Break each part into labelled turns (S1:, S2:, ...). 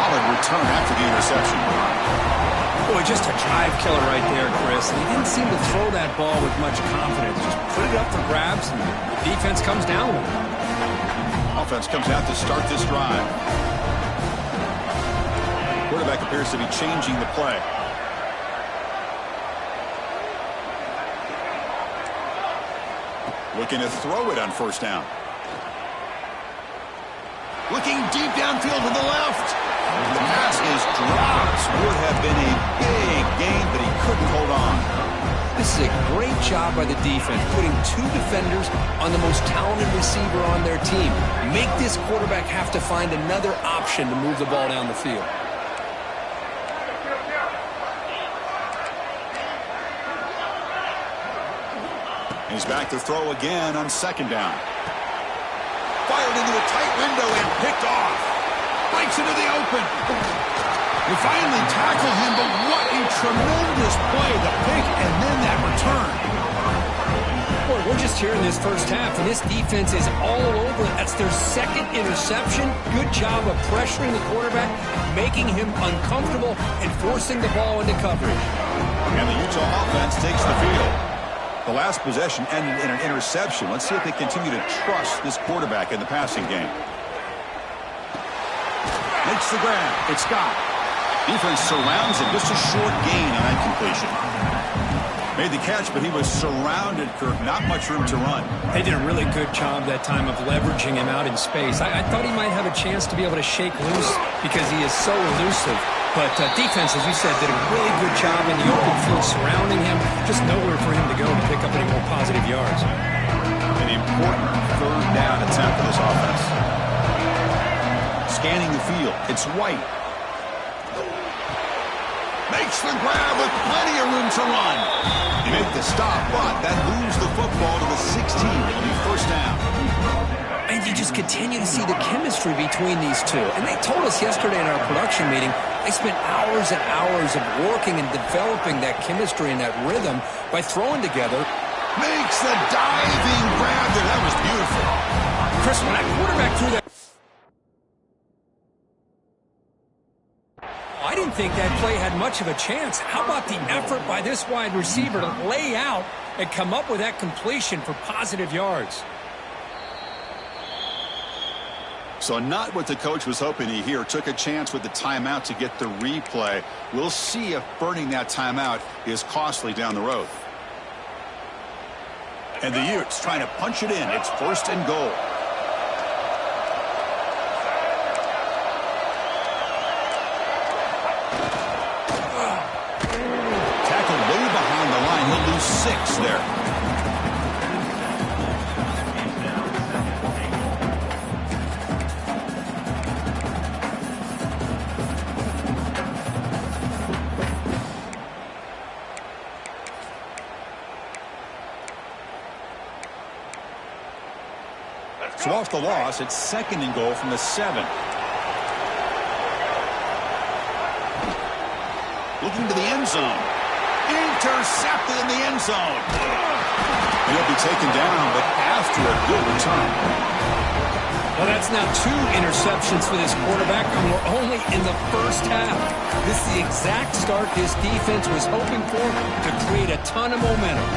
S1: solid return after the interception.
S2: Boy, just a drive killer right there, Chris. And he didn't seem to throw that ball with much confidence. Just put it up for grabs, and the defense comes down with it.
S1: Offense comes out to start this drive. Quarterback appears to be changing the play. Looking to throw it on first down. Looking deep downfield to the left. The pass is dropped. Would have been a big gain, but he couldn't hold on.
S2: This is a great job by the defense, putting two defenders on the most talented receiver on their team. Make this quarterback have to find another option to move the ball down the field.
S1: He's back to throw again on second down. Fired into a tight window and picked off. Breaks into the open. They finally tackle him, but what a tremendous play. The pick and then that return.
S2: Boy, we're just here in this first half, and this defense is all over. That's their second interception. Good job of pressuring the quarterback, making him uncomfortable, and forcing the ball into coverage.
S1: And the Utah offense takes the field. The last possession ended in an interception. Let's see if they continue to trust this quarterback in the passing game. Makes the grab. It's Scott. Defense surrounds him. Just a short gain on that completion. Made the catch, but he was surrounded, Kirk. Not much room to run.
S2: They did a really good job that time of leveraging him out in space. I thought he might have a chance to be able to shake loose because he is so elusive. But defense, as you said, did a really good job in the open field surrounding him. Just nowhere for him to go to pick up any more positive yards.
S1: An important third down attempt for this offense. Scanning the field. It's White. Makes the grab with plenty of room to run. They make the stop, but that moves the football to the 16. It'll be first down.
S2: And you just continue to see the chemistry between these two. And they told us yesterday in our production meeting, they spent hours and hours of working and developing that chemistry and that rhythm by throwing together.
S1: Makes the diving grab there. That was beautiful.
S2: Chris, when that quarterback threw that, I didn't think that play had much of a chance. How about the effort by this wide receiver to lay out and come up with that completion for positive yards?
S1: So not what the coach was hoping to hear. Took a chance with the timeout to get the replay. We'll see if burning that timeout is costly down the road. And the Utes trying to punch it in. It's first and goal. Tackled way behind the line. He'll lose 6 there. So off the loss, it's second and goal from the 7. Looking to the end zone. Intercepted in the end zone. And he'll be taken down, but after a good return.
S2: Well, that's now 2 interceptions for this quarterback, and we're only in the first half. This is the exact start this defense was hoping for to create a ton of momentum.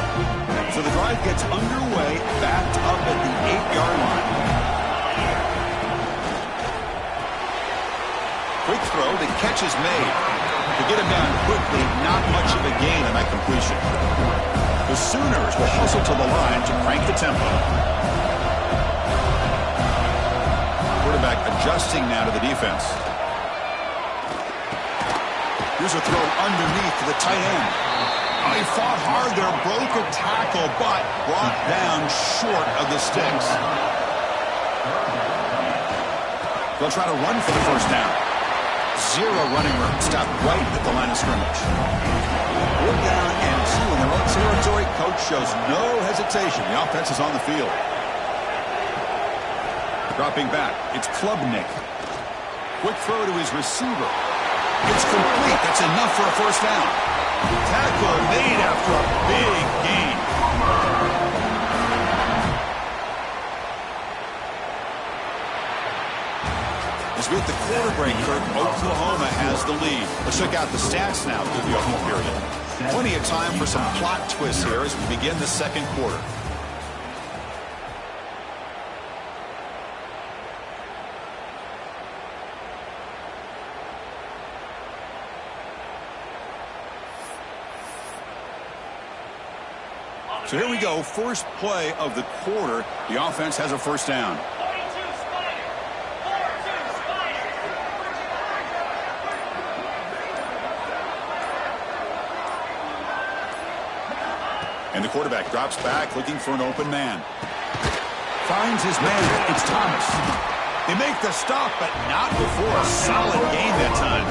S1: So the drive gets underway, backed up at the 8-yard line. Quick throw, the catch is made. To get him down quickly, not much of a gain on that completion. The Sooners will hustle to the line to crank the tempo. Quarterback adjusting now to the defense. Here's a throw underneath to the tight end. Oh, he fought hard there, broke a tackle, but brought down short of the sticks. They'll try to run for the first down. 0 running room. Stopped right at the line of scrimmage. 4 down and 2 in their own territory. Coach shows no hesitation. The offense is on the field. Dropping back. It's Klubnik. Quick throw to his receiver. It's complete. That's enough for a first down. Tackle made after a big gain. The As we hit the quarter break, Kirk, Oklahoma has the lead. Let's check out the stats now through the opening period. Plenty of time for some plot twists here as we begin the second quarter. So here we go, first play of the quarter. The offense has a first down. And the quarterback drops back looking for an open man. Finds his man. It's Thomas. They make the stop, but not before a solid gain that time.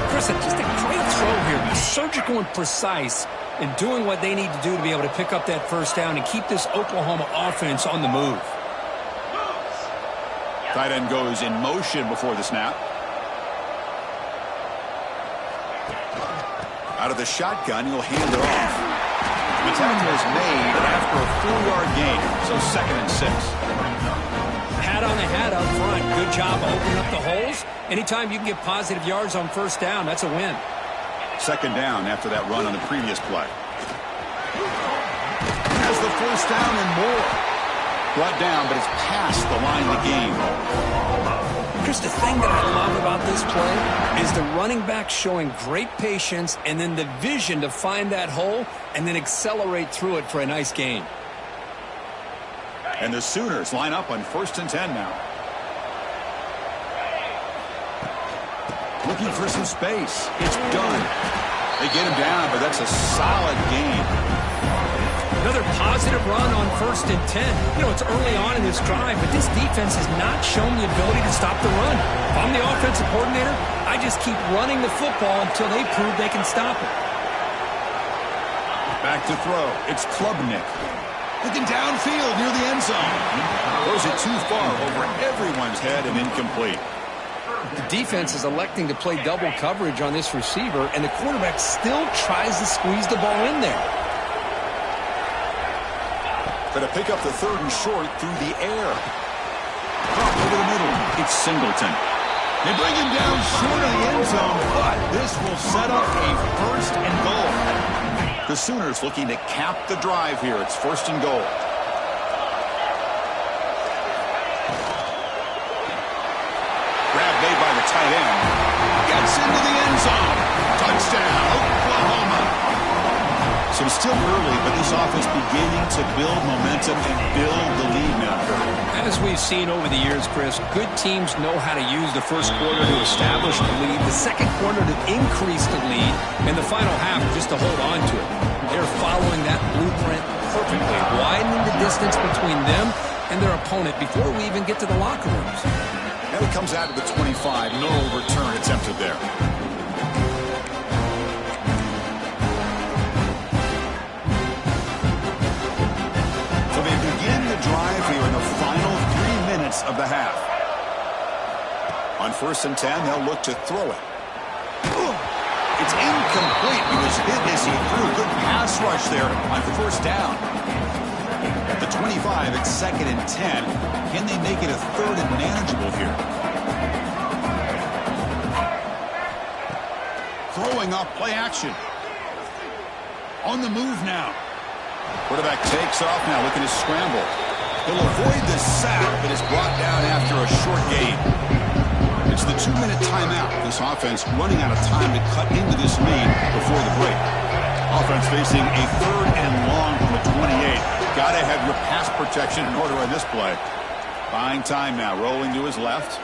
S2: Chris, just a great throw here. Surgical and precise in doing what they need to do to be able to pick up that first down and keep this Oklahoma offense on the move.
S1: Tight end goes in motion before the snap. Out of the shotgun, he'll hand it off. The tackle is made after a 4-yard gain, so 2nd and 6.
S2: Hat on the hat up front. Good job opening up the holes. Anytime you can get positive yards on first down, that's a win.
S1: 2nd down after that run on the previous play. Has the first down and more. Brought down, but it's past the line of the game.
S2: Chris, the thing that I love about this play is the running back showing great patience and then the vision to find that hole and then accelerate through it for a nice gain.
S1: And the Sooners line up on 1st and 10 now. Looking for some space. It's done. They get him down, but that's a solid gain.
S2: Another positive run on 1st and 10. You know, it's early on in this drive, but this defense has not shown the ability to stop the run. If I'm the offensive coordinator, I just keep running the football until they prove they can stop it.
S1: Back to throw. It's Klubnik. Looking downfield near the end zone. Throws it too far over everyone's head and incomplete.
S2: The defense is electing to play double coverage on this receiver, and the quarterback still tries to squeeze the ball in there.
S1: Going to pick up the 3rd and short through the air. Up over the middle. It's Singleton. They bring him down short of the end zone, but this will set up a 1st and goal. The Sooners looking to cap the drive here. It's 1st and goal. Grab made by the tight end. Gets into the end zone. Touchdown, Oklahoma. So it's still early, but this offense beginning to build momentum and build the lead now.
S2: As we've seen over the years, Chris, good teams know how to use the first quarter to establish the lead, the second quarter to increase the lead, and the final half just to hold on to it. They're following that blueprint perfectly, widening the distance between them and their opponent before we even get to the locker rooms.
S1: And it comes out of the 25. No return attempted there. Drive here in the final 3 minutes of the half. On 1st and 10, they'll look to throw it. It's incomplete. He was hit as he threw. Good pass rush there on 1st down. At the 25, it's 2nd and 10. Can they make it a 3rd and manageable here? Throwing off play action. On the move now. Quarterback takes off now, looking to scramble. He'll avoid the sack, but is brought down after a short gain. It's the 2-minute timeout. This offense running out of time to cut into this lead before the break. Offense facing a 3rd and long from the 28. Got to have your pass protection in order on this play. Buying time now, rolling to his left.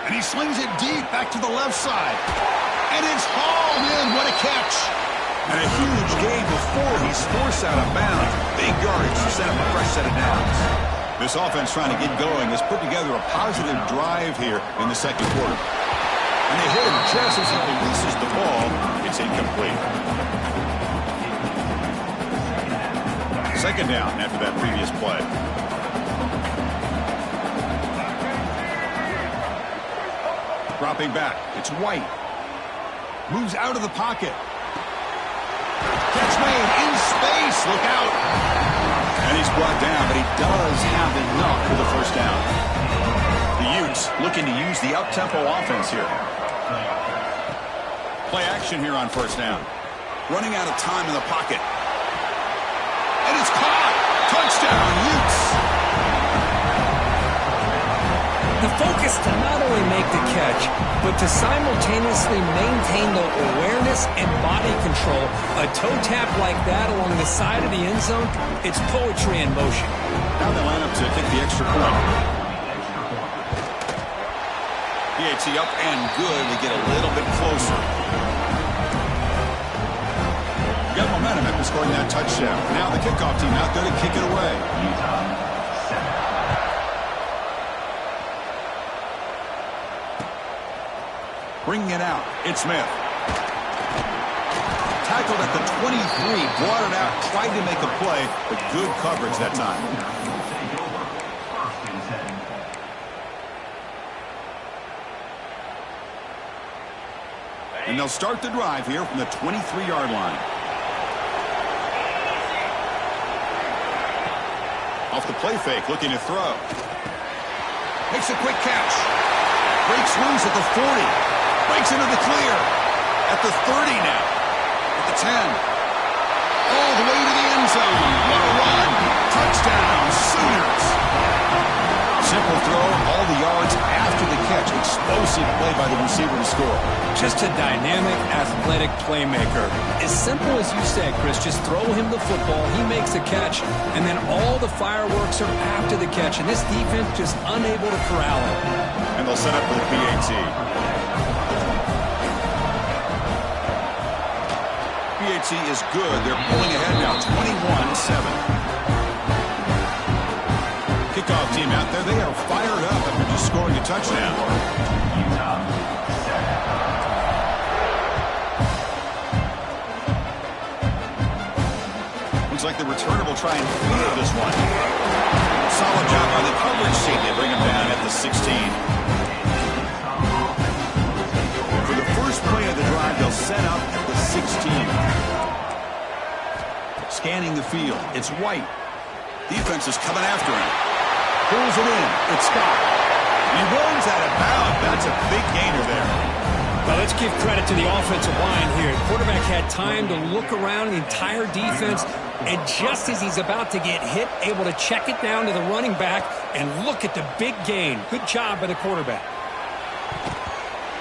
S1: And he slings it deep back to the left side. And it's hauled in. What a catch. And a huge gain before he's forced out of bounds. Big yardage to set up a fresh set of downs. This offense trying to get going has put together a positive drive here in the second quarter. And they hit him just as he releases the ball. It's incomplete. 2nd down after that previous play. Dropping back. It's White. Moves out of the pocket. Catch made in space. Look out. And he's brought down, but he does have enough for the 1st down. The Utes looking looking to use the up-tempo offense here. Play action here on first down. Running out of time in the pocket. And it's caught. Touchdown, Utes.
S2: The focus to not only make the catch, but to simultaneously maintain the awareness and body control. A toe tap like that along the side of the end zone, it's poetry in motion.
S1: Now they line up to kick the extra point. PAT up and good. We get a little bit closer. Got momentum after scoring that touchdown. Now the kickoff team out there to kick it away. Bringing it out, it's Smith. Tackled at the 23, brought it out, tried to make a play, but good coverage that time. And they'll start the drive here from the 23-yard line. Off the play fake, looking to throw. Makes a quick catch. Breaks loose at the 40. Breaks into the clear. At the 30 now. At the 10. All the way to the end zone. What a run. Touchdown, Sooners. Simple throw, all the yards after the catch. Explosive play by the receiver to score.
S2: Just a dynamic, athletic playmaker. As simple as you said, Chris, just throw him the football, he makes a catch, and then all the fireworks are after the catch, and this defense just unable to corral it.
S1: And they'll set up for the PAT. PAT is good. They're pulling ahead now, 21-7. Kickoff team out there, they are fired up after just scoring a touchdown. Looks like the returner will try and field this one. Solid job by the coverage team. They bring him down at the 16. For the first play of the drive, they'll set up at the 16. Scanning the field, it's White. Defense is coming after him. Pulls it in. It's Scott. He runs out of bounds. That's a big gainer there.
S2: Well, let's give credit to the offensive line here. The quarterback had time to look around the entire defense, and just as he's about to get hit, able to check it down to the running back, and look at the big gain. Good job by the quarterback.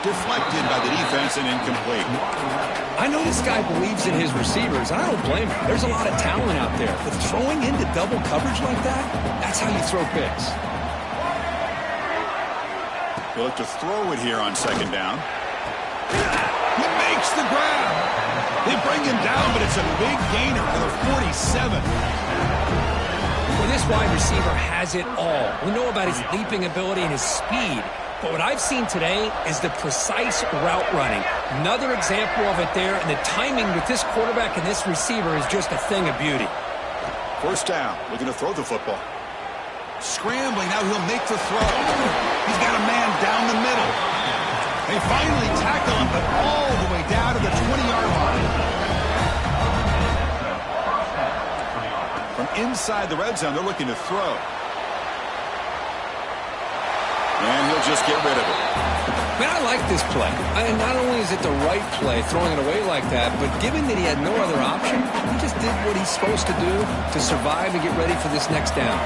S1: Deflected by the defense and incomplete.
S2: I know this guy believes in his receivers. I don't blame him. There's a lot of talent out there. But throwing into double coverage like that, that's how you throw picks.
S1: They'll look to throw it here on second down. He makes the grab. They bring him down, but it's a big gainer for the 47.
S2: Well, this wide receiver has it all. We know about his leaping ability and his speed. But what I've seen today is the precise route running. Another example of it there, and the timing with this quarterback and this receiver is just a thing of beauty.
S1: First down, looking to throw the football. Scrambling, now he'll make the throw. He's got a man down the middle. They finally tackle him, but all the way down to the 20-yard line. From inside the red zone, they're looking to throw. And he'll just get rid of it.
S2: Man, I like this play. Not only is it the right play, throwing it away like that, but given that he had no other option, he just did what he's supposed to do to survive and get ready for this next down.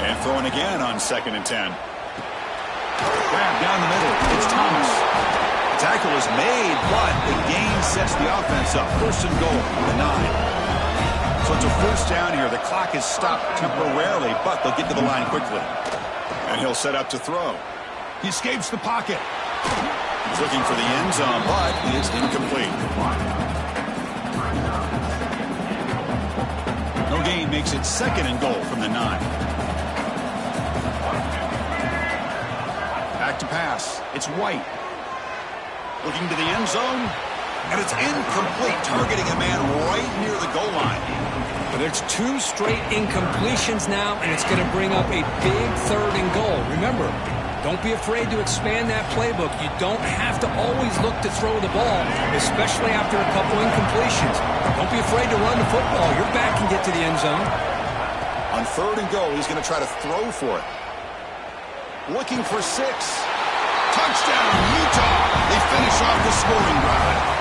S1: And throwing again on 2nd and 10. Grab down the middle. It's Thomas. The tackle is made, but the gain sets the offense up. 1st and goal from the 9. So it's a first down here. The clock is stopped temporarily, but they'll get to the line quickly. And he'll set up to throw. He escapes the pocket. He's looking for the end zone, but he is incomplete. No gain makes it 2nd and goal from the 9. Back to pass. It's White. Looking to the end zone. And it's incomplete, targeting a man right near the goal line.
S2: But there's 2 straight incompletions now, and it's going to bring up a big 3rd and goal. Remember, don't be afraid to expand that playbook. You don't have to always look to throw the ball, especially after a couple incompletions. Don't be afraid to run the football. Your back can get to the end zone.
S1: On 3rd and goal, he's going to try to throw for it. Looking for 6. Touchdown, Utah. They finish off the scoring drive.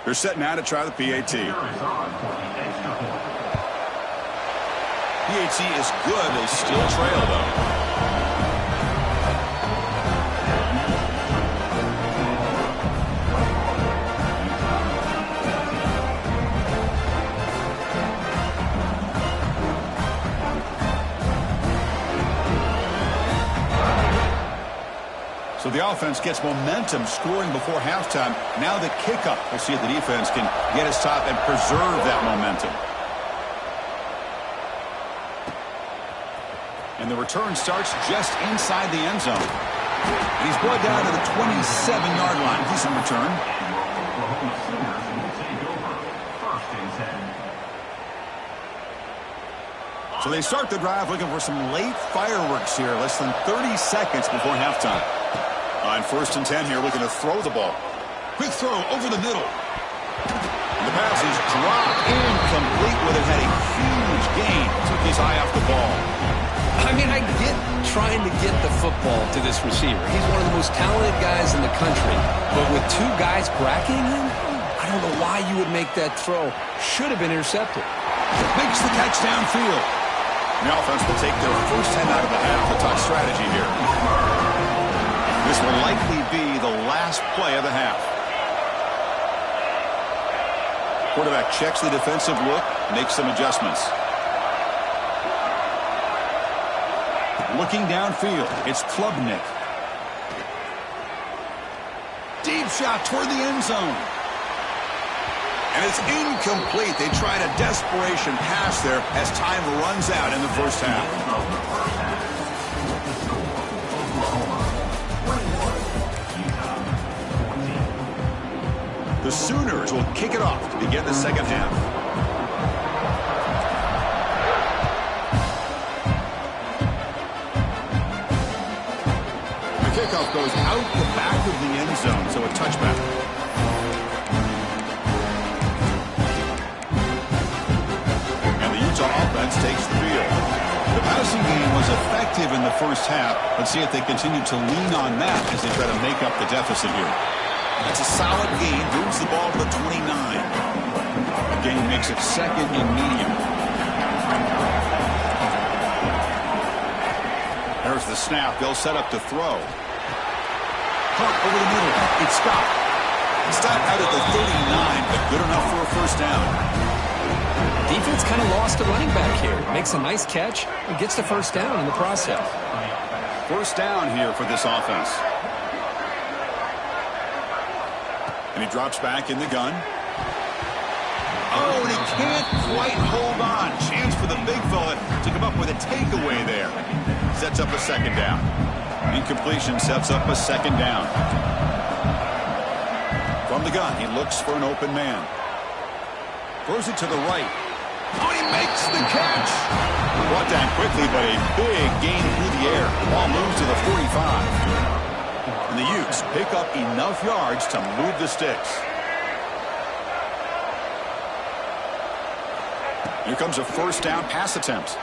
S1: They're set now to try the PAT. PAT is good. They still trail, though. So the offense gets momentum scoring before halftime. Now the kickoff. We'll see if the defense can get his top and preserve that momentum. And the return starts just inside the end zone. And he's brought down to the 27-yard line. Decent return. So they start the drive looking for some late fireworks here. Less than 30 seconds before halftime. On 1st and 10 here, looking to throw the ball. Quick throw over the middle. And the pass is dropped incomplete with it. Had a huge gain. Took his eye off the ball.
S2: I mean, I get trying to get the football to this receiver. He's one of the most talented guys in the country. But with two guys bracketing him, I don't know why you would make that throw. Should have been intercepted.
S1: Makes the catch downfield. The offense will take their first 10 out of the half. A tough strategy here. This will likely be the last play of the half. Quarterback checks the defensive look, makes some adjustments. Looking downfield, it's Klubnik. Deep shot toward the end zone. And it's incomplete. They tried a desperation pass there as time runs out in the first half. The Sooners will kick it off to begin the second half. The kickoff goes out the back of the end zone, so a touchback. And the Utah offense takes the field. The passing game was effective in the first half. Let's see if they continue to lean on that as they try to make up the deficit here. That's a solid gain. Moves the ball to the 29. The gain makes it second and medium. There's the snap. They'll set up to throw. Pump over the middle. It's stopped. Stopped out at the 39, but good enough for a first down.
S2: Defense kind of lost a running back here. Makes a nice catch and gets the first down in the process.
S1: First down here for this offense. And he drops back in the gun. Oh, and he can't quite hold on. Chance for the big fella to come up with a takeaway there. Sets up a second down. Incompletion sets up a second down. From the gun, he looks for an open man. Throws it to the right. Oh, he makes the catch. Brought down quickly, but a big gain through the air. The ball moves to the 45. And the Utes pick up enough yards to move the sticks. Here comes a first down pass attempt.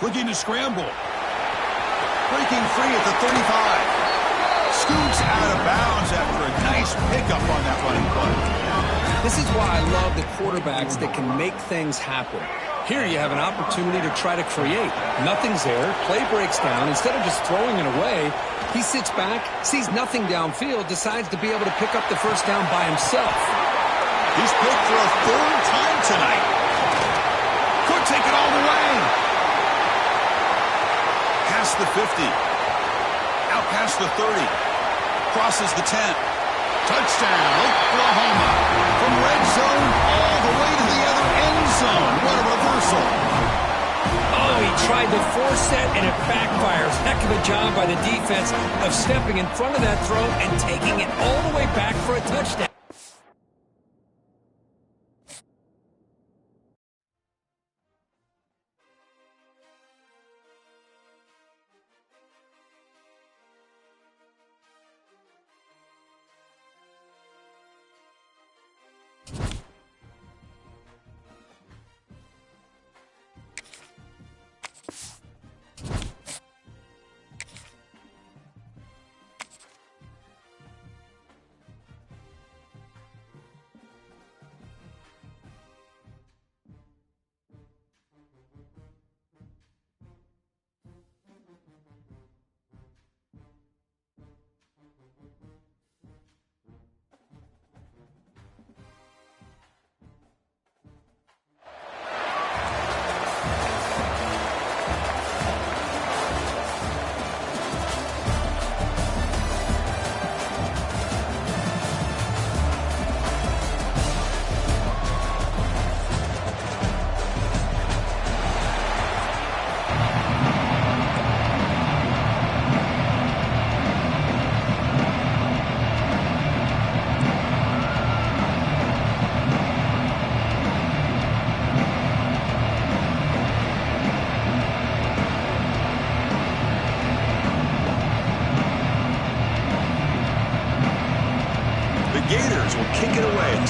S1: Looking to scramble. Breaking free at the 35. Scoots out of bounds after a nice pickup on that running play.
S2: This is why I love the quarterbacks that can make things happen. Here you have an opportunity to try to create. Nothing's there. Play breaks down. Instead of just throwing it away, he sits back, sees nothing downfield, decides to be able to pick up the first down by himself.
S1: He's picked for a third time tonight. Could take it all the way. Past the 50. Out past the 30. Crosses the 10. Touchdown, Oklahoma. From red zone all the way to the other end zone. What a reversal.
S2: Oh, he tried to force that, and it backfires. Heck of a job by the defense of stepping in front of that throw and taking it all the way back for a touchdown.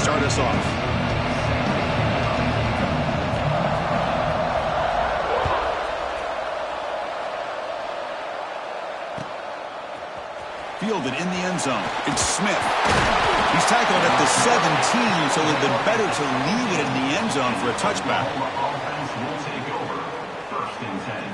S1: start us off. Fielded in the end zone. It's Smith. He's tackled at the 17, so it would have been better to leave it in the end zone for a touchback.
S3: Offense will take over. 1st and 10.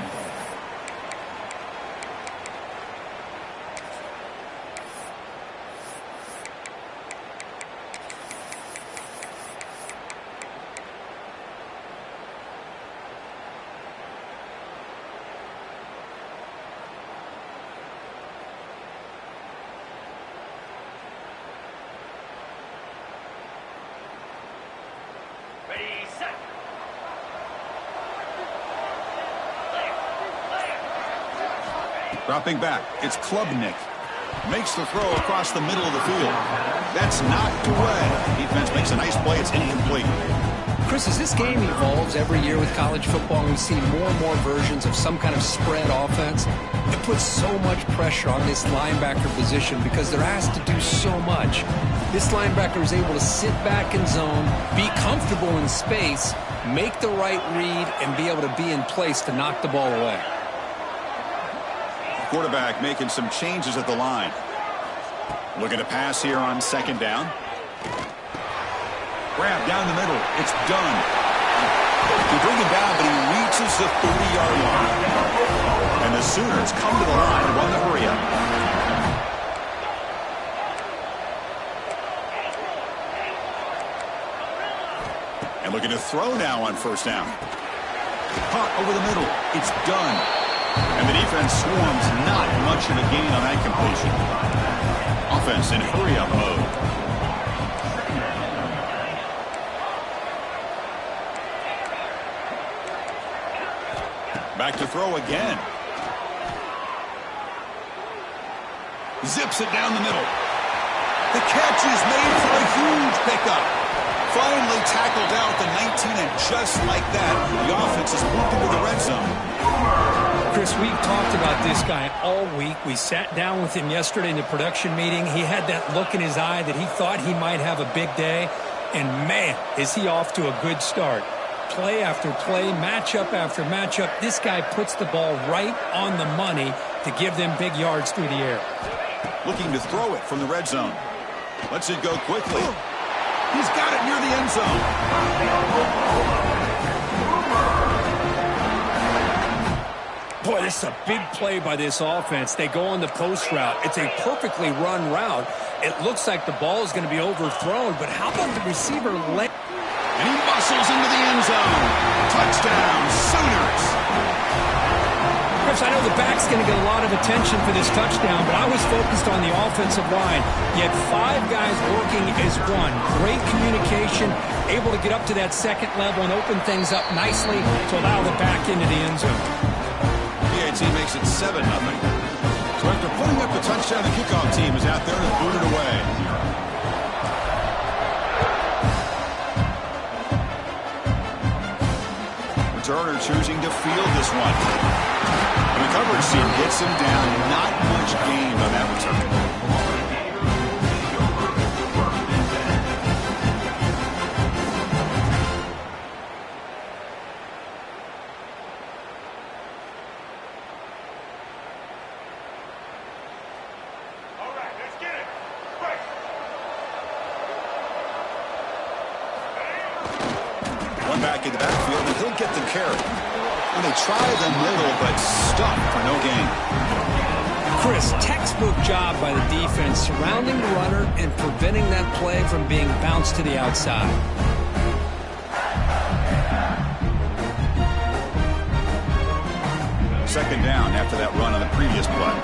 S1: Dropping back, it's Klubnik. Makes the throw across the middle of the field. That's knocked away. Defense makes a nice play. It's incomplete.
S2: Chris, as this game evolves every year with college football and we see more and more versions of some kind of spread offense, it puts so much pressure on this linebacker position because they're asked to do so much. This linebacker is able to sit back in zone, be comfortable in space, make the right read, and be able to be in place to knock the ball away.
S1: Quarterback making some changes at the line. Looking to pass here on 2nd down. Grab down the middle. It's done. They bring him down, but he reaches the 30-yard line. And the Sooners come to the line and run the hurry up. And looking to throw now on 1st down. Caught over the middle. It's done. And the defense swarms, not much of a gain on that completion. Offense in hurry-up mode. Back to throw again. Zips it down the middle. The catch is made for a huge pickup. Finally tackled out the 19, and just like that, the offense is moved into the red zone.
S2: Chris, we've talked about this guy all week. We sat down with him yesterday in the production meeting. He had that look in his eye that he thought he might have a big day. And, man, is he off to a good start. Play after play, matchup after matchup. This guy puts the ball right on the money to give them big yards through the air.
S1: Looking to throw it from the red zone. Lets it go quickly. He's got it near the end zone.
S2: Boy, this is a big play by this offense. They go on the post route. It's a perfectly run route. It looks like the ball is going to be overthrown, but how about the receiver?
S1: And he muscles into the end zone. Touchdown, Sooners.
S2: Chris, I know the back's going to get a lot of attention for this touchdown, but I was focused on the offensive line. You had 5 guys working as one. Great communication, able to get up to that 2nd level and open things up nicely to allow the back into the end zone.
S1: PAT makes it 7-0. So after putting up the touchdown, the kickoff team is out there to boot it away. Returner choosing to field this one. And the coverage team gets him down. Not much gained on that return. Back in the backfield, and he'll get the carry. And they try the middle, but stuck for no gain.
S2: Chris, textbook job by the defense surrounding the runner and preventing that play from being bounced to the outside.
S1: Second down after that run on the previous play.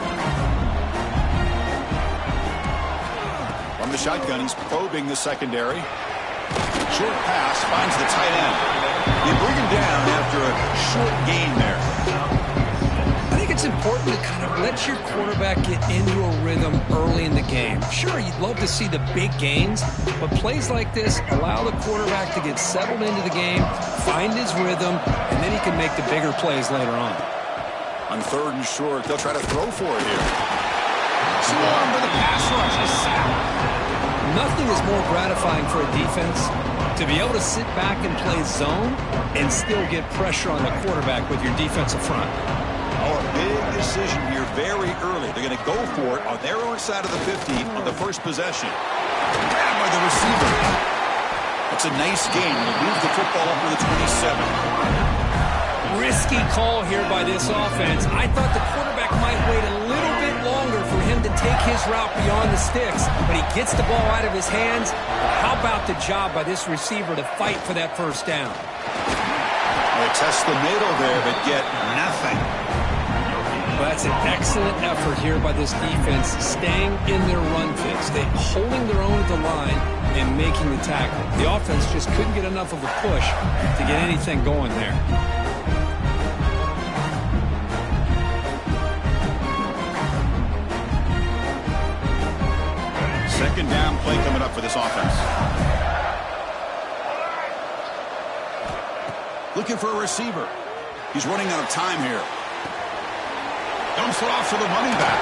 S1: From the shotgun, he's probing the secondary. Short pass finds the tight end. You bring him down after a short gain there.
S2: I think it's important to kind of let your quarterback get into a rhythm early in the game. Sure, you'd love to see the big gains, but plays like this allow the quarterback to get settled into the game, find his rhythm, and then he can make the bigger plays later on.
S1: On 3rd and short, they'll try to throw for it here. Swarm with the pass rush. A sack.
S2: Nothing is more gratifying for a defense to be able to sit back and play zone and still get pressure on the quarterback with your defensive front.
S1: Oh, a big decision here very early. They're going to go for it on their own side of the 50 on the first possession. Grabbed by the receiver. That's a nice gain. He'll move the football up to the 27.
S2: Risky call here by this offense. I thought the quarterback might wait a little bit longer for him to take his route beyond the sticks, but he gets the ball out of his hands. How about the job by this receiver to fight for that first down?
S1: They test the middle there, but get nothing.
S2: Well, that's an excellent effort here by this defense, staying in their run fix. They're holding their own at the line and making the tackle. The offense just couldn't get enough of a push to get anything going there.
S1: Second down play coming up for this offense. Looking for a receiver. He's running out of time here. Dumps it off for the running back.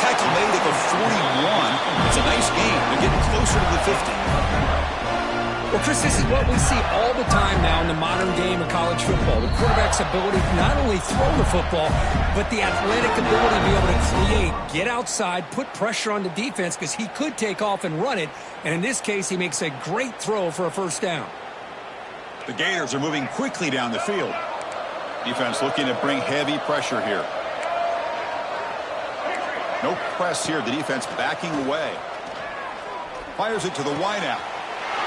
S1: Tackle made at the 41. It's a nice gain. They're getting closer to the 50.
S2: Well, Chris, this is what we see all the time now in the modern game of college football. The quarterback's ability to not only throw the football, but the athletic ability to be able to create, get outside, put pressure on the defense because he could take off and run it. And in this case, he makes a great throw for a first down.
S1: The Gators are moving quickly down the field. Defense looking to bring heavy pressure here. No press here. The defense backing away. Fires it to the wideout.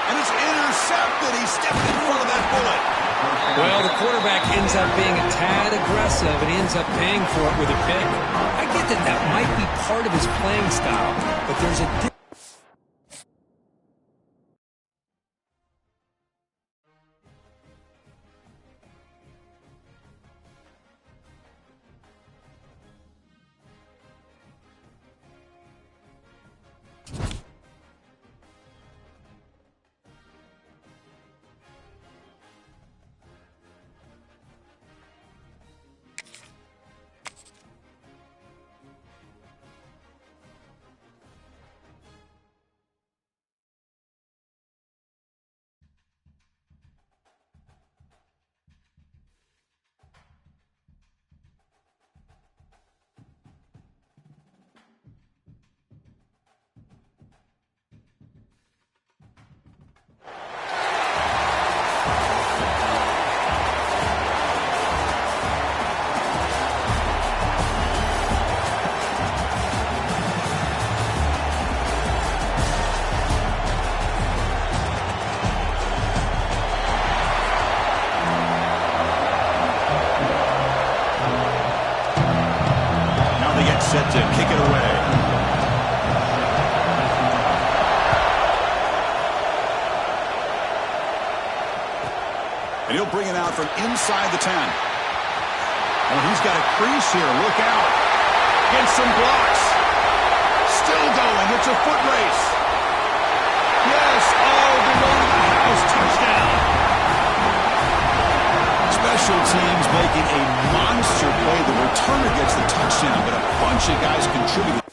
S1: And it's intercepted. He stepped in front of that bullet.
S2: Well, the quarterback ends up being a tad aggressive, and he ends up paying for it with a pick. I get that that might be part of his playing style, but there's a difference.
S1: Set to kick it away. And he'll bring it out from inside the 10. Oh, he's got a crease here. Look out. Gets some blocks. Still going. It's a foot race. Yes. Oh, they're going to the house. Touchdown. Special teams making a monster play. The returner gets the touchdown, but a bunch of guys contributed.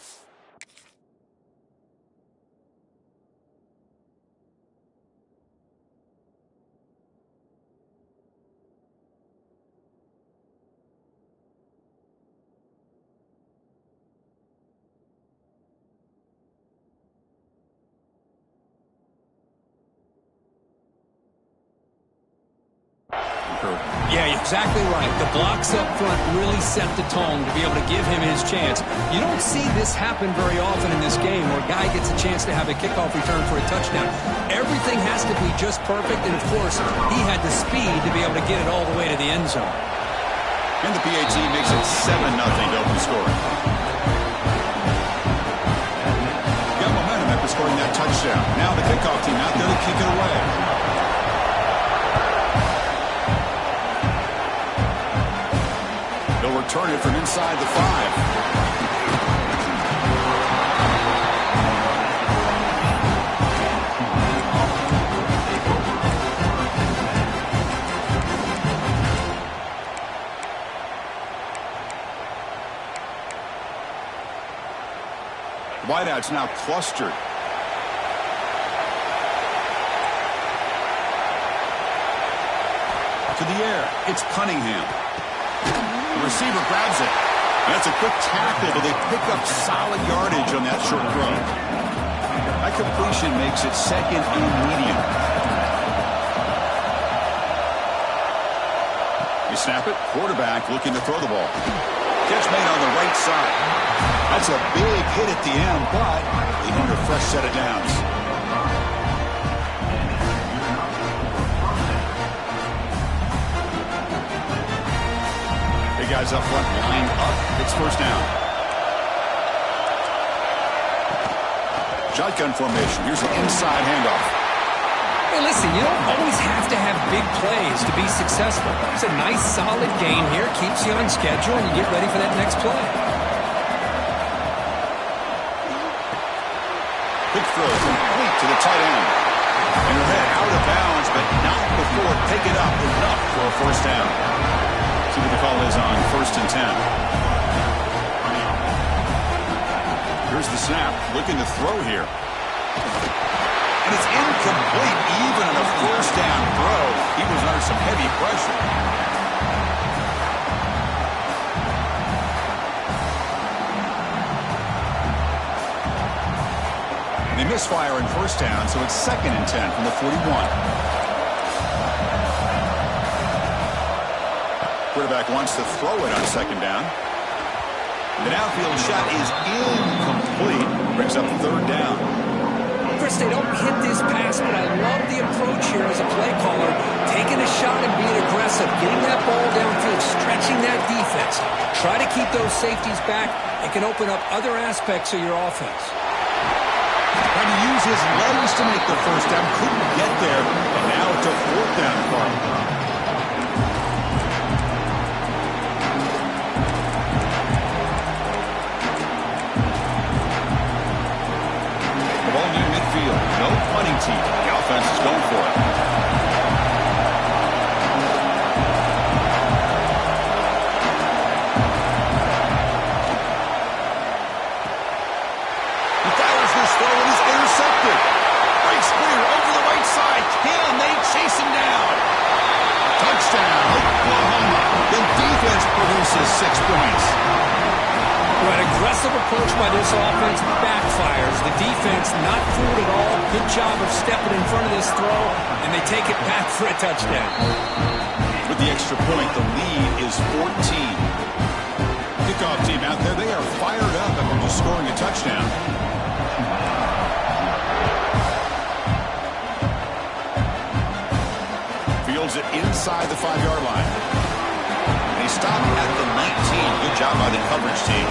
S2: Yeah, you're exactly right. The blocks up front really set the tone to be able to give him his chance. You don't see this happen very often in this game where a guy gets a chance to have a kickoff return for a touchdown. Everything has to be just perfect, and, of course, he had the speed to be able to get it all the way to the end zone.
S1: And the PAT makes it 7-0 to open scoring. Got momentum after scoring that touchdown. Now the kickoff team out there to kick it away. They'll return it from inside the 5. Wideout Yeah, it's now clustered. To the air, it's Cunningham. The receiver grabs it. That's a quick tackle, but they pick up solid yardage on that short throw. That completion makes it second and medium. You snap it, quarterback looking to throw the ball. Catch made on the right side. That's a big hit at the end, but they need a fresh set of downs. Big guys up front, lined up. It's first down. Shotgun formation. Here's an inside handoff.
S2: Hey, listen, you don't always have to have big plays to be successful. It's a nice, solid gain here. Keeps you on schedule, and you get ready for that next play.
S1: Quick throw complete to the tight end. And her head out of bounds, but not before picking up enough for a first down. See what the call is on 1st and 10. Here's the snap. Looking to throw here. And it's incomplete even on a first down throw. He was under some heavy pressure. And they misfire in first down, so it's 2nd and 10 from the 41. Quarterback wants to throw it on 2nd down. The downfield shot is incomplete. Brings up 3rd down.
S2: Chris, they don't hit this pass, but I love the approach here as a play caller. Taking a shot and being aggressive. Getting that ball downfield, stretching that defense. Try to keep those safeties back. It can open up other aspects of your offense.
S1: Trying to use his legs to make the first down. Couldn't get there. And now it's a 4th down for him. Ball near midfield. No punting team. The offense is going for it. He fires this throw and he's intercepted. Breaks clear over the right side. Can they chase him down? Touchdown, Oklahoma. The defense produces 6 points.
S2: An aggressive approach by this offense backfires. The defense not fooled at all. Good job of stepping in front of this throw, and they take it back for a touchdown.
S1: With the extra point, the lead is 14. Kickoff team out there, they are fired up after just scoring a touchdown. Fields it inside the 5-yard line. They stop at the 19. Good job by the coverage team.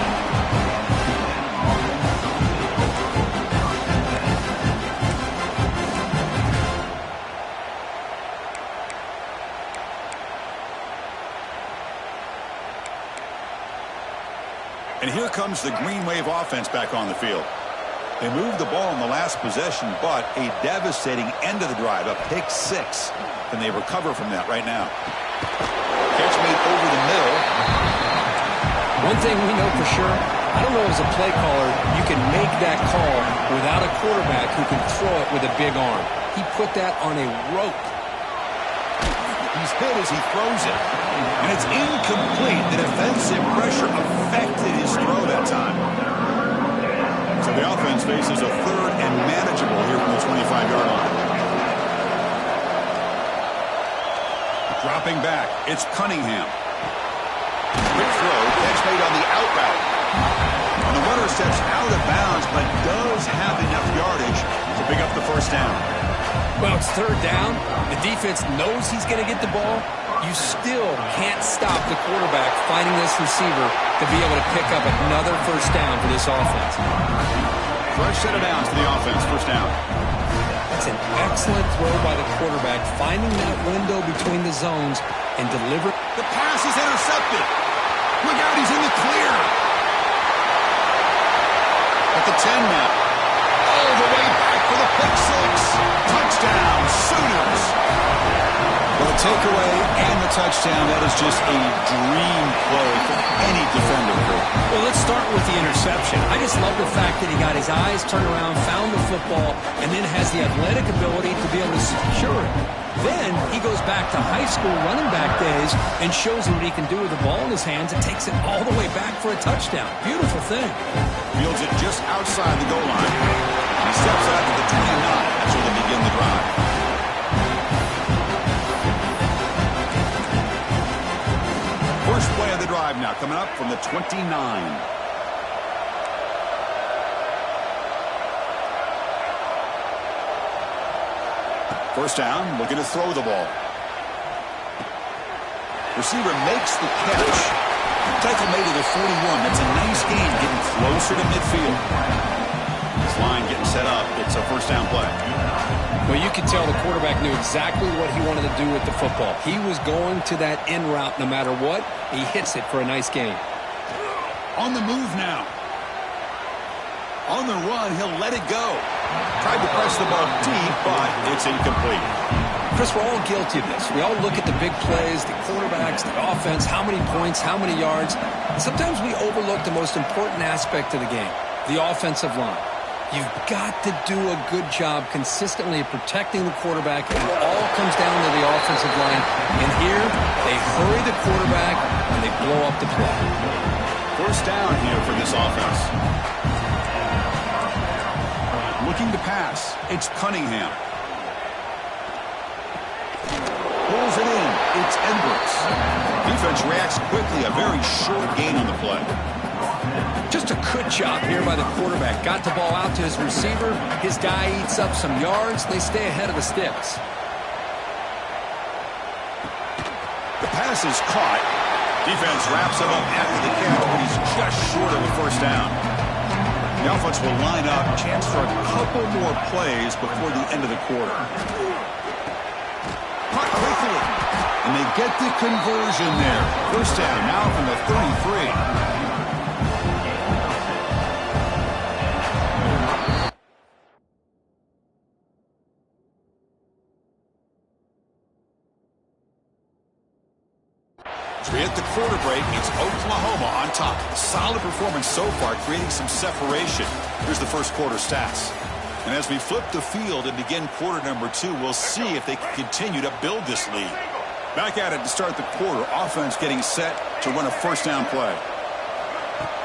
S1: And here comes the Green Wave offense back on the field. They moved the ball in the last possession, but a devastating end of the drive, a pick 6. Can they recover from that right now? Catch made over the middle.
S2: One thing we know for sure, I don't know as a play caller, you can make that call without a quarterback who can throw it with a big arm. He put that on a rope.
S1: He's hit as he throws it. And it's incomplete. The defensive pressure affected his throw that time. So the offense faces a 3rd and manageable here from the 25-yard line. Dropping back, it's Cunningham. Quick throw, catch made on the out route. And the runner steps out of bounds, but does have enough yardage to pick up the first down.
S2: Well, it's 3rd down. The defense knows he's going to get the ball. You still can't stop the quarterback finding this receiver to be able to pick up another first down for this offense.
S1: Fresh set of downs for the offense, first down.
S2: That's an excellent throw by the quarterback, finding that window between the zones and delivering.
S1: The pass is intercepted. Look out, he's in the clear. At the 10 now. All the way back for the pick 6. Touchdown, Sooners. Well, the takeaway and the touchdown. That is just a dream play for any defender.
S2: Well, let's start with the interception. I just love the fact that he got his eyes turned around, found the football, and then has the athletic ability to be able to secure it. Then he goes back to high school running back days and shows you what he can do with the ball in his hands and takes it all the way back for a touchdown. Beautiful thing.
S1: Fields it just outside the goal line. He steps out to the 29. That's where they begin the drive. First play of the drive now coming up from the 29. First down, looking to throw the ball. Receiver makes the catch. Tackle made to the 41. That's a nice gain, getting closer to midfield. This line getting set up. It's a first down play.
S2: Well, you could tell the quarterback knew exactly what he wanted to do with the football. He was going to that in route no matter what. He hits it for a nice gain.
S1: On the move now. On the run, he'll let it go. Tried to press the ball deep, but it's incomplete.
S2: Chris, we're all guilty of this. We all look at the big plays, the quarterbacks, the offense, how many points, how many yards. And sometimes we overlook the most important aspect of the game, the offensive line. You've got to do a good job consistently of protecting the quarterback, and it all comes down to the offensive line. And here, they hurry the quarterback, and they blow up the play.
S1: First down here for this offense. Looking to pass. It's Cunningham. Pulls it in. It's Edwards. Defense reacts quickly. A very short gain on the play.
S2: Just a good job here by the quarterback. Got the ball out to his receiver. His guy eats up some yards. They stay ahead of the sticks.
S1: The pass is caught. Defense wraps him up after the catch, but he's just short of a first down. The offense will line up. Chance for a couple more plays before the end of the quarter. Caught quickly. And they get the conversion there. First down now from the 33. We hit the quarter break. It's Oklahoma on top. Solid performance so far, creating some separation. Here's the first quarter stats. And as we flip the field and begin quarter number 2, we'll see if they can continue to build this lead. Back at it to start the quarter. Offense getting set to run a first down play.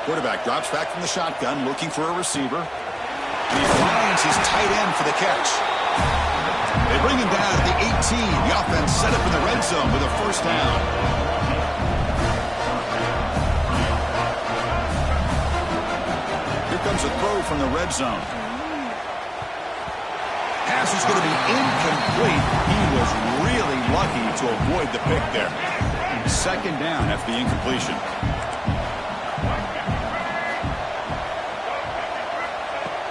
S1: Quarterback drops back from the shotgun, looking for a receiver. And he finds his tight end for the catch. They bring him down at the 18. The offense set up in the red zone with a first down. Comes a throw from the red zone. Pass is going to be incomplete. He was really lucky to avoid the pick there. Second down after the incompletion.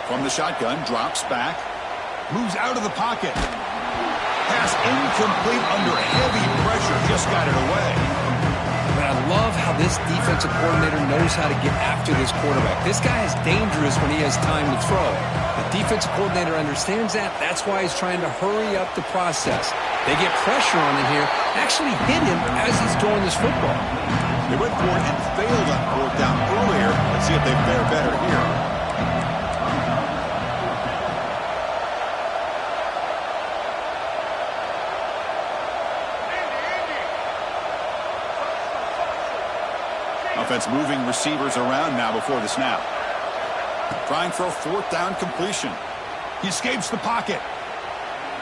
S1: From the shotgun, drops back, moves out of the pocket. Pass incomplete under heavy pressure, just got it away.
S2: But I love how this defensive coordinator knows how to get after this quarterback. This guy is dangerous when he has time to throw. The defensive coordinator understands that. That's why he's trying to hurry up the process. They get pressure on him here, actually hit him as he's throwing this football.
S1: They went for it and failed on fourth down earlier. Let's see if they fare better here. Offense moving receivers around now before the snap. Trying for a fourth down completion. He escapes the pocket.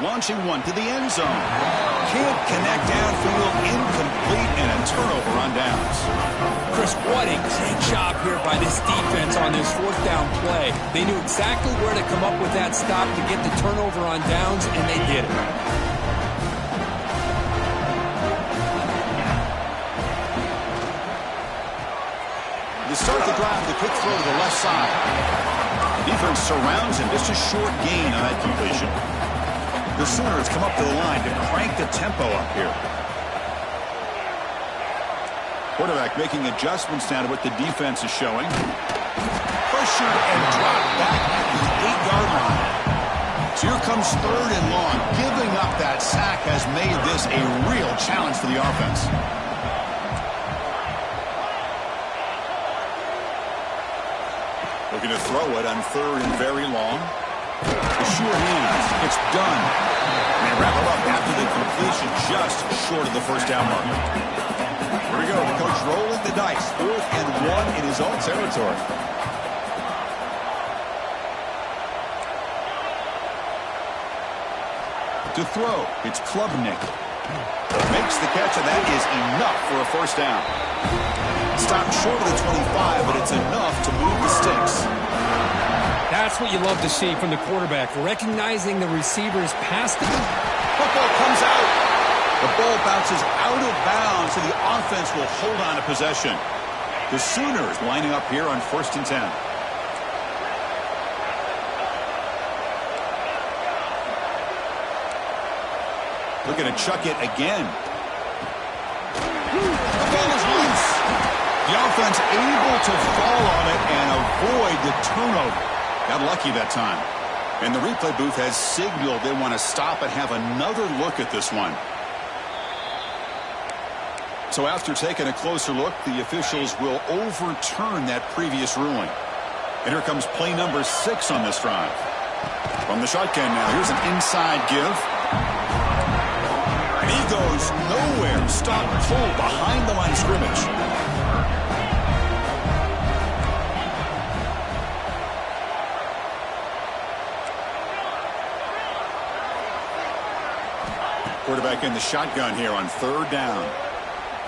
S1: Launching one to the end zone. Can't connect downfield. Incomplete and a turnover on downs.
S2: Chris, what a great job here by this defense on this fourth down play. They knew exactly where to come up with that stop to get the turnover on downs, and they did it.
S1: Start the drive, the quick throw to the left side. Defense surrounds him. Just a short gain on that completion. The Sooners come up to the line to crank the tempo up here. Quarterback making adjustments now to what the defense is showing. Pressured and dropped back at the 8-yard line. So here comes 3rd and long. Giving up that sack has made this a real challenge for the offense. Looking to throw it on 3rd and very long. The sure hands. It's done. And they wrap it up after the completion just short of the first down mark. Here we go. The coach rolling the dice. 4th and 1 in his own territory. To throw, it's Klubnik. Makes the catch, and that is enough for a first down. Stopped short of the 25, but it's enough to move the sticks.
S2: That's what you love to see from the quarterback, recognizing the receiver's past him.
S1: Football comes out. The ball bounces out of bounds, and the offense will hold on to possession. The Sooners lining up here on 1st and 10. Looking to chuck it again. The ball is loose. The offense able to fall on it and avoid the turnover. Got lucky that time. And the replay booth has signaled they want to stop and have another look at this one. So after taking a closer look, the officials will overturn that previous ruling. And here comes play number 6 on this drive. From the shotgun now, here's an inside give. And he goes nowhere. Stop pull behind the line of scrimmage. Quarterback in the shotgun here on 3rd down.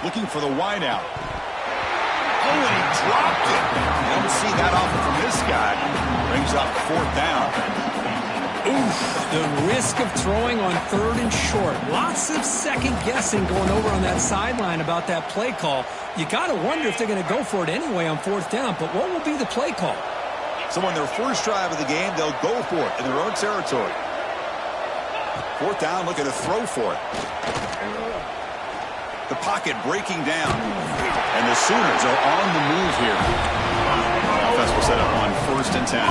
S1: Looking for the wideout. Oh, and he dropped it. You don't see that often from this guy. Brings up 4th down.
S2: Oof, the risk of throwing on 3rd and short. Lots of second guessing going over on that sideline about that play call. You got to wonder if they're going to go for it anyway on 4th down, but what will be the play call?
S1: So on their first drive of the game, they'll go for it in their own territory. 4th down, looking to throw for it. The pocket breaking down. And the Sooners are on the move here. The offense will set up on 1st and 10.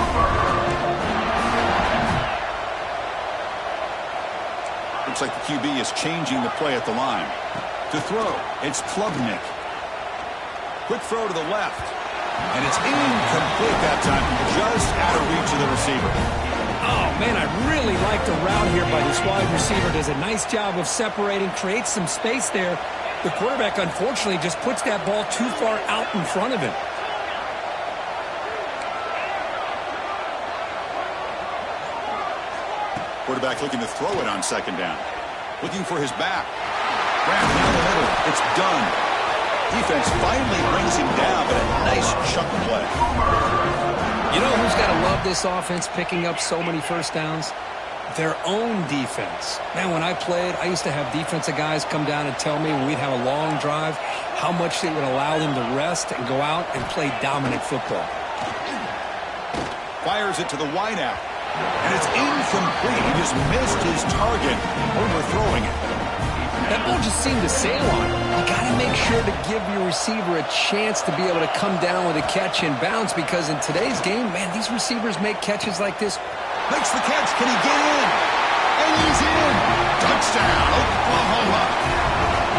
S1: Looks like the QB is changing the play at the line. To throw, it's Klubnik. Quick throw to the left. And it's incomplete that time. Just out of reach of the receiver.
S2: Oh, man, I really like the route here by this wide receiver. Does a nice job of separating, creates some space there. The quarterback, unfortunately, just puts that ball too far out in front of him.
S1: Quarterback looking to throw it on 2nd down. Looking for his back. Wrapped down the middle. It's done. Defense finally brings him down, but a nice chunk play.
S2: You know who's got to love this offense picking up so many first downs? Their own defense. Man, when I played, I used to have defensive guys come down and tell me when we'd have a long drive how much it would allow them to rest and go out and play dominant football.
S1: Fires it to the wideout. And it's incomplete. He just missed his target, overthrowing it.
S2: That ball just seemed to sail on him. You got to make sure to give your receiver a chance to be able to come down with a catch and bounce, because in today's game, man, these receivers make catches like this.
S1: Makes the catch. Can he get in? And he's in. Touchdown, Oklahoma.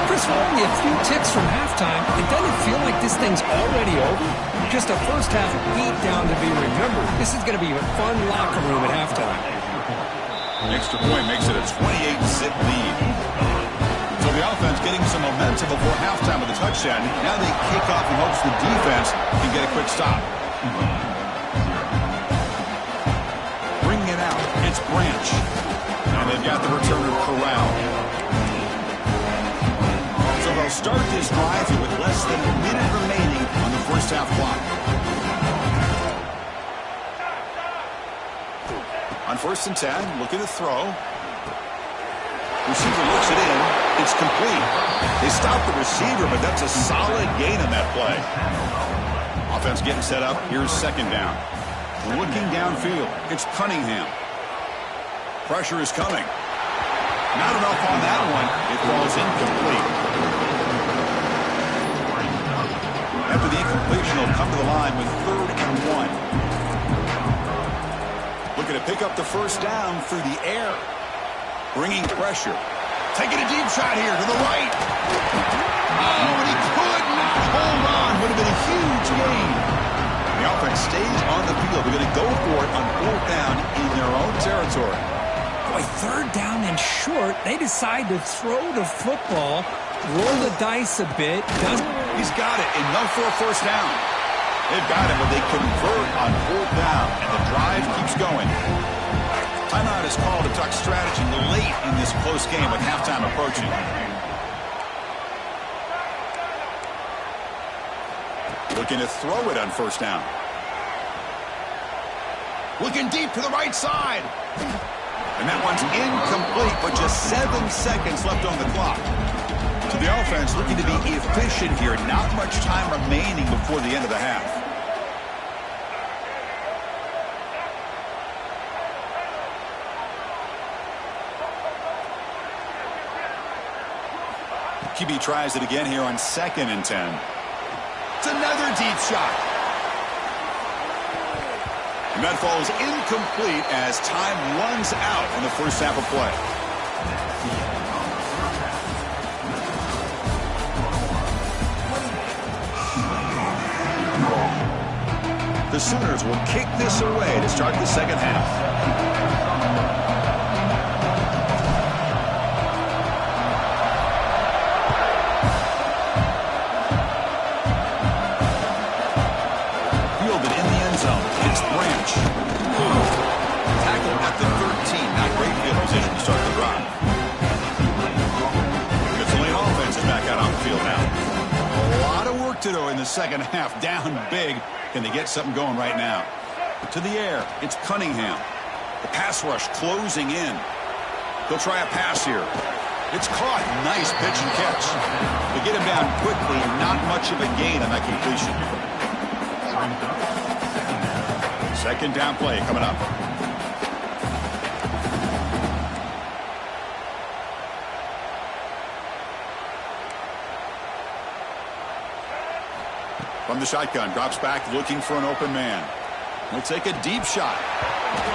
S2: Chris, we're only a few ticks from halftime. It doesn't feel like this thing's already over. Just a first half beatdown to be remembered. This is going to be a fun locker room at halftime.
S1: The extra point makes it a 28-zip lead. So the offense getting some momentum before halftime with a touchdown. Now they kick off in hopes the defense can get a quick stop. Bringing it out. It's Branch. And they've got the returner Corral. So they'll start this drive here with less than a minute remaining on the first half clock. On 1st and 10, looking to throw. Receiver looks it in. It's complete. They stop the receiver, but that's a solid gain on that play. Offense getting set up. Here's 2nd down. Looking downfield. It's Cunningham. Pressure is coming. Not enough on that one. It falls incomplete. After the incompletion, he'll come to the line with 3rd and 1. Looking to pick up the first down through the air. Bringing pressure. Taking a deep shot here to the right. Oh, and he could not hold on. Would have been a huge gain. The offense stays on the field. They're going to go for it on 4th down in their own territory.
S2: Boy, 3rd down and short. They decide to throw the football, roll the dice a bit.
S1: He's got it. Enough for a first down. They've got it, but they convert on 4th down, and the drive keeps going. Timeout is called to talk strategy late in this close game with halftime approaching. Looking to throw it on 1st down. Looking deep to the right side. And that one's incomplete, but just 7 seconds left on the clock. So the offense looking to be efficient here. Not much time remaining before the end of the half. QB tries it again here on 2nd and 10. It's another deep shot. And that falls incomplete as time runs out in the first half of play. The Sooners will kick this away to start the second half. Tackled at the 13. Not great field position to start the drive. The lane offense is back out on the field now. A lot of work to do in the second half. Down big. Can they get something going right now? To the air. It's Cunningham. The pass rush closing in. They'll try a pass here. It's caught. Nice pitch and catch. They get him down quickly and not much of a gain on that completion. 2nd down play coming up. From the shotgun, drops back looking for an open man. He'll take a deep shot.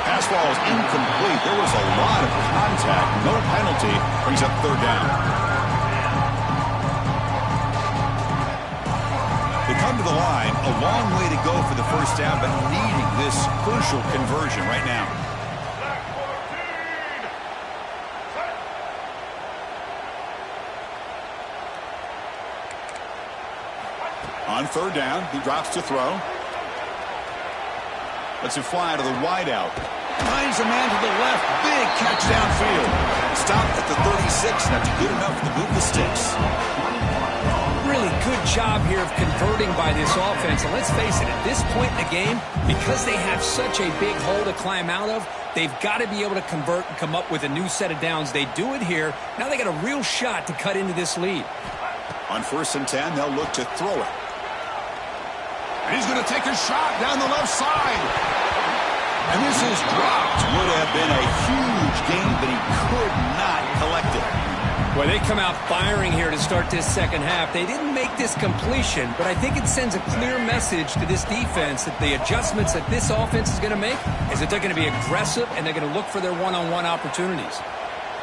S1: Pass ball is incomplete. There was a lot of contact. No penalty. Brings up 3rd down. They come to the line, a long way to go for the first down, but needing this crucial conversion right now. On 3rd down, he drops to throw. Lets it fly to the wideout. Finds a man to the left. Big catch downfield. Stopped at the 36, and that's good enough to move the sticks.
S2: Really good job here of converting by this offense. And let's face it, at this point in the game, because they have such a big hole to climb out of, they've got to be able to convert and come up with a new set of downs. They do it here. Now they got a real shot to cut into this lead.
S1: On 1st and 10, they'll look to throw it. And he's going to take a shot down the left side. And this is dropped. Would have been a huge gain, but he could not collect it.
S2: Well, they come out firing here to start this second half. They didn't make this completion, but I think it sends a clear message to this defense that the adjustments that this offense is going to make is that they're going to be aggressive and they're going to look for their one-on-one opportunities.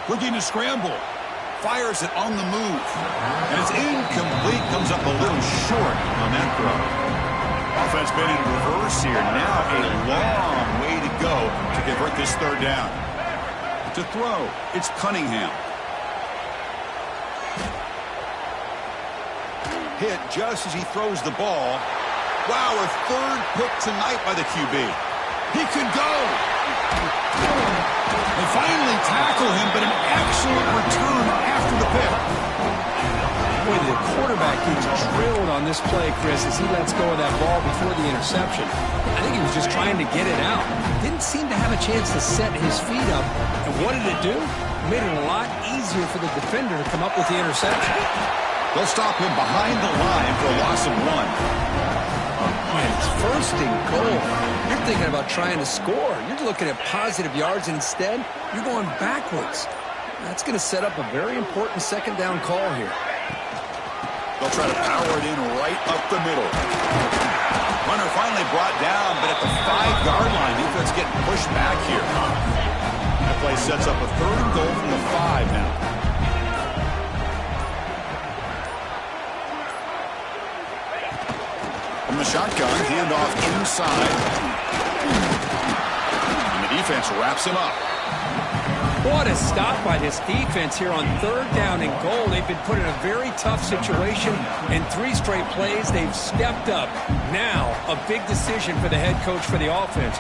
S1: Looking to scramble. Fires it on the move. And it's incomplete. Comes up a little short on that throw. Offense been in reverse here. Now a long way to go to convert this 3rd down. To throw, it's Cunningham. Hit just as he throws the ball. Wow, a 3rd pick tonight by the QB. He could go. They finally tackle him, but an excellent return after the pick. Boy, the quarterback gets drilled on this play, Chris, as he lets go of that ball before the interception. I think he was just trying to get it out. Didn't seem to have a chance to set his feet up. And what did it do? It made it a lot easier for the defender to come up with the interception. They'll stop him behind the line for a loss of 1.
S2: Man, it's 1st and goal. You're thinking about trying to score. You're looking at positive yards, and instead, you're going backwards. That's going to set up a very important 2nd down call here.
S1: They'll try to power it in right up the middle. Runner finally brought down, but at the 5-yard line, defense getting pushed back here. That play sets up a 3rd and goal from the 5 now. From the shotgun, handoff inside. And the defense wraps him up.
S2: What a stop by this defense here on 3rd down and goal. They've been put in a very tough situation. In 3 straight plays, they've stepped up. Now, a big decision for the head coach for the offense.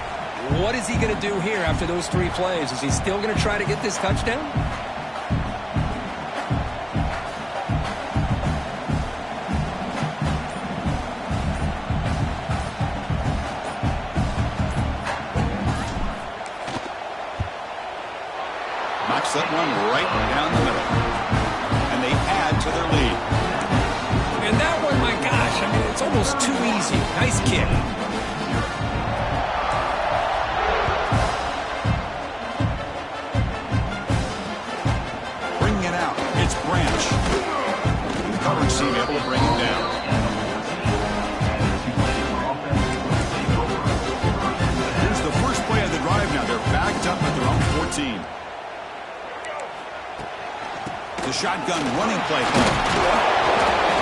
S2: What is he going to do here after those 3 plays? Is he still going to try to get this touchdown?
S1: Knocks that one right down the middle. And they add to their lead.
S2: And that one, my gosh, I mean, it's almost too easy. Nice kick.
S1: Bringing it out. It's Branch. The coverage team able to bring him down. Here's the first play of the drive now. They're backed up at their own 14. The shotgun running play.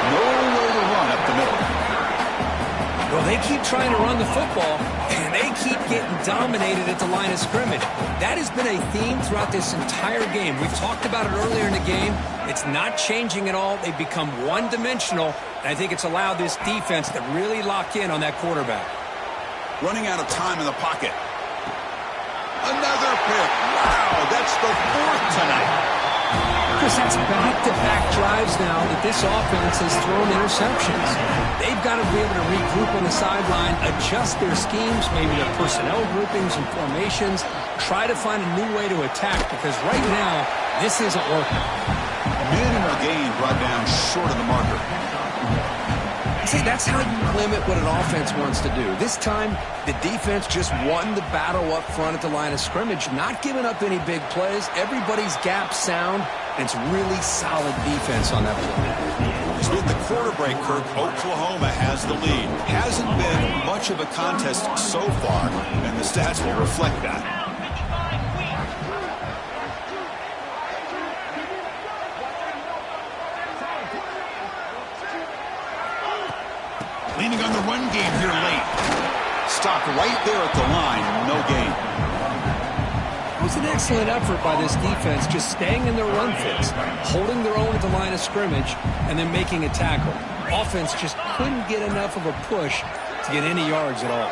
S1: Nowhere to run up the middle.
S2: Well, they keep trying to run the football, and they keep getting dominated at the line of scrimmage. That has been a theme throughout this entire game. We've talked about it earlier in the game. It's not changing at all. They've become one-dimensional, and I think it's allowed this defense to really lock in on that quarterback.
S1: Running out of time in the pocket. Another pick. Wow, that's the 4th tonight.
S2: Chris, that's back-to-back drives now that this offense has thrown interceptions. They've got to be able to regroup on the sideline, adjust their schemes, maybe their personnel groupings and formations, try to find a new way to attack, because right now, this isn't working.
S1: Minimal gain brought down short of the marker.
S2: See, that's how you limit what an offense wants to do. This time, the defense just won the battle up front at the line of scrimmage, not giving up any big plays. Everybody's gap sound, and it's really solid defense on that play.
S1: It's been the quarter break, Kirk. Oklahoma has the lead. Hasn't been much of a contest so far, and the stats will reflect that. Leaning on the run game here late. Stopped right there at the line. No gain.
S2: It was an excellent effort by this defense, just staying in their run fits, holding their own at the line of scrimmage, and then making a tackle. Offense just couldn't get enough of a push to get any yards at all.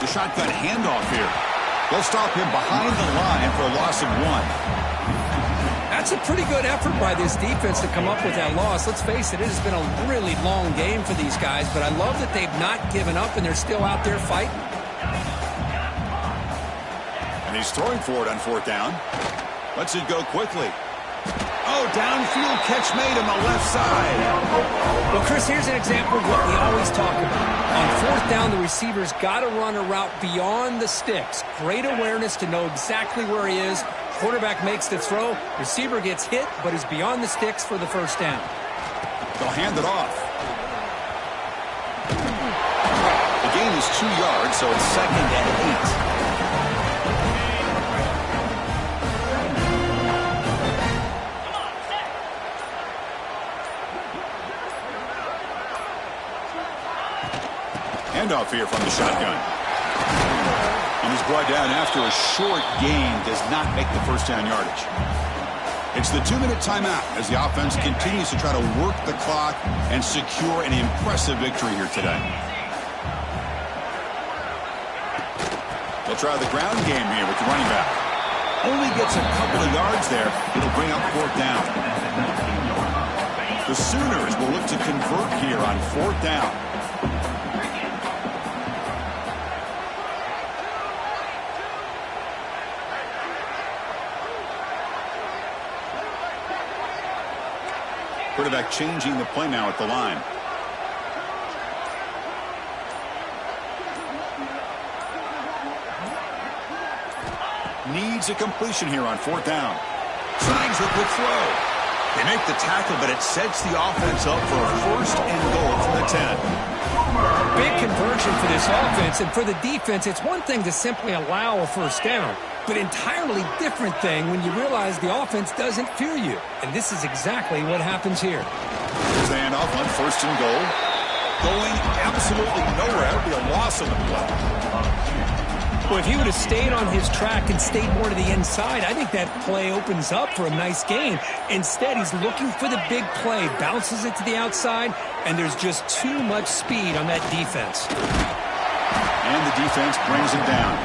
S1: The shotgun handoff here. They'll stop him behind the line for a loss of 1.
S2: That's a pretty good effort by this defense to come up with that loss. Let's face it, it has been a really long game for these guys, but I love that they've not given up and they're still out there fighting.
S1: And he's throwing for it on 4th down. Lets it go quickly. Oh, downfield catch made on the left side.
S2: Well, Chris, here's an example of what we always talk about. On 4th down, the receiver's got to run a route beyond the sticks. Great awareness to know exactly where he is. Quarterback makes the throw. Receiver gets hit, but is beyond the sticks for the 1st down.
S1: They'll hand it off. The gain is 2 yards, so it's 2nd and 8. Handoff here from the shotgun. And he's brought down after a short gain, does not make the 1st down yardage. It's the 2-minute timeout as the offense continues to try to work the clock and secure an impressive victory here today. They'll try the ground game here with the running back. Only gets a couple of yards there. It'll bring up 4th down. The Sooners will look to convert here on 4th down. Quarterback changing the play now at the line. Needs a completion here on 4th down. Signs a good throw. They make the tackle, but it sets the offense up for a first and goal from the 10.
S2: Big conversion for this offense, and for the defense, it's one thing to simply allow a first down, but entirely different thing when you realize the offense doesn't fear you. And this is exactly what happens here.
S1: Here's the handoff on first and goal. Going absolutely nowhere. That would be a loss on the play.
S2: Well, if he would have stayed on his track and stayed more to the inside, I think that play opens up for a nice gain. Instead, he's looking for the big play, bounces it to the outside, and there's just too much speed on that defense.
S1: And the defense brings him down.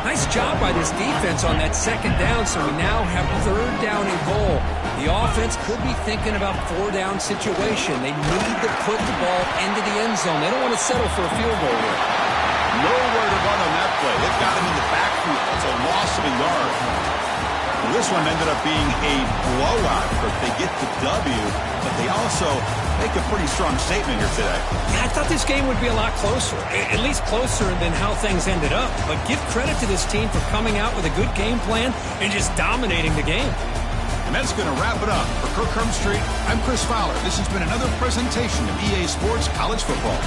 S2: Nice job by this defense on that second down, so we now have third down and goal. The offense could be thinking about four-down situation. They need to put the ball into the end zone. They don't want to settle for a field goal here.
S1: Nowhere to run on that play. They've got him in the backfield. It's a loss of a yard. Well, this one ended up being a blowout. They get the W, but they also make a pretty strong statement here today.
S2: Yeah, I thought this game would be a lot closer, at least closer than how things ended up. But give credit to this team for coming out with a good game plan and just dominating the game.
S1: And that's going to wrap it up. For Kirk Street, I'm Chris Fowler. This has been another presentation of EA Sports College Football.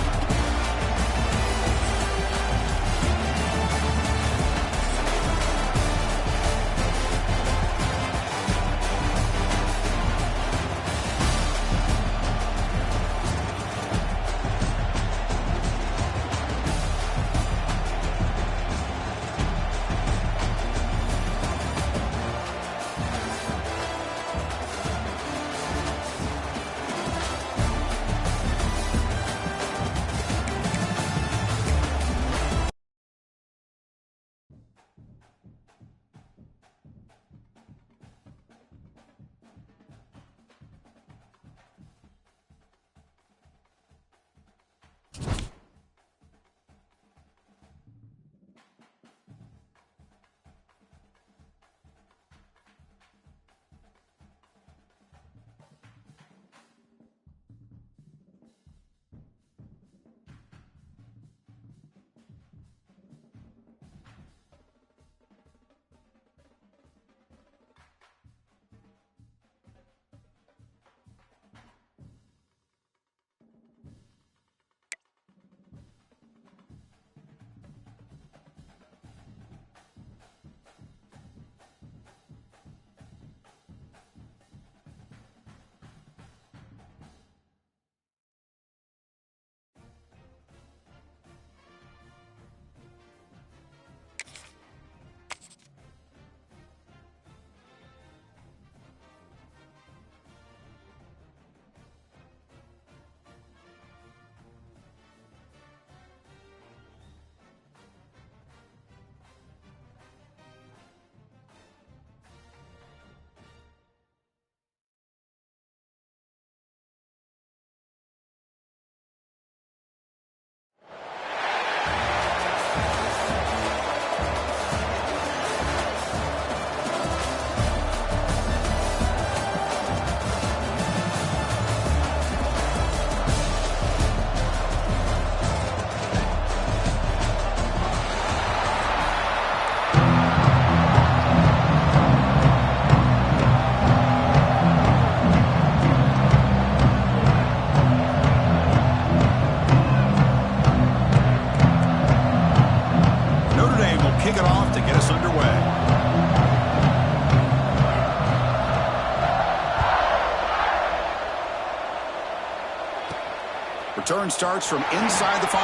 S1: Return starts from inside the 5.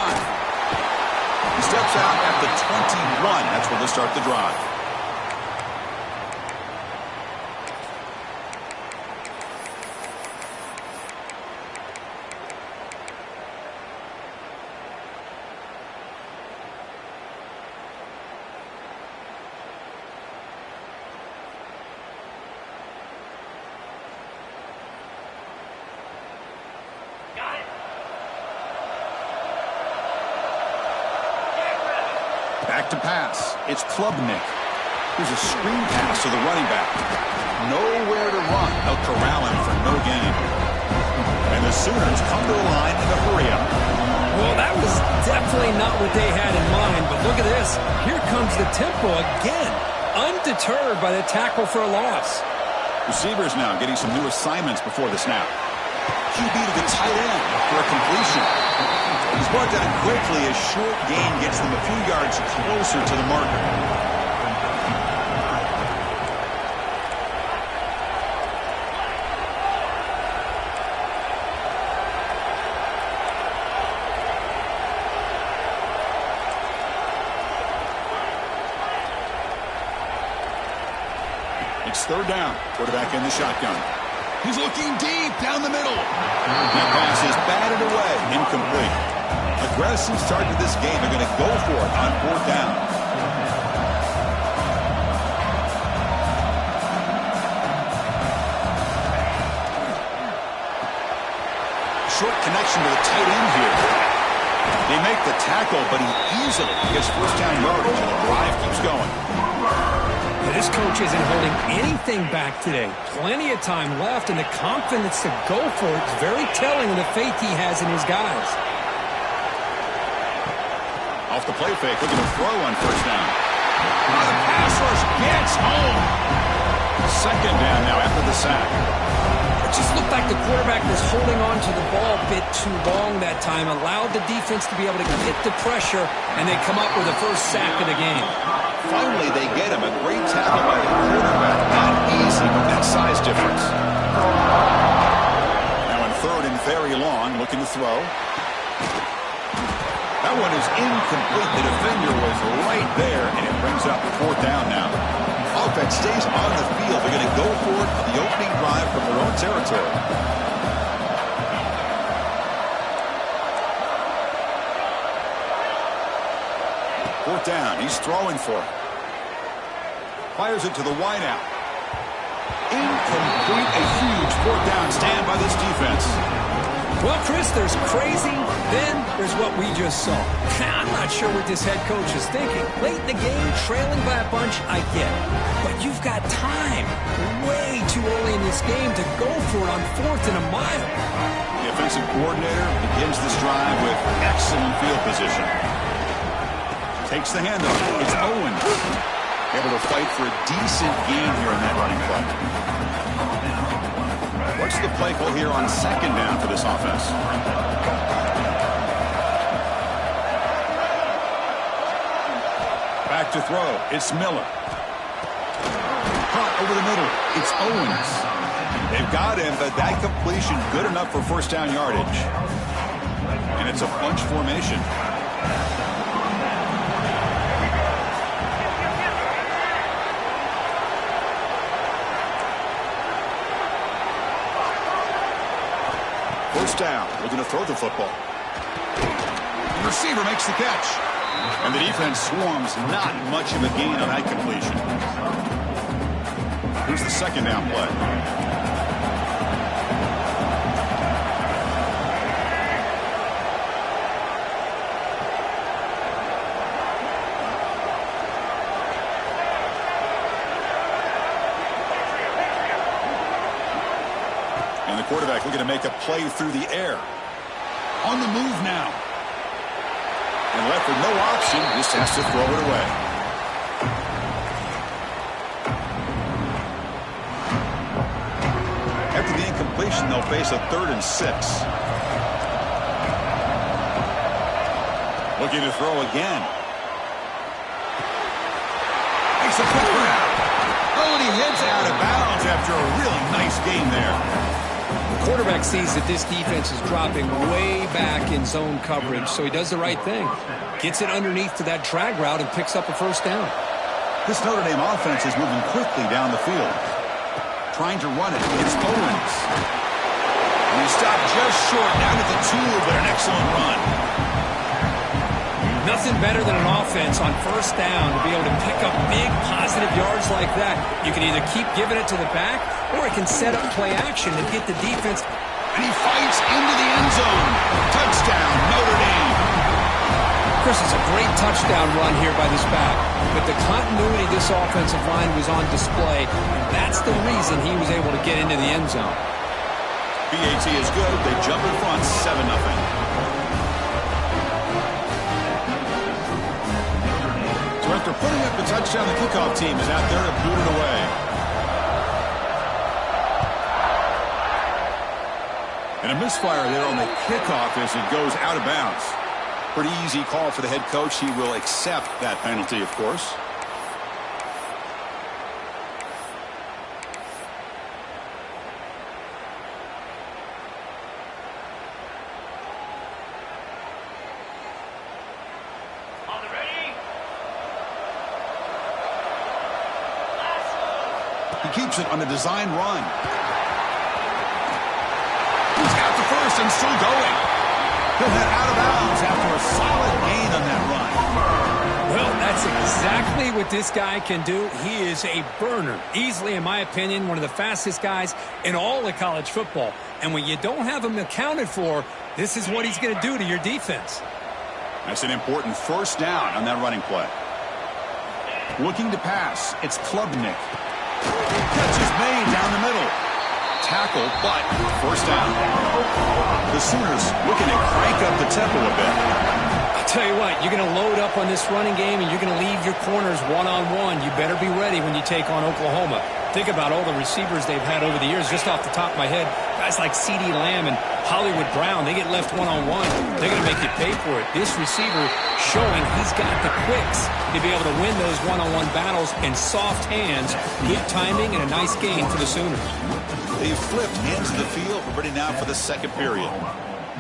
S1: He steps out at the 21. That's where they'll start the drive. Back to pass. It's Klubnik. Here's a screen pass to the running back. Nowhere to run. They'll corral him for no gain. And the Sooners come to the line in a hurry-up.
S2: Well, that was definitely not what they had in mind, but look at this. Here comes the tempo again. Undeterred by the tackle for a loss.
S1: Receivers now getting some new assignments before the snap. QB to the tight end for a completion. He's brought down quickly as short gain gets them a few yards closer to the marker. It's third down. Quarterback in the shotgun. He's looking deep down the middle. That pass is batted away. Incomplete. Aggressive start to this game. They're going to go for it on fourth down. Short connection to the tight end here. They make the tackle, but he easily gets first down yardage, and the drive keeps going.
S2: This coach isn't holding anything back today. Plenty of time left, and the confidence to go for it is very telling of the faith he has in his guys.
S1: Off the play fake, looking to throw on first down. The pass rush gets home. Second down now after the sack.
S2: It just looked like the quarterback was holding on to the ball a bit too long that time, allowed the defense to be able to get the pressure, and they come up with the first sack of the game.
S1: Finally, they get him. A great tackle by the quarterback. Not easy with that size difference. Now in third and very long, looking to throw. That one is incomplete. The defender was right there, and it brings up fourth down now. Offense stays on the field. They're going to go for it on the opening drive from their own territory. Fourth down. He's throwing for it. Fires it to the wideout. Incomplete. A huge fourth down stand by this defense.
S2: Well, Chris, there's crazy, then there's what we just saw. I'm not sure what this head coach is thinking. Late in the game, trailing by a bunch, I get it. But you've got time, way too early in this game, to go for it on fourth and a mile.
S1: The offensive coordinator begins this drive with excellent field position. Takes the handoff. It's Owen. Able to fight for a decent gain here in that running play. What's the play call here on second down for this offense? Back to throw. It's Miller. Caught over the middle. It's Owens. They've got him, but that completion good enough for first down yardage. And it's a bunch formation. First down, looking to throw the football. The receiver makes the catch. And the defense swarms, not much of a gain on that completion. Here's the second down play. And the quarterback looking to make a play through the air. On the move now. And left with no option, just has to throw it away. After the incompletion, they'll face a 3rd and 6. Looking to throw again. Makes a quick grab. Oh, and he heads out of bounds after a really nice game there.
S2: The quarterback sees that this defense is dropping way back in zone coverage, so he does the right thing. Gets it underneath to that drag route and picks up a first down.
S1: This Notre Dame offense is moving quickly down the field. Trying to run it. It's Owens. And he stopped just short, down at the 2, but an excellent run.
S2: Nothing better than an offense on first down to be able to pick up big positive yards like that. You can either keep giving it to the back, or it can set up play action to get the defense.
S1: And he fights into the end zone. Touchdown, Notre Dame.
S2: Chris, it's a great touchdown run here by this back. But the continuity of this offensive line was on display, and that's the reason he was able to get into the end zone.
S1: BAT is good. They jump in front, 7-0. After putting up the touchdown, the kickoff team is out there to boot it away. And a misfire there on the kickoff as it goes out of bounds. Pretty easy call for the head coach. He will accept that penalty, of course. He keeps it on a design run. He's got the first and still going. He'll head out of bounds after a solid gain on that run.
S2: Well, that's exactly what this guy can do. He is a burner. Easily, in my opinion, one of the fastest guys in all of college football. And when you don't have him accounted for, this is what he's going to do to your defense.
S1: That's an important first down on that running play. Looking to pass. It's Klubnik. Catch is made down the middle. Tackle, but first down. The Sooners looking to crank up the tempo a bit.
S2: I'll tell you what, you're going to load up on this running game and you're going to leave your corners one-on-one. You better be ready when you take on Oklahoma. Think about all the receivers they've had over the years. Just off the top of my head, guys like CeeDee Lamb and Hollywood Brown, they get left one-on-one. They're going to make you pay for it. This receiver showing he's got the quicks to be able to win those one-on-one battles in soft hands. Good timing and a nice gain for the Sooners.
S1: They've flipped ends of the field. We're ready now for the second period.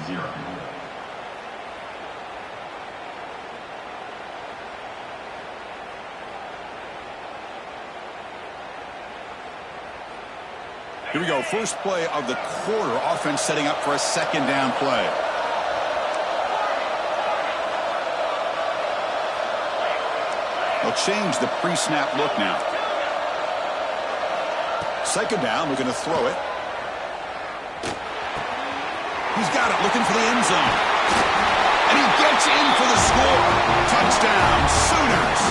S3: 0.
S1: Here we go. First play of the quarter. Offense setting up for a second down play. They'll change the pre-snap look now. Second down. We're going to throw it. He's got it. Looking for the end zone. And he gets in for the score. Touchdown, Sooners.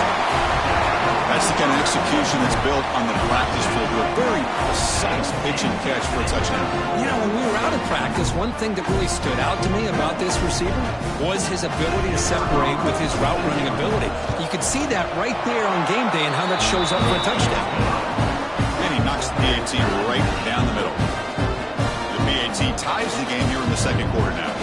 S1: That's the kind of execution that's built on the practice field. A very precise pitch and catch for a touchdown.
S2: You know, when we were out of practice, one thing that really stood out to me about this receiver was his ability to separate with his route running ability. You could see that right there on game day and how that shows up for a touchdown.
S1: And he knocks the PAT right down the middle. The PAT ties the game here in the second quarter now.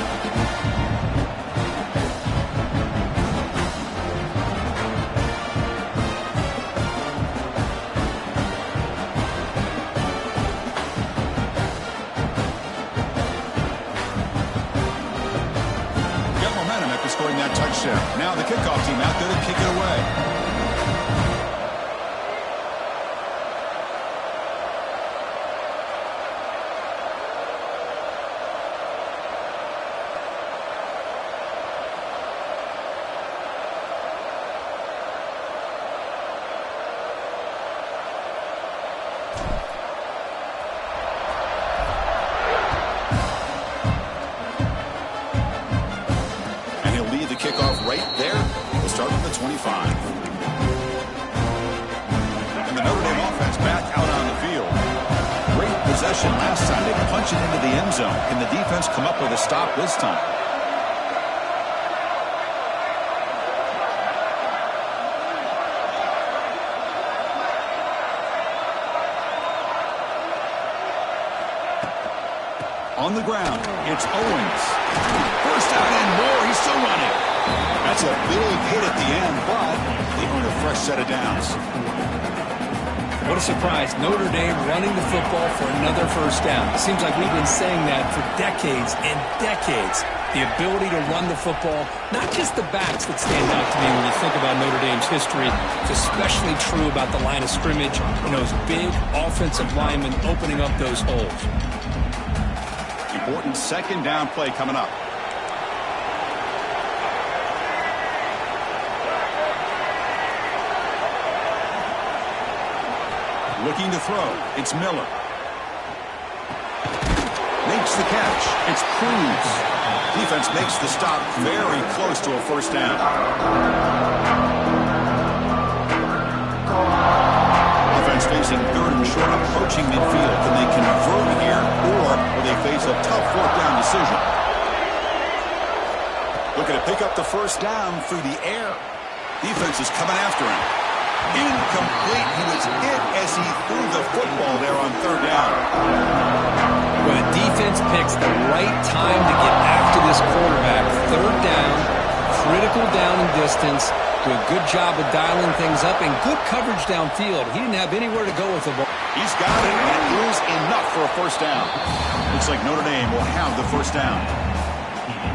S1: Scoring that touchdown. Now the kickoff team out there to kick it away. Kickoff right there. We'll start with the 25. And the Notre Dame offense back out on the field. Great possession last time. They punch it into the end zone. Can the defense come up with a stop this time? On the ground, it's Owens. First down and more. He's still running. That's a big hit at the end, but they earn a fresh set of downs.
S2: What a surprise. Notre Dame running the football for another first down. It seems like we've been saying that for decades and decades. The ability to run the football, not just the backs that stand out to me when you think about Notre Dame's history. It's especially true about the line of scrimmage and those big offensive linemen opening up those holes.
S1: Important second down play coming up. Looking to throw. It's Miller. Makes the catch. It's Cruz. Defense makes the stop very close to a first down. Offense facing third and short, approaching midfield. Can they convert here, or will they face a tough fourth down decision? Looking to pick up the first down through the air. Defense is coming after him. Incomplete. He was hit as he threw the football there on third down.
S2: When a defense picks the right time to get after this quarterback, third down, critical down and distance, do a good job of dialing things up, and good coverage downfield. He didn't have anywhere to go with the ball.
S1: He's got it, and it is enough for a first down. Looks like Notre Dame will have the first down.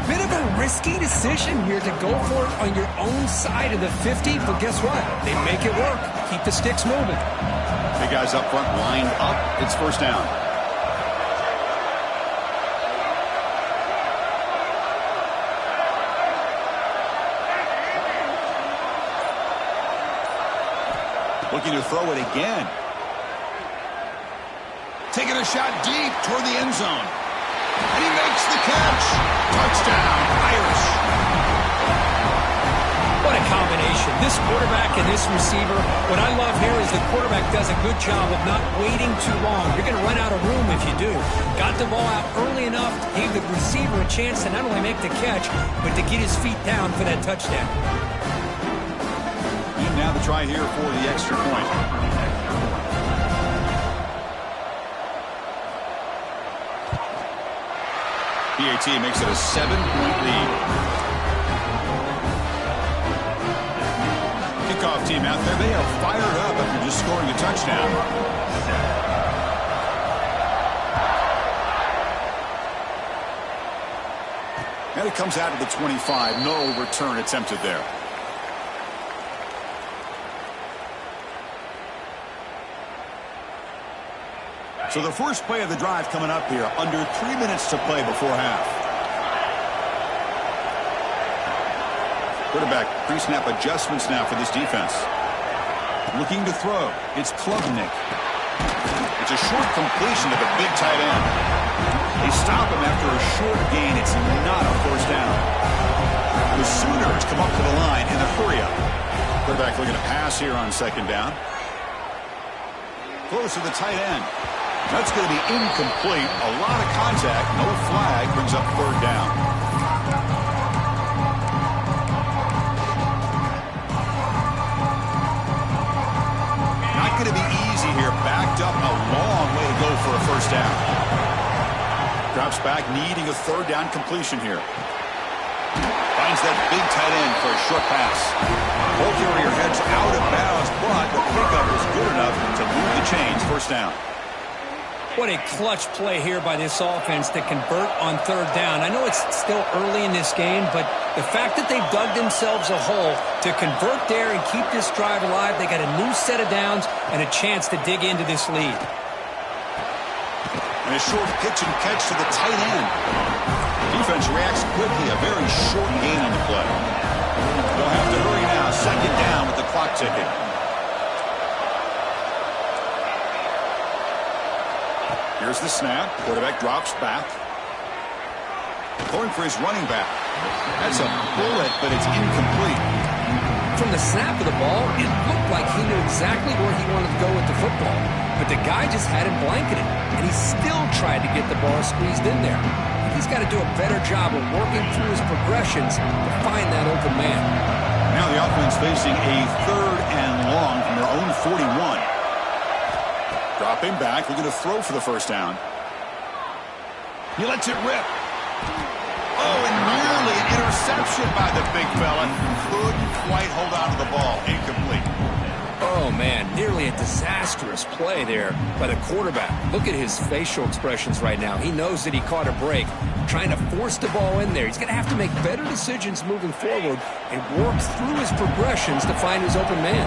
S2: Bit of a risky decision here to go for it on your own side of the 50, but guess what? They make it work. Keep the sticks moving.
S1: Big guys up front lined up. It's first down. Looking to throw it again. Taking a shot deep toward the end zone. And he makes the catch. Touchdown, Irish.
S2: What a combination. This quarterback and this receiver. What I love here is the quarterback does a good job of not waiting too long. You're going to run out of room if you do. Got the ball out early enough, gave the receiver a chance to not only make the catch, but to get his feet down for that touchdown.
S1: And now the try here for the extra point. PAT makes it a 7-point lead. Kickoff team out there, they are fired up after just scoring a touchdown. And it comes out to the 25. No return attempted there. So the first play of the drive coming up here, under 3 minutes to play before half. Quarterback pre-snap adjustments now for this defense. Looking to throw. It's Klubnik. It's a short completion to the big tight end. They stop him after a short gain. It's not a first down. The Sooners come up to the line in a hurry-up. Quarterback looking to pass here on second down. Close to the tight end. That's going to be incomplete. A lot of contact. No flag. Brings up third down. Not going to be easy here. Backed up a long way to go for a first down. Drops back, needing a third down completion here. Finds that big tight end for a short pass. Ball carrier heads out of bounds, but the pickup was good enough to move the chains. First down.
S2: What a clutch play here by this offense to convert on third down. I know it's still early in this game, but the fact that they've dug themselves a hole to convert there and keep this drive alive, they got a new set of downs and a chance to dig into this lead.
S1: And a short pitch and catch to the tight end. Defense reacts quickly. A very short gain on the play. They'll have to hurry now. Second down with the clock ticking. Here's the snap. Quarterback drops back. Going for his running back. That's a bullet, but it's incomplete.
S2: From the snap of the ball, it looked like he knew exactly where he wanted to go with the football. But the guy just had him blanketed, and he still tried to get the ball squeezed in there. He's got to do a better job of working through his progressions to find that open man.
S1: Now the offense facing a third and long from their own 41. Dropping back, looking to throw for the first down. He lets it rip. Oh, and nearly an interception by the big fella. Couldn't quite hold on to the ball. Incomplete.
S2: Oh, man, nearly a disastrous play there by the quarterback. Look at his facial expressions right now. He knows that he caught a break, trying to force the ball in there. He's going to have to make better decisions moving forward and work through his progressions to find his open man.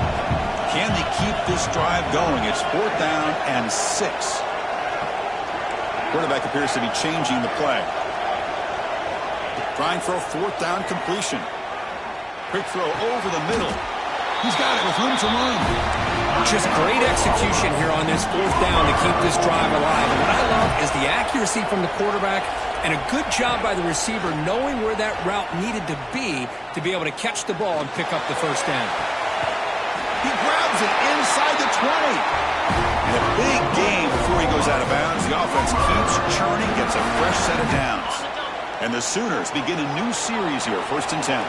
S1: Can they keep this drive going? It's fourth down and 6. Quarterback appears to be changing the play. Trying for a fourth down completion. Quick throw over the middle. He's got it with room to run.
S2: Just great execution here on this fourth down to keep this drive alive. And what I love is the accuracy from the quarterback and a good job by the receiver knowing where that route needed to be able to catch the ball and pick up the first down.
S1: He grabs it inside the 20. And a big gain before he goes out of bounds. The offense keeps churning, gets a fresh set of downs. And the Sooners begin a new series here, 1st and 10.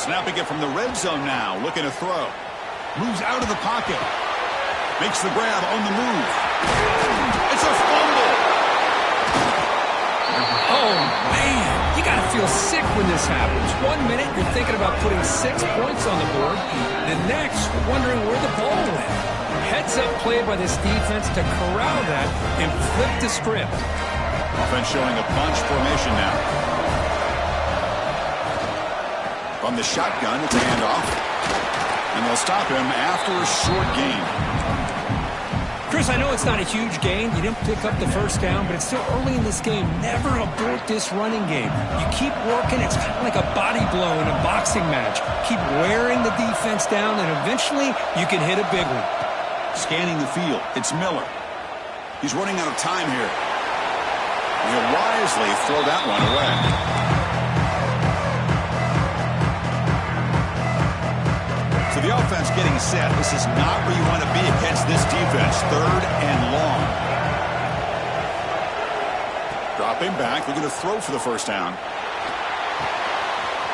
S1: Snapping it from the red zone now, looking to throw. Moves out of the pocket. Makes the grab on the move. It's a fumble.
S2: Oh, man. You got to feel sick when this happens. 1 minute, you're thinking about putting 6 points on the board. The next, wondering where the ball went. Heads-up play by this defense to corral that and flip the script.
S1: Offense showing a bunch formation now. From the shotgun, it's a handoff. And they'll stop him after a short gain.
S2: Chris, I know it's not a huge gain. You didn't pick up the first down, but it's still early in this game. Never abort this running game. You keep working. It's kind of like a body blow in a boxing match. Keep wearing the defense down, and eventually you can hit a big one.
S1: Scanning the field, it's Miller. He's running out of time here. And he'll wisely throw that one away. So the offense getting set. This is not where you want to be against this defense. 3rd and long. Dropping back. They're going to throw for the first down.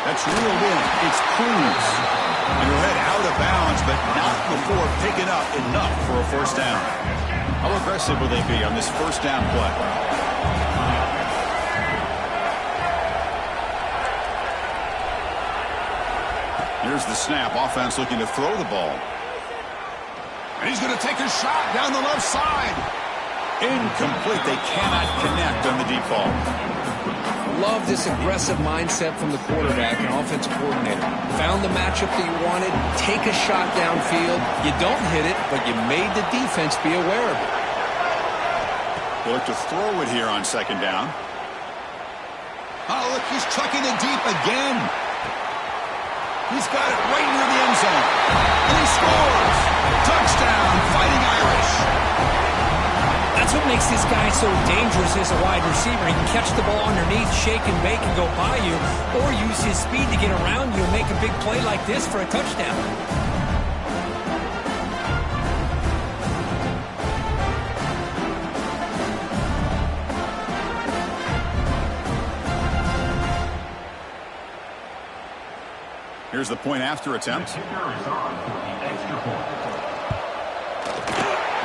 S1: That's reeled in. It's Cruz. And he'll head out of bounds, but not before picking up enough for a first down. How aggressive will they be on this first down play? Here's the snap. Offense looking to throw the ball. And he's going to take a shot down the left side. Incomplete. They cannot connect on the deep ball.
S2: Love this aggressive mindset from the quarterback and offense coordinator. Found the matchup that you wanted. Take a shot downfield. You don't hit it, but you made the defense be aware of it.
S1: They look to throw it here on second down. Oh, look, he's chucking it deep again. He's got it right near the end zone. And he scores. Touchdown, Fighting Irish.
S2: That's what makes this guy so dangerous as a wide receiver. He can catch the ball underneath, shake and bake and go by you, or use his speed to get around you and make a big play like this for a touchdown.
S1: Here's the point after attempt.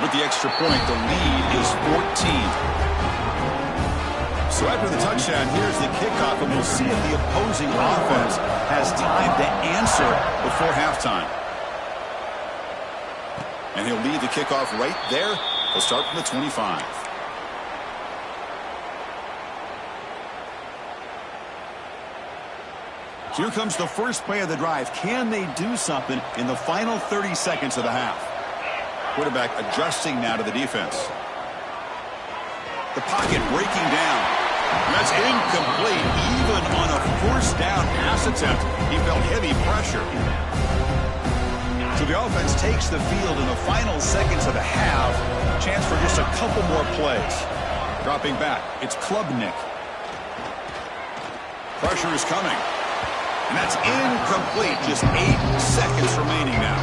S1: With the extra point, the lead is 14. So after the touchdown, here's the kickoff, and we'll see if the opposing offense has time to answer before halftime. And he'll lead the kickoff right there. He'll start from the 25. Here comes the first play of the drive. Can they do something in the final 30 seconds of the half? Quarterback adjusting now to the defense. The pocket breaking down. That's incomplete. Even on a first down pass attempt, he felt heavy pressure. So the offense takes the field in the final seconds of the half. Chance for just a couple more plays. Dropping back. It's Klubnik. Pressure is coming. And that's incomplete. Just 8 seconds remaining now.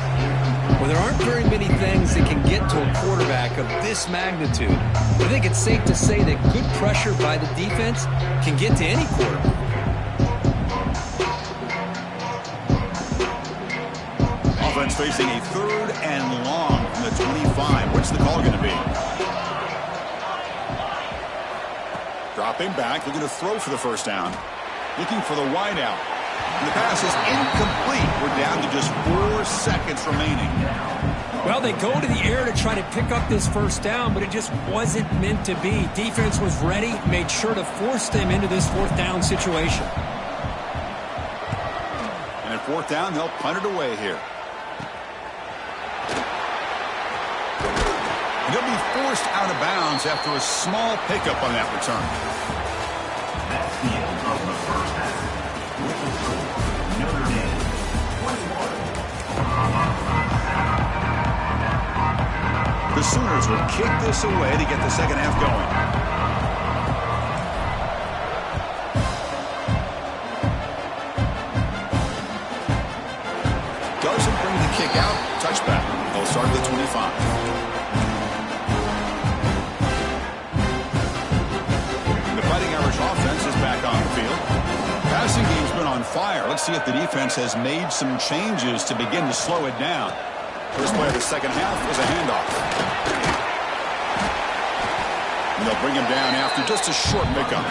S2: Well, there aren't very many things that can get to a quarterback of this magnitude. I think it's safe to say that good pressure by the defense can get to any quarterback.
S1: Offense facing a 3rd and long from the 25. What's the call going to be? Dropping back. They're going to throw for the first down. Looking for the wideout. And the pass is incomplete. We're down to just 4 seconds remaining.
S2: Well, they go to the air to try to pick up this first down, but it just wasn't meant to be. Defense was ready, made sure to force them into this 4th down situation.
S1: And at 4th down, they'll punt it away here. And he'll be forced out of bounds after a small pickup on that return.
S3: That's the end of the first half. With the score, Notre Dame 21.
S1: The Sooners will kick this away to get the second half going. Doesn't bring the kick out. Touchback. They'll start at the 25. passing game's been on fire. Let's see if the defense has made some changes to begin to slow it down. First play of the second half is a handoff. And they'll bring him down after just a short pickup.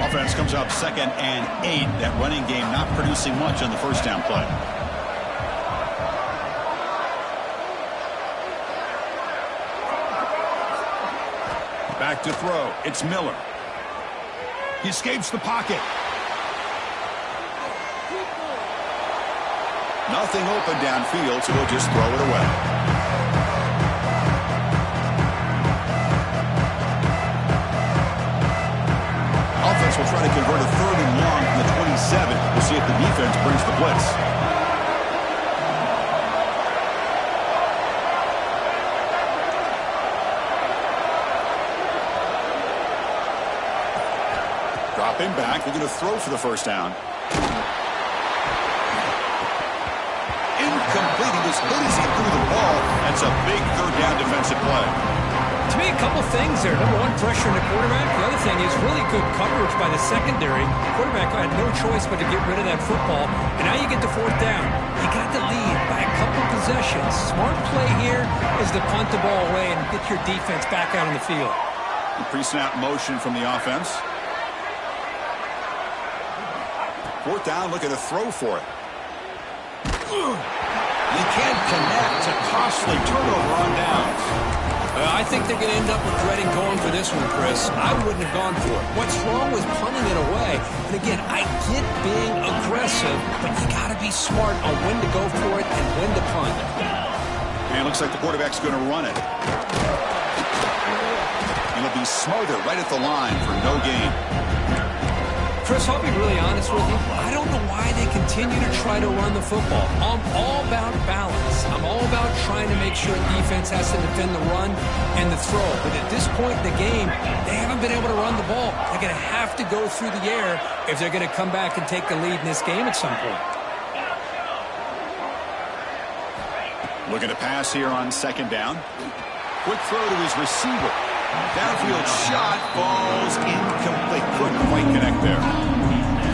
S1: Offense comes up 2nd and 8. That running game not producing much on the first down play. Back to throw. It's Miller. He escapes the pocket. Nothing open downfield, so he'll just throw it away. Offense will try to convert a 3rd and long from the 27. We'll see if the defense brings the blitz. Dropping back, we're going to throw for the first down. Incomplete. He was hit as he threw the ball. That's a big 3rd down defensive play.
S2: To me, a couple things there. Number one, pressure on the quarterback. The other thing is really good coverage by the secondary. Quarterback had no choice but to get rid of that football. And now you get to 4th down. You got the lead by a couple possessions. Smart play here is to punt the ball away and get your defense back out on the field.
S1: Pre-snap motion from the offense. 4th down, looking to throw for it. You can't connect. A costly turnover on downs.
S2: I think they're going to end up regretting going for this one, Chris. I wouldn't have gone for it. What's wrong with punting it away? And again, I get being aggressive, but you got to be smart on when to go for it and when to punt.
S1: And it looks like the quarterback's going to run it. And he'll be smarter right at the line for no gain.
S2: Chris, I'll be really honest with you. I don't know why they continue to try to run the football. I'm all about balance. I'm all about trying to make sure defense has to defend the run and the throw. But at this point in the game, they haven't been able to run the ball. They're going to have to go through the air if they're going to come back and take the lead in this game at some point.
S1: Looking to pass here on 2nd down. Quick throw to his receiver. Downfield shot falls incomplete. Couldn't quite connect there.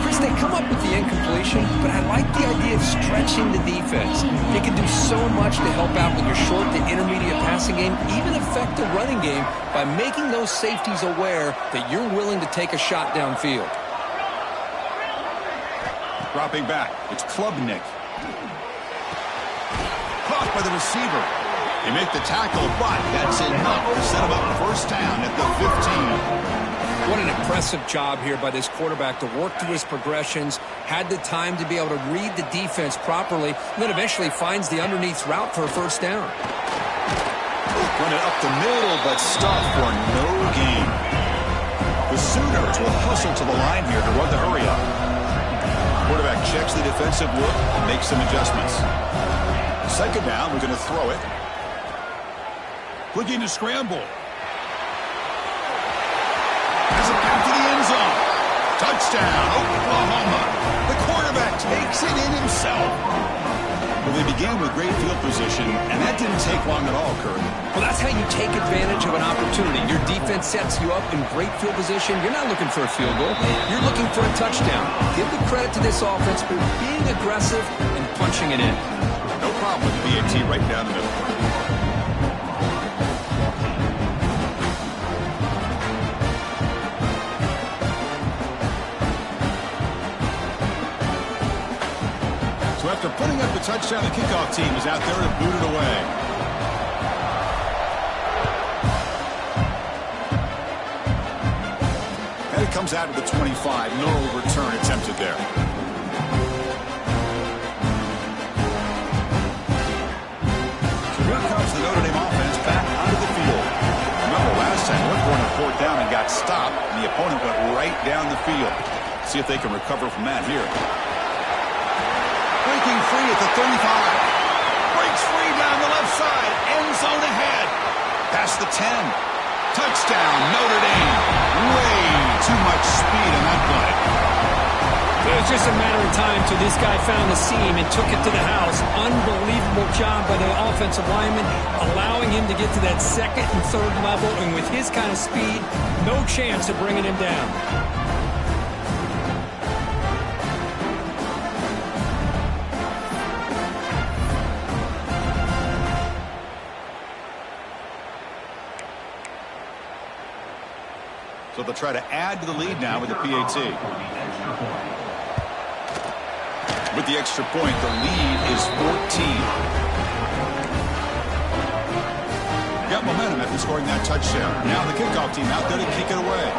S2: Chris, they come up with the incompletion, but I like the idea of stretching the defense. They can do so much to help out with your short to intermediate passing game, even affect the running game by making those safeties aware that you're willing to take a shot downfield.
S1: Dropping back, it's Klubnik. Caught by the receiver. They make the tackle, but that's enough to set him up 1st down at the 15.
S2: What an impressive job here by this quarterback to work through his progressions, had the time to be able to read the defense properly, and then eventually finds the underneath route for a 1st down.
S1: Run it up the middle, but stopped for no gain. The Sooners will hustle to the line here to run the hurry up. Quarterback checks the defensive look and makes some adjustments. 2nd down, we're going to throw it. Looking to scramble. Has it back to the end zone. Touchdown, Oklahoma. The quarterback takes it in himself. Well, they began with great field position, and that didn't take long at all, Kurt.
S2: Well, that's how you take advantage of an opportunity. Your defense sets you up in great field position. You're not looking for a field goal. You're looking for a touchdown. Give the credit to this offense for being aggressive and punching it in.
S1: No problem with the BAT right down the middle. So after putting up the touchdown, the kickoff team is out there to boot it away. And it comes out of the 25. No return attempted there. Here comes the Notre Dame offense back onto the field. Remember last time, we're going to 4th down and got stopped, and the opponent went right down the field. See if they can recover from that here. Breaking free at the 35. Breaks free down the left side. End zone ahead. Past the 10. Touchdown, Notre Dame. Way too much speed on that play.
S2: It was just a matter of time till this guy found the seam and took it to the house. Unbelievable job by the offensive lineman, allowing him to get to that second and third level, and with his kind of speed, no chance of bringing him down.
S1: So they'll try to add to the lead now with the PAT. With the extra point, the lead is 14. Got momentum after scoring that touchdown. Now the kickoff team out there to kick it away.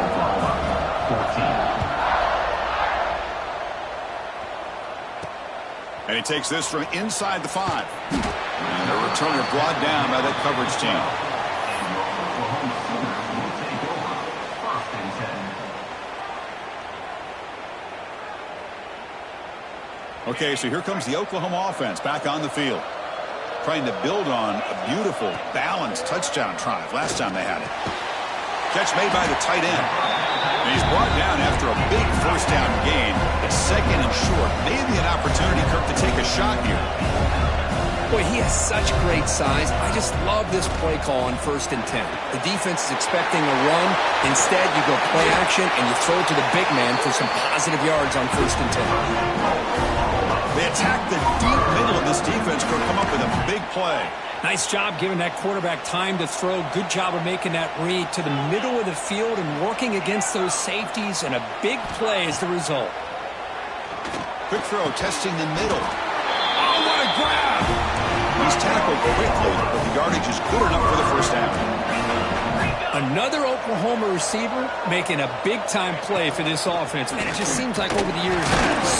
S1: And he takes this from inside the 5. And a returner brought down by that coverage team. Okay, so here comes the Oklahoma offense back on the field, trying to build on a beautiful, balanced touchdown drive last time they had it. Catch made by the tight end. And he's brought down after a big first down gain. It's second and short. Maybe an opportunity, Kirk, to take a shot here.
S2: Boy, he has such great size. I just love this play call on 1st and 10. The defense is expecting a run. Instead, you go play action, and you throw it to the big man for some positive yards on 1st and 10.
S1: They attack the deep middle of this defense. Could come up with a big play.
S2: Nice job giving that quarterback time to throw. Good job of making that read to the middle of the field and working against those safeties, and a big play is the result.
S1: Quick throw, testing the middle. Oh, what a grab! He's tackled quickly, but the yardage is good enough for the first down.
S2: Another Oklahoma receiver making a big-time play for this offense. Man, it just seems like over the years,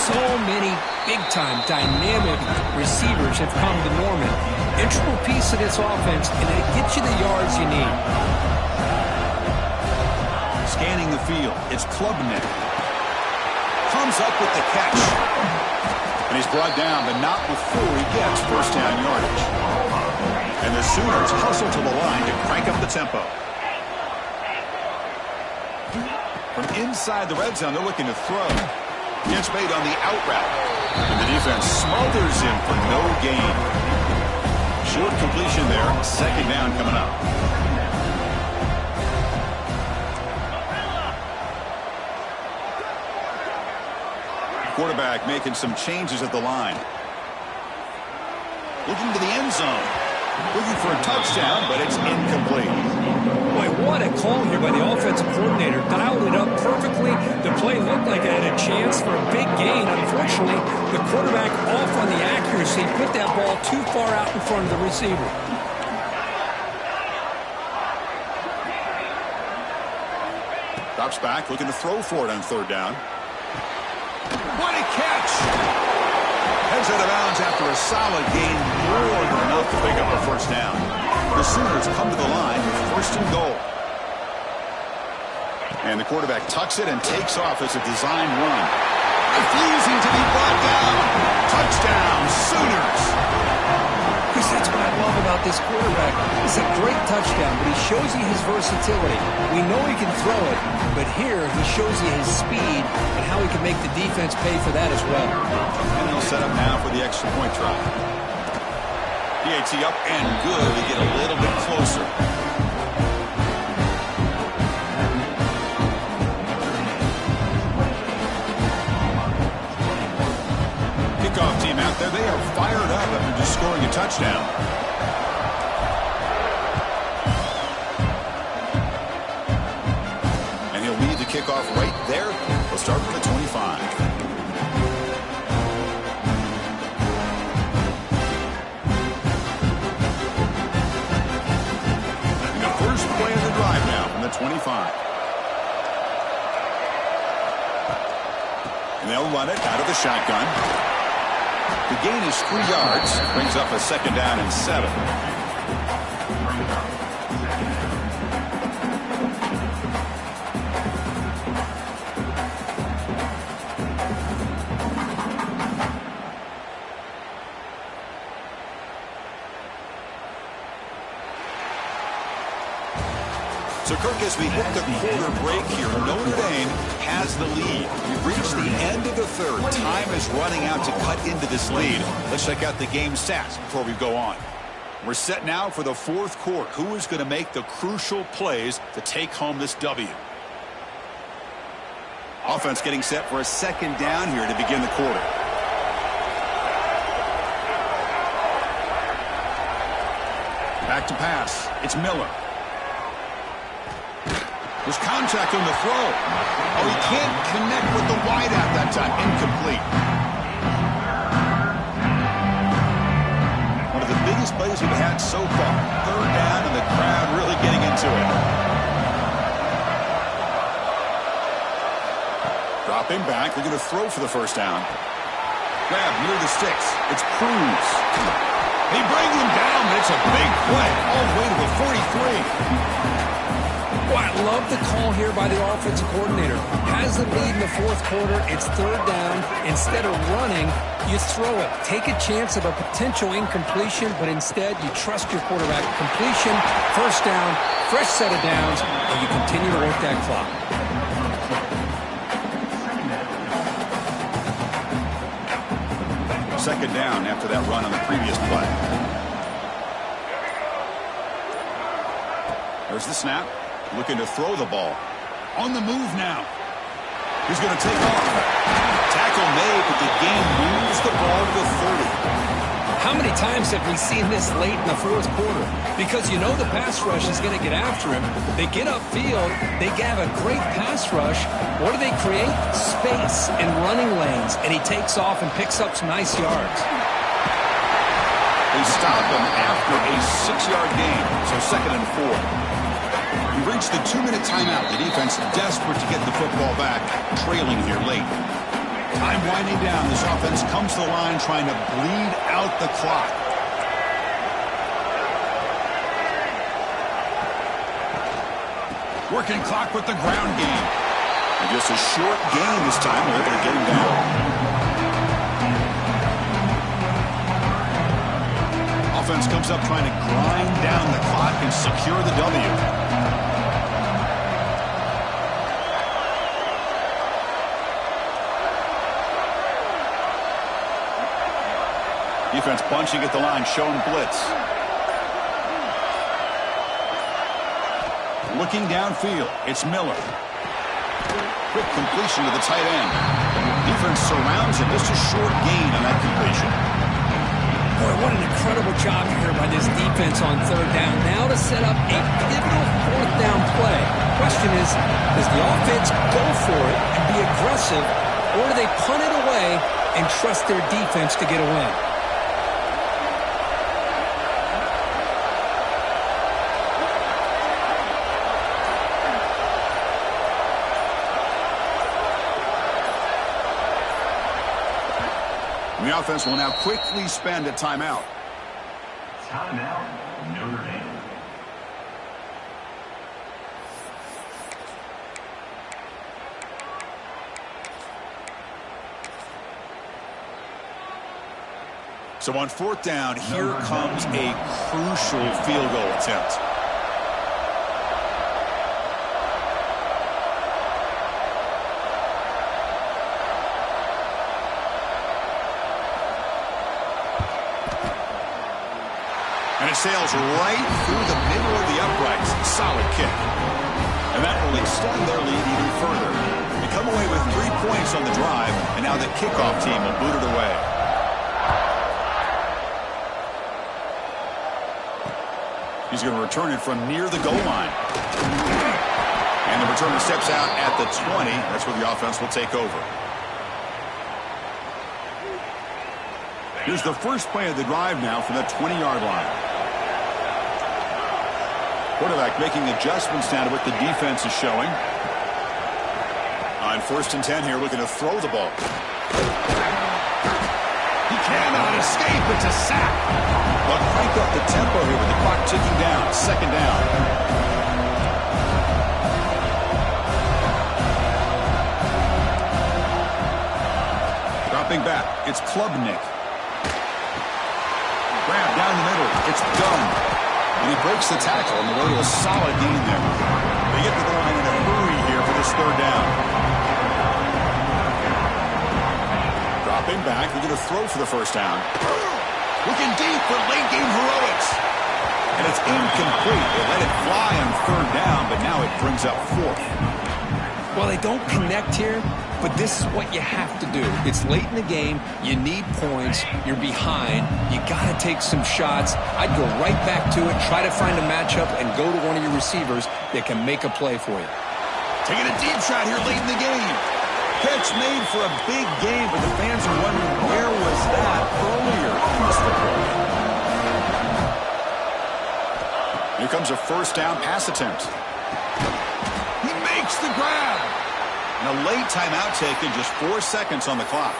S2: so many big-time, dynamic receivers have come to Norman. Integral piece of this offense, and they get you the yards you need.
S1: Scanning the field, it's Klubnik. Comes up with the catch. And he's brought down, but not before he gets first down yardage. And the Sooners hustle to the line to crank up the tempo. From inside the red zone, they're looking to throw. Catch made on the out route. And the defense smothers him for no gain. Short completion there. Second down coming up. Quarterback making some changes at the line. Looking to the end zone. Looking for a touchdown, but it's incomplete.
S2: Boy, what a call here by the offensive coordinator. Dialed it up perfectly. The play looked like it had a chance for a big gain. Unfortunately, the quarterback off on the accuracy, put that ball too far out in front of the receiver.
S1: Drops back, looking to throw for it on 3rd down. What a catch! Heads out of bounds after a solid gain, more than enough to pick up a first down. The Sooners come to the line with 1st and goal. And the quarterback tucks it and takes off as a design run. Refusing to be brought down. Touchdown, Sooners!
S2: Chris, that's what I love about this quarterback. It's a great touchdown, but he shows you his versatility. We know he can throw it, but here he shows you his speed and how he can make the defense pay for that as well.
S1: And they'll set up now for the extra point try. PAT up and good. We get a little bit closer. Kickoff team out there. They are fired up after just scoring a touchdown. And he'll lead the kickoff right there. We'll start from the 25. First play of the drive now from the 25. And they'll run it out of the shotgun. The gain is 3 yards. Brings up a 2nd down and 7. So, Kirk, as we hit the quarter break here, Notre Dame has the lead. We've reached the end of the third. Time is running out to cut into this lead. Let's check out the game stats before we go on. We're set now for the fourth quarter. Who is going to make the crucial plays to take home this W? Offense getting set for a second down here to begin the quarter. Back to pass. It's Miller. There's contact on the throw. Oh, he can't connect with the wideout that time. Incomplete. One of the biggest plays we've had so far. Third down and the crowd really getting into it. Dropping back. They're going to throw for the first down. Grab near the sticks. It's Cruz. He brings him down, but it's a big play. All the way to the 43.
S2: Well, I love the call here by the offensive coordinator. Has the lead in the fourth quarter. It's third down. Instead of running, you throw it. Take a chance of a potential incompletion, but instead you trust your quarterback. Completion, first down, fresh set of downs, and you continue to work that clock.
S1: Second down after that run on the previous play. There's the snap. Looking to throw the ball. On the move now. He's going to take off. Tackle made, but the game moves the ball to the 30.
S2: How many times have we seen this late in the fourth quarter? Because you know the pass rush is going to get after him. They get upfield. They have a great pass rush. What do they create? Space and running lanes. And he takes off and picks up some nice yards.
S1: They stop him after a 6-yard gain. So second and 4. We've reached the 2-minute timeout. The defense desperate to get the football back, trailing here late. Time winding down. This offense comes to the line trying to bleed out the clock. Working clock with the ground game. And just a short gain this time. They're able to get him down. Offense comes up trying to grind down the clock and secure the W. Defense bunching at the line, showing blitz. Looking downfield, it's Miller. Quick completion to the tight end. Defense surrounds him, just a short gain on that completion.
S2: Boy, what an incredible job here by this defense on third down. Now to set up a pivotal fourth down play. Question is, does the offense go for it and be aggressive, or do they punt it away and trust their defense to get a win?
S1: The offense will now quickly spend a timeout.
S3: Timeout, Notre Dame.
S1: So on fourth down, here comes a crucial field goal attempt. And it sails right through the middle of the uprights. Solid kick. And that will extend their lead even further. They come away with 3 points on the drive, and now the kickoff team will boot it away. He's going to return it from near the goal line. And the returner steps out at the 20. That's where the offense will take over. Here's the first play of the drive now from the 20-yard line. Quarterback making adjustments down to what the defense is showing. On 1st and 10 here, looking to throw the ball. He cannot escape. It's a sack. But crank up the tempo here with the clock ticking down. Second down. Dropping back. It's Klubnik. Grab down the middle. It's Dunn. And he breaks the tackle on the way to a solid gain there. They get to the line in a hurry here for this third down. Dropping back, they're going to throw for the first down. Looking deep for late game heroics. And it's incomplete. They let it fly on third down, but now it brings up fourth.
S2: Well, they don't connect here, but this is what you have to do. It's late in the game. You need points. You're behind. You got to take some shots. I'd go right back to it, try to find a matchup, and go to one of your receivers that can make a play for you.
S1: Taking a deep shot here late in the game. Catch made for a big game, but the fans are wondering where was that earlier in this football game. Here comes a first down pass attempt. He makes the grab. And a late timeout taken, just 4 seconds on the clock.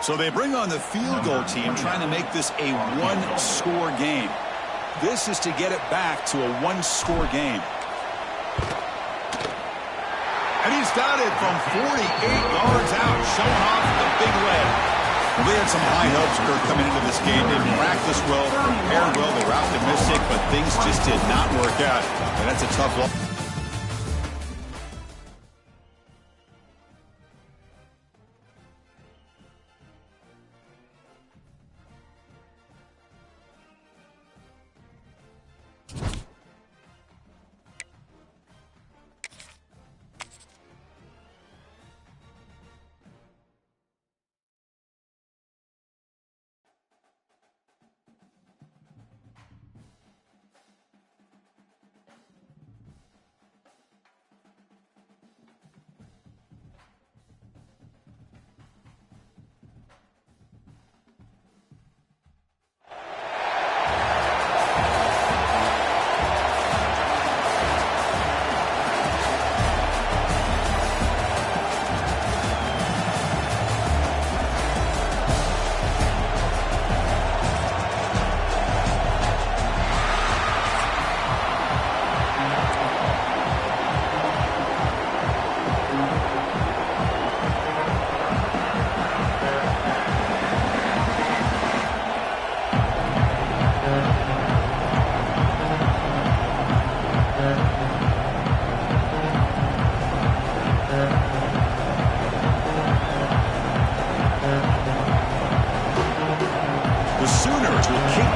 S1: So they bring on the field goal team, trying to make this a one-score game. This is to get it back to a one-score game. And he's got it from 48 yards out, showing off the big leg. Well, they had some high hopes, Kirk, coming into this game. They practiced well, prepared well, they were optimistic, but things just did not work out. And that's a tough loss.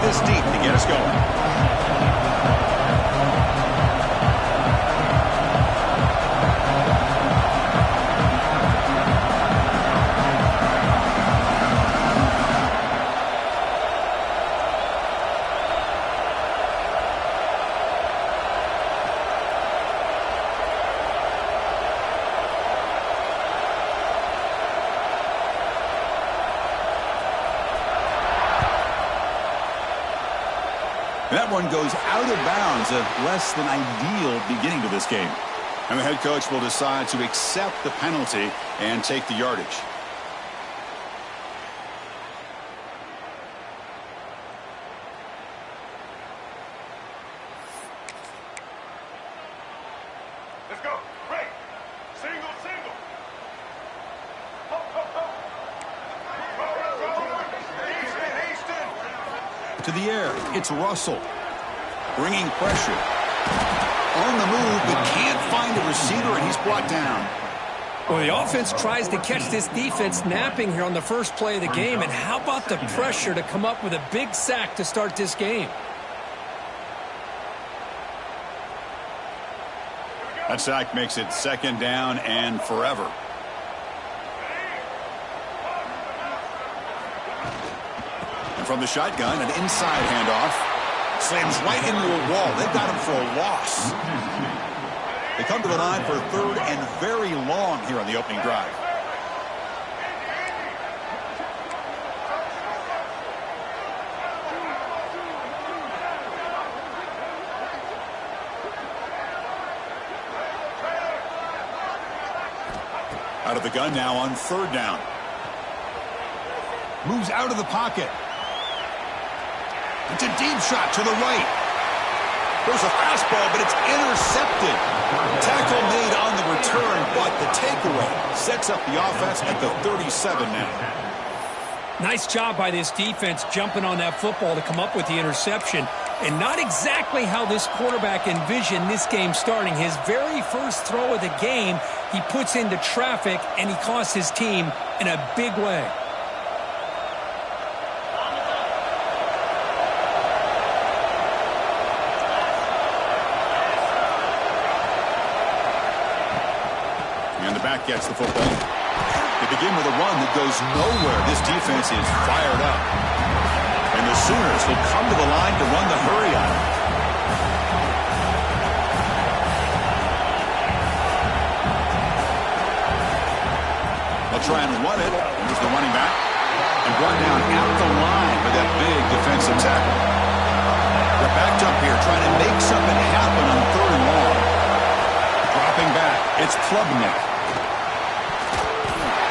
S1: This deep to get us going. That one goes out of bounds, a less than ideal beginning to this game. And the head coach will decide to accept the penalty and take the yardage.
S4: Let's go. Break. Single, single. Ho, ho, ho.
S1: To the air, it's Russell. Bringing pressure. On the move, but can't find a receiver, and he's brought down.
S2: Well, the offense tries to catch this defense napping here on the first play of the game, and how about the pressure to come up with a big sack to start this game?
S1: That sack makes it second down and forever. And from the shotgun, an inside handoff. Slams right into a wall. They've got him for a loss. They come to the line for third and very long here on the opening drive. Out of the gun now on third down. Moves out of the pocket. It's a deep shot to the right. There's a fastball, but it's intercepted. Tackle made on the return, but the takeaway sets up the offense at the 37 now.
S2: Nice job by this defense jumping on that football to come up with the interception. And not exactly how this quarterback envisioned this game starting. His very first throw of the game, he puts into traffic, and he costs his team in a big way.
S1: And the back gets the football. They begin with a run that goes nowhere. This defense is fired up. And the Sooners will come to the line to run the hurry on it. They'll try and run it. Here's the running back. And brought down at the line with that big defensive tackle. They're backed up here trying to make something happen on 3rd and long. Dropping back. It's Klubnik.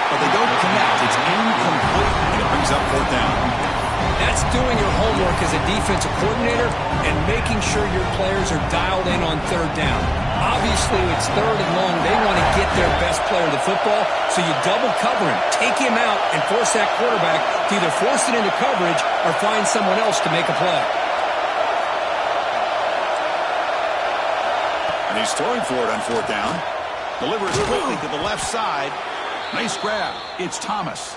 S1: But they don't connect. It's incomplete, and it brings up 4th down.
S2: That's doing your homework as a defensive coordinator and making sure your players are dialed in on 3rd down. Obviously, it's 3rd and long. They want to get their best player to the football, so you double cover him, take him out, and force that quarterback to either force it into coverage or find someone else to make a play.
S1: And he's throwing for it on 4th down. Delivers quickly to the left side. Nice grab. It's Thomas.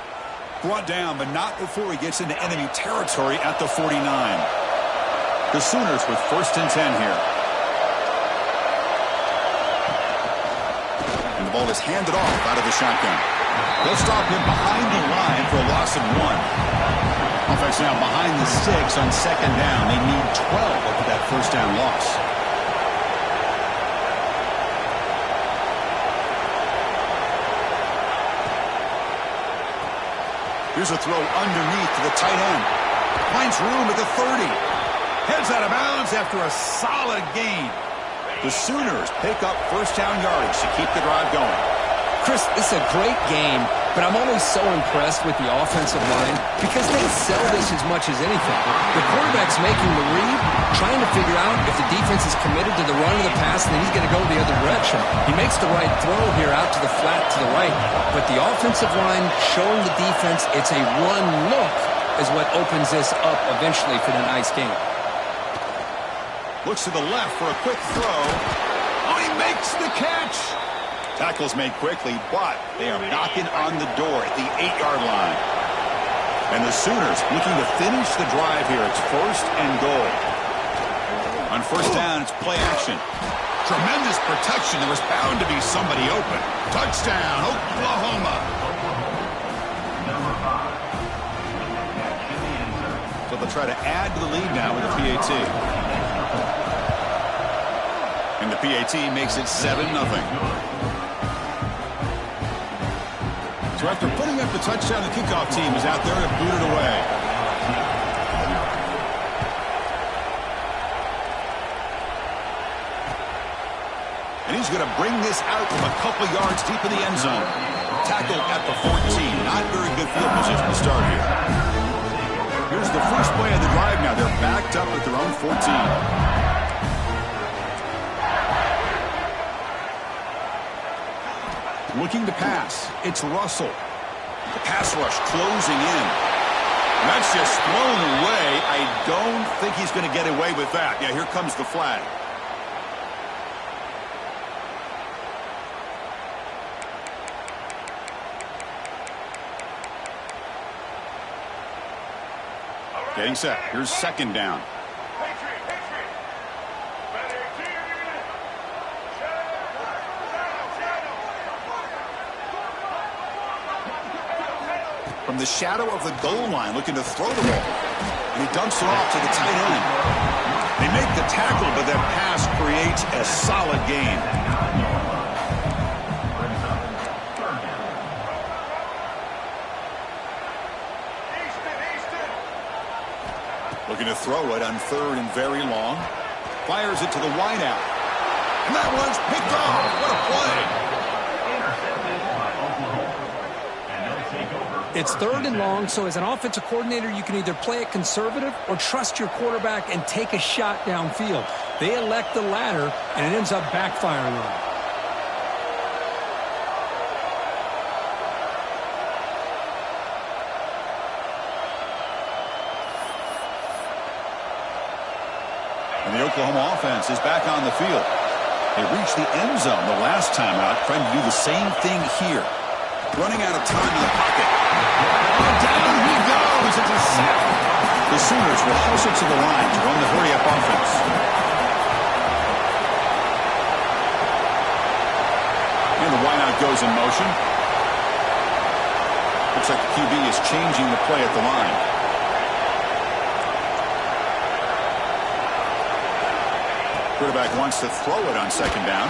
S1: Brought down, but not before he gets into enemy territory at the 49. The Sooners with 1st and 10 here. And the ball is handed off out of the shotgun. They'll stop him behind the line for a loss of 1. Offense now behind the 6 on 2nd down. They need 12 after that 1st down loss. Here's a throw underneath to the tight end. Finds room at the 30. Heads out of bounds after a solid gain. The Sooners pick up 1st down yardage to keep the drive going.
S2: Chris, this is a great game, but I'm always so impressed with the offensive line because they sell this as much as anything. The quarterback's making the read, trying to figure out if the defense is committed to the run or the pass, and then he's going to go the other direction. He makes the right throw here out to the flat to the right, but the offensive line showing the defense it's a run look is what opens this up eventually for the nice game.
S1: Looks to the left for a quick throw. Oh, he makes the catch. Tackle's made quickly, but they are knocking on the door at the 8-yard line. And the Sooners looking to finish the drive here. It's 1st and goal. On 1st down, it's play action. Tremendous protection. There was bound to be somebody open. Touchdown, Oklahoma. So they'll try to add to the lead now with a PAT. And the PAT makes it 7-0. So after putting up the touchdown, the kickoff team is out there to boot it away. And he's going to bring this out from a couple yards deep in the end zone. Tackled at the 14. Not very good field position to start here. Here's the first play of the drive now. They're backed up at their own 14. Looking to pass. It's Russell. The pass rush closing in. And that's just thrown away. I don't think he's going to get away with that. Yeah, here comes the flag. Getting set. Here's 2nd down. From the shadow of the goal line, looking to throw the ball. And he dumps it off to the tight end. They make the tackle, but that pass creates a solid gain. Looking to throw it on 3rd and very long. Fires it to the wideout. And that one's picked off. What a play.
S2: It's 3rd and long, so as an offensive coordinator, you can either play it conservative or trust your quarterback and take a shot downfield. They elect the latter, and it ends up backfiring on them.
S1: And the Oklahoma offense is back on the field. They reached the end zone the last time out, trying to do the same thing here. Running out of time in the pocket. Down he goes. It's a sack. The Sooners will hustle to the line to run the hurry-up offense. And the wideout goes in motion. Looks like the QB is changing the play at the line. Quarterback wants to throw it on 2nd down.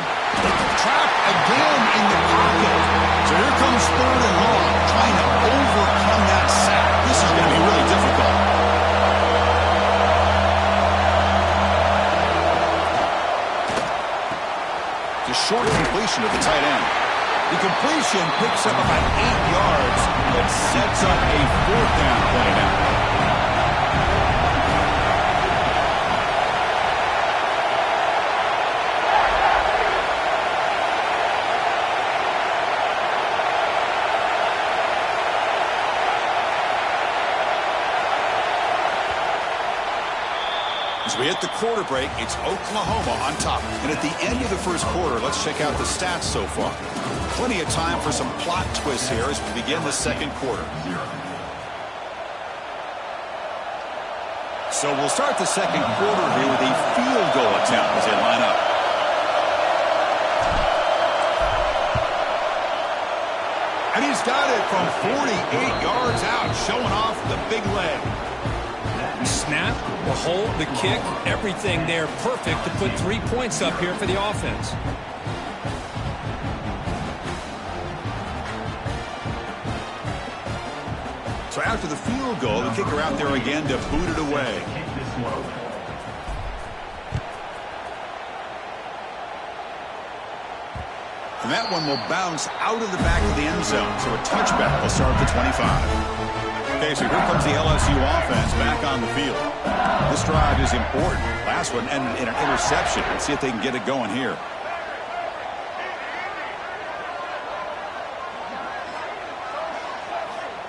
S1: Trapped again in the pocket. So here comes 3rd and long, trying to overcome that sack. This is going to be really difficult. It's a short completion to the tight end. The completion picks up about 8 yards, but sets up a 4th down play now. As we hit the quarter break, it's Oklahoma on top. And at the end of the first quarter, let's check out the stats so far. Plenty of time for some plot twists here as we begin the second quarter. So we'll start the second quarter here with a field goal attempt as they line up. And he's got it from 48 yards out, showing off the big leg.
S2: Snap, the hold, the kick, everything there perfect to put 3 points up here for the offense.
S1: So after the field goal, the kicker out there again to boot it away. And that one will bounce out of the back of the end zone. So a touchback will start at the 25. Okay, so here comes the LSU offense back on the field. This drive is important. Last one ended in an interception. Let's see if they can get it going here.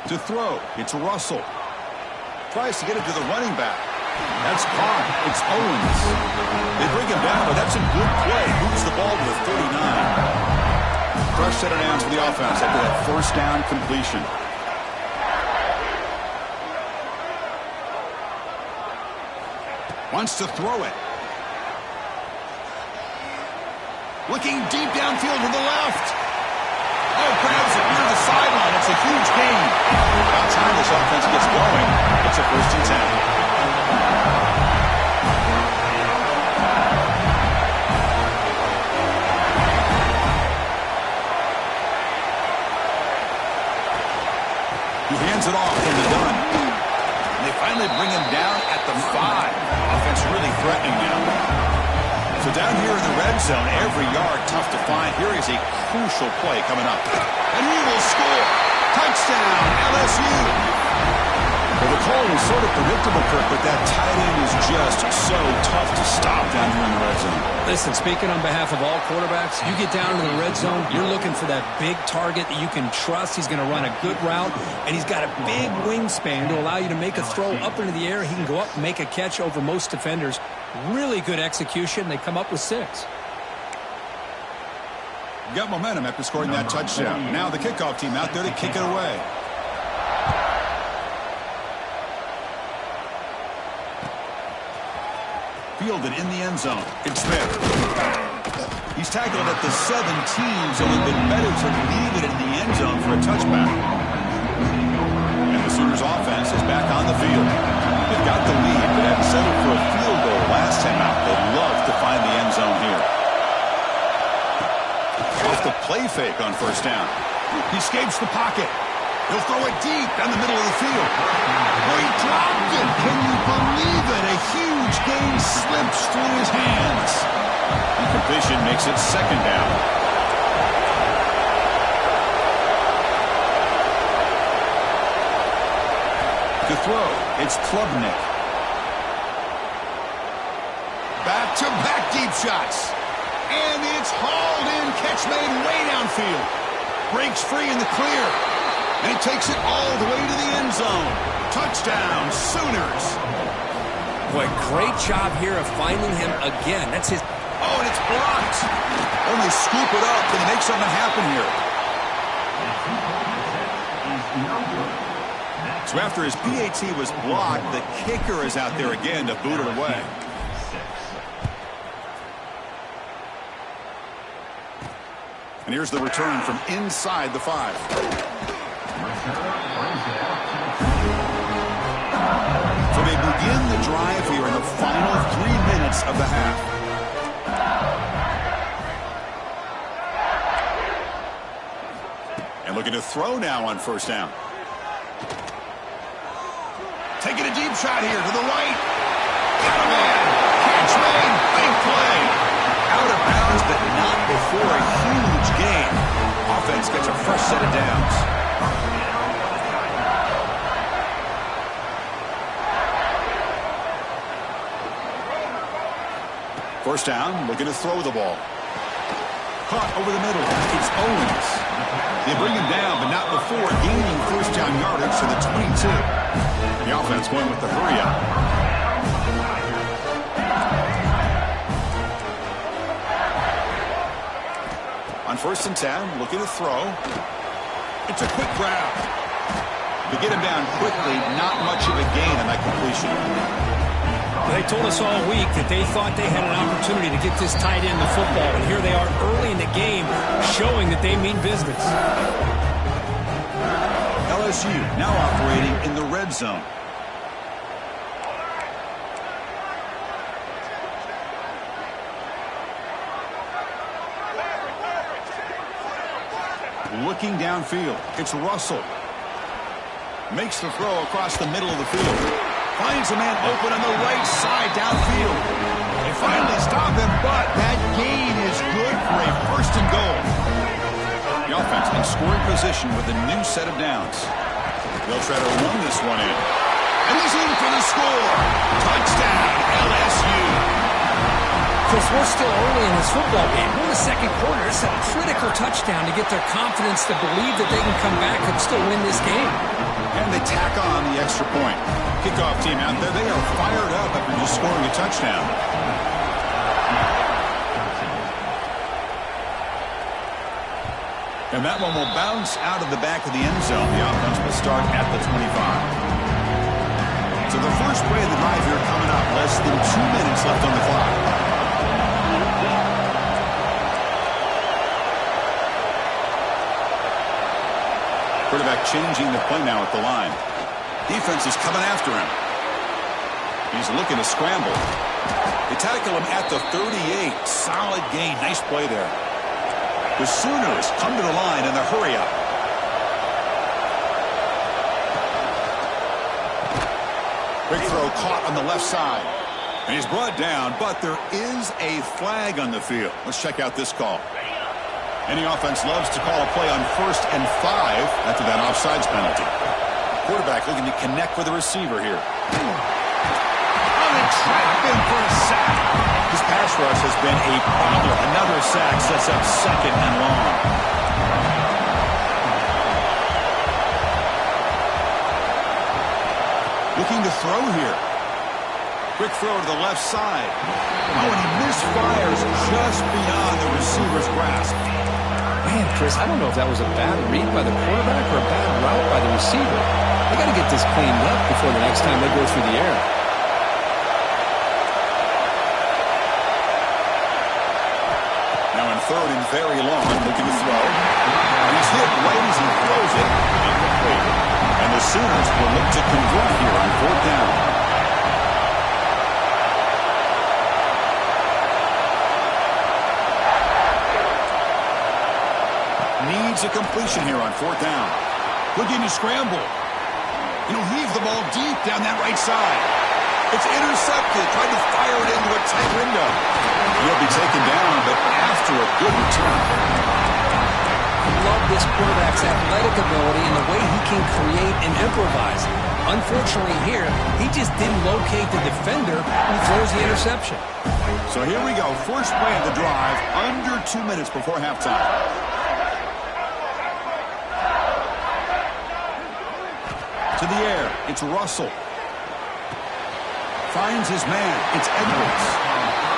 S1: To throw, it's Russell. Tries to get it to the running back. That's caught. It's Owens. They bring him down, but that's a good play. Moves the ball to the 39. Fresh set of downs for the offense after that 1st down completion. Wants to throw it. Looking deep downfield to the left. Oh, grabs it near the sideline. It's a huge gain. By the time this offense gets going, it's a 1st and 10. He hands it off from the gun. And they finally bring him down at the 5. Offense really threatening now. So down here in the red zone, every yard tough to find. Here is a crucial play coming up. And he will score. Touchdown, LSU. Well, the call was sort of predictable, Kirk, but that tight end is just so tough to stop down here in the red zone.
S2: Listen, speaking on behalf of all quarterbacks, you get down to the red zone, you're looking for that big target that you can trust. He's going to run a good route, and he's got a big wingspan to allow you to make a throw up into the air. He can go up and make a catch over most defenders. Really good execution. They come up with 6.
S1: Got momentum after scoring that touchdown. Now the kickoff team out there to kick it away. Fielded in the end zone. It's Smith. He's tackled at the 17, so it would have been better to leave it in the end zone for a touchback. And the Sooners offense is back on the field. They've got the lead, but had settled for a field goal last time out. They'd love to find the end zone here. Off the play fake on 1st down. He escapes the pocket. He'll throw it deep down the middle of the field. Oh, he dropped it. Can you believe it? A huge gain slips through his hands. Incompletion makes it 2nd down. To throw, it's Klubnik. Back-to-back deep shots. And it's hauled in. Catch made way downfield. Breaks free in the clear. And he takes it all the way to the end zone. Touchdown, Sooners.
S2: Boy, great job here of finding him again. That's his...
S1: Oh, and it's blocked. Oh, they scoop it up. Can they make something happen here? So after his PAT was blocked, the kicker is out there again to boot it away. And here's the return from inside the 5. So they begin the drive here in the final 3 minutes of the half. And looking to throw now on first down. Taking a deep shot here to the right. Got a man. Catch made. Big play. Out of bounds, but not before a huge gain. Offense gets a fresh set of downs. First down, looking to throw the ball. Caught over the middle. It's Owens. They bring him down, but not before gaining first down yardage to the 22. The offense going with the hurry up. On first and 10, looking to throw. It's a quick grab. To get him down quickly, not much of a gain on that completion.
S2: They told us all week that they thought they had an opportunity to get this tight end the football, and here they are early in the game showing that they mean business.
S1: LSU now operating in the red zone. Looking downfield, it's Russell. Makes the throw across the middle of the field. Finds a man open on the right side downfield. They finally stop him, but that gain is good for a first and goal. The offense in scoring position with a new set of downs. They'll try to run this one in. And he's in for the score. Touchdown, LSU.
S2: Chris, we're still early in this football game. We're in the second quarter. It's a critical touchdown to get their confidence to believe that they can come back and still win this game.
S1: And they tack on the extra point. Kickoff team out there, they are fired up after just scoring a touchdown. And that one will bounce out of the back of the end zone. The offense will start at the 25. So the first play of the drive here coming up. Less than 2 minutes left on the clock. Quarterback changing the play now at the line. Defense is coming after him. He's looking to scramble. They tackle him at the 38. Solid gain. Nice play there. The Sooners come to the line in the hurry up. Big throw caught on the left side. And he's brought down, but there is a flag on the field. Let's check out this call. Any offense loves to call a play on 1st and 5 after that offsides penalty. Quarterback looking to connect with the receiver here. On the trap in for a sack. His pass rush has been a problem. Another sack sets up 2nd and long. Looking to throw here. Quick throw to the left side. Oh, and he misfires just beyond the receiver's grasp.
S2: Man, Chris, I don't know if that was a bad read by the quarterback or a bad route by the receiver. They got to get this cleaned up before the next time they go through the air.
S1: Now in 3rd and very long, looking to throw. And he's hit right as he throws it. And the Sooners will look to convert here on 4th down. Needs a completion here on 4th down. Looking to scramble. He'll heave the ball deep down that right side. It's intercepted. Tried to fire it into a tight window. He'll be taken down, but after a good return.
S2: I love this quarterback's athletic ability and the way he can create and improvise. Unfortunately here, he just didn't locate the defender who throws the interception.
S1: So here we go. First play of the drive, under 2 minutes before halftime. To the air, it's Russell. Finds his man, it's Edwards.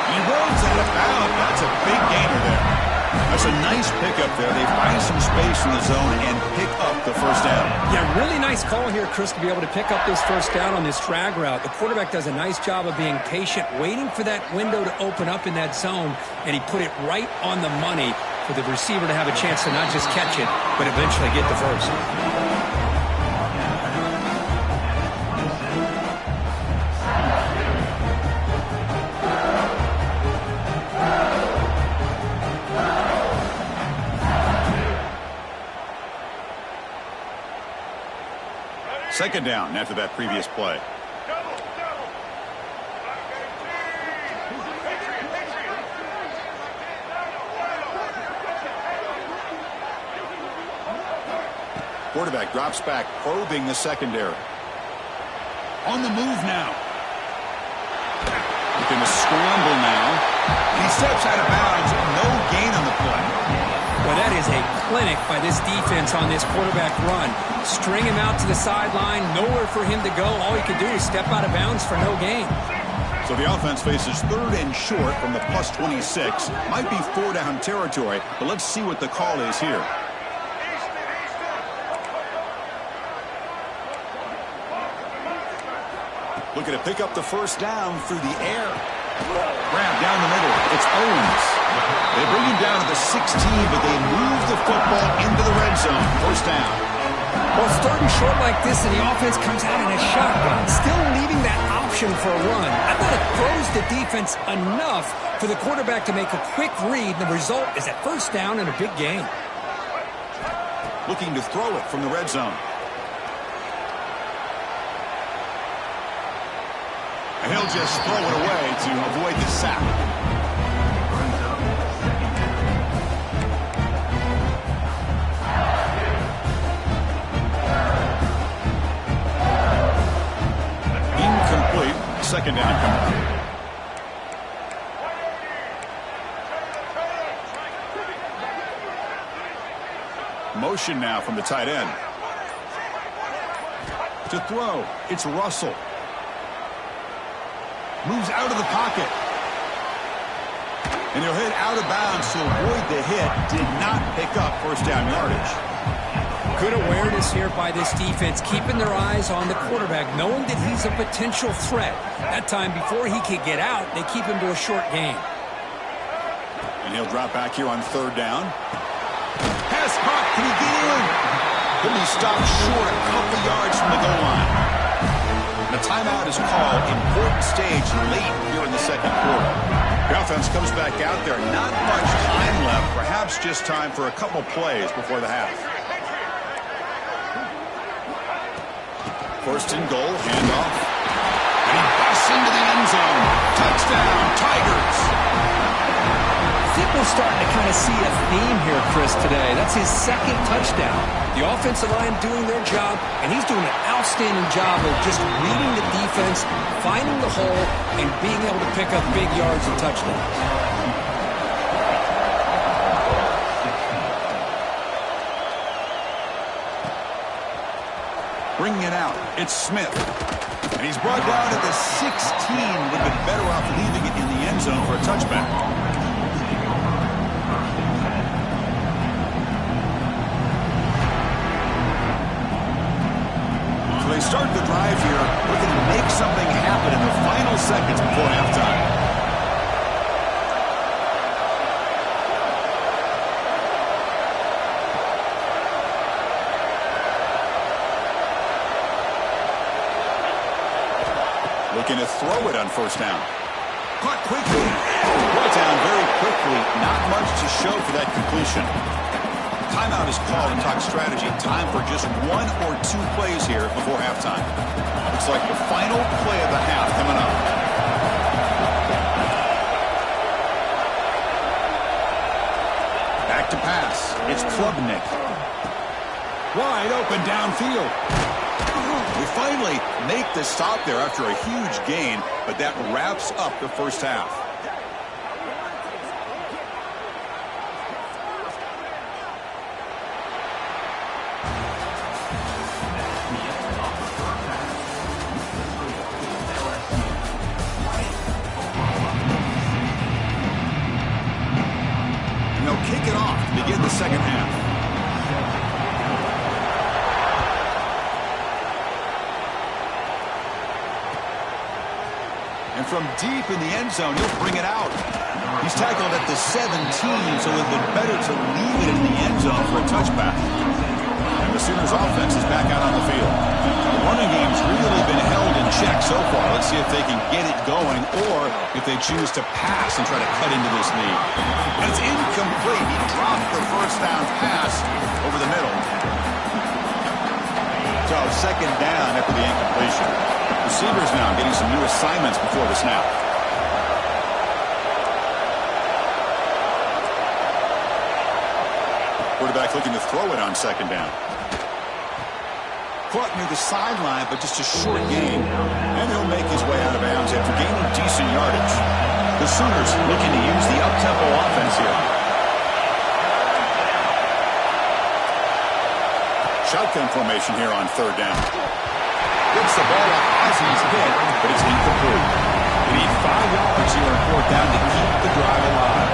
S1: He rolls out of bounds. That's a big gainer there. That's a nice pickup there. They find some space in the zone and pick up the first down.
S2: Yeah, really nice call here, Chris, to be able to pick up this first down on this drag route. The quarterback does a nice job of being patient, waiting for that window to open up in that zone, and he put it right on the money for the receiver to have a chance to not just catch it, but eventually get the first.
S1: Second down after that previous play. Quarterback drops back, probing the secondary. On the move now. Looking to scramble now. He steps out of bounds. No gain on the play.
S2: Well, that is a clinic by this defense on this quarterback run. String him out to the sideline, nowhere for him to go. All he could do is step out of bounds for no gain.
S1: So the offense faces third and short from the plus 26. Might be 4-down territory, but let's see what the call is here. Looking to pick up the first down through the air. Grab down the middle. It's Owens. They bring him down to the 16, but they move the football into the red zone. First down.
S2: Well, starting short like this and the offense comes out in a shotgun, still leaving that option for a run. I thought it throws the defense enough for the quarterback to make a quick read. The result is a first down and a big gain.
S1: Looking to throw it from the red zone. And he'll just throw it away to avoid the sack. Incomplete. Second down coming. Motion now from the tight end. To throw, it's Russell. Moves out of the pocket. And he'll hit out of bounds to avoid the hit. Did not pick up first down yardage.
S2: Good awareness here by this defense, keeping their eyes on the quarterback, knowing that he's a potential threat. That time, before he could get out, they keep him to a short gain.
S1: And he'll drop back here on third down. Pass caught. Can he get in? He'll be stopped short a couple yards from the goal line. The timeout is called. Important stage late here in the second quarter. The offense comes back out there. Not much time left. Perhaps just time for a couple plays before the half. First and goal, handoff. And he busts into the end zone. Touchdown, Tigers.
S2: I think we're starting to kind of see a theme here, Chris, today. That's his second touchdown. The offensive line doing their job, and he's doing an outstanding job of just reading the defense, finding the hole, and being able to pick up big yards and touchdowns.
S1: Bringing it out, it's Smith. And he's brought down to the 16. Would have been better off leaving it in the end zone for a touchback. So they start the drive here, looking to make something happen in the final seconds before halftime. Looking to throw it on first down. Caught quickly. Brought down very quickly. Not much to show for that completion. Timeout is called and talk strategy. Time for just one or two plays here before halftime. Looks like the final play of the half coming up. Back to pass. It's Klubnik. Wide open downfield. They finally make the stop there after a huge gain, but that wraps up the first half. And they'll kick it off to begin the second half. And from deep in the end zone, he'll bring it out. He's tackled at the 17, so it would have been better to leave it in the end zone for a touchback. And the Sooners offense is back out on the field. The running game's really been held in check so far. Let's see if they can get it going or if they choose to pass and try to cut into this lead. And it's incomplete. He dropped the first down pass over the middle. So second down after the incompletion. Receivers now getting some new assignments before the snap. Quarterback looking to throw it on second down. Caught near the sideline, but just a short gain. And he'll make his way out of bounds after gaining decent yardage. The Sooners looking to use the up-tempo offense here. Shotgun formation here on third down. Gets the ball up as he's hit, but it's incomplete. They need 5 yards here on fourth down to keep the drive alive.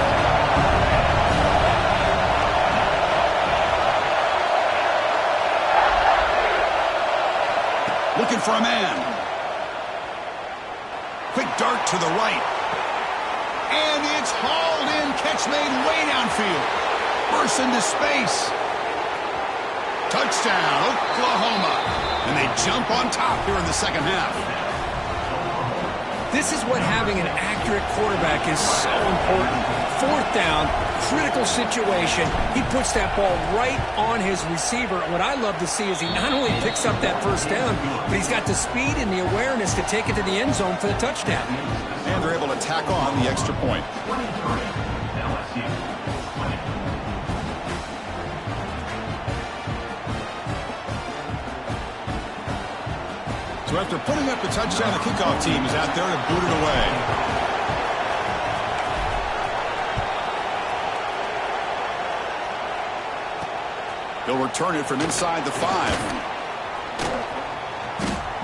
S1: Looking for a man. Quick dart to the right. And it's hauled in. Catch made way downfield. Bursts into space. Touchdown, Oklahoma. And they jump on top here in the second half.
S2: This is what having an accurate quarterback is so important. Fourth down, critical situation. He puts that ball right on his receiver. What I love to see is he not only picks up that first down, but he's got the speed and the awareness to take it to the end zone for the touchdown.
S1: And they're able to tack on the extra point. So after putting up the touchdown, the kickoff team is out there to boot it away. They'll return it from inside the 5.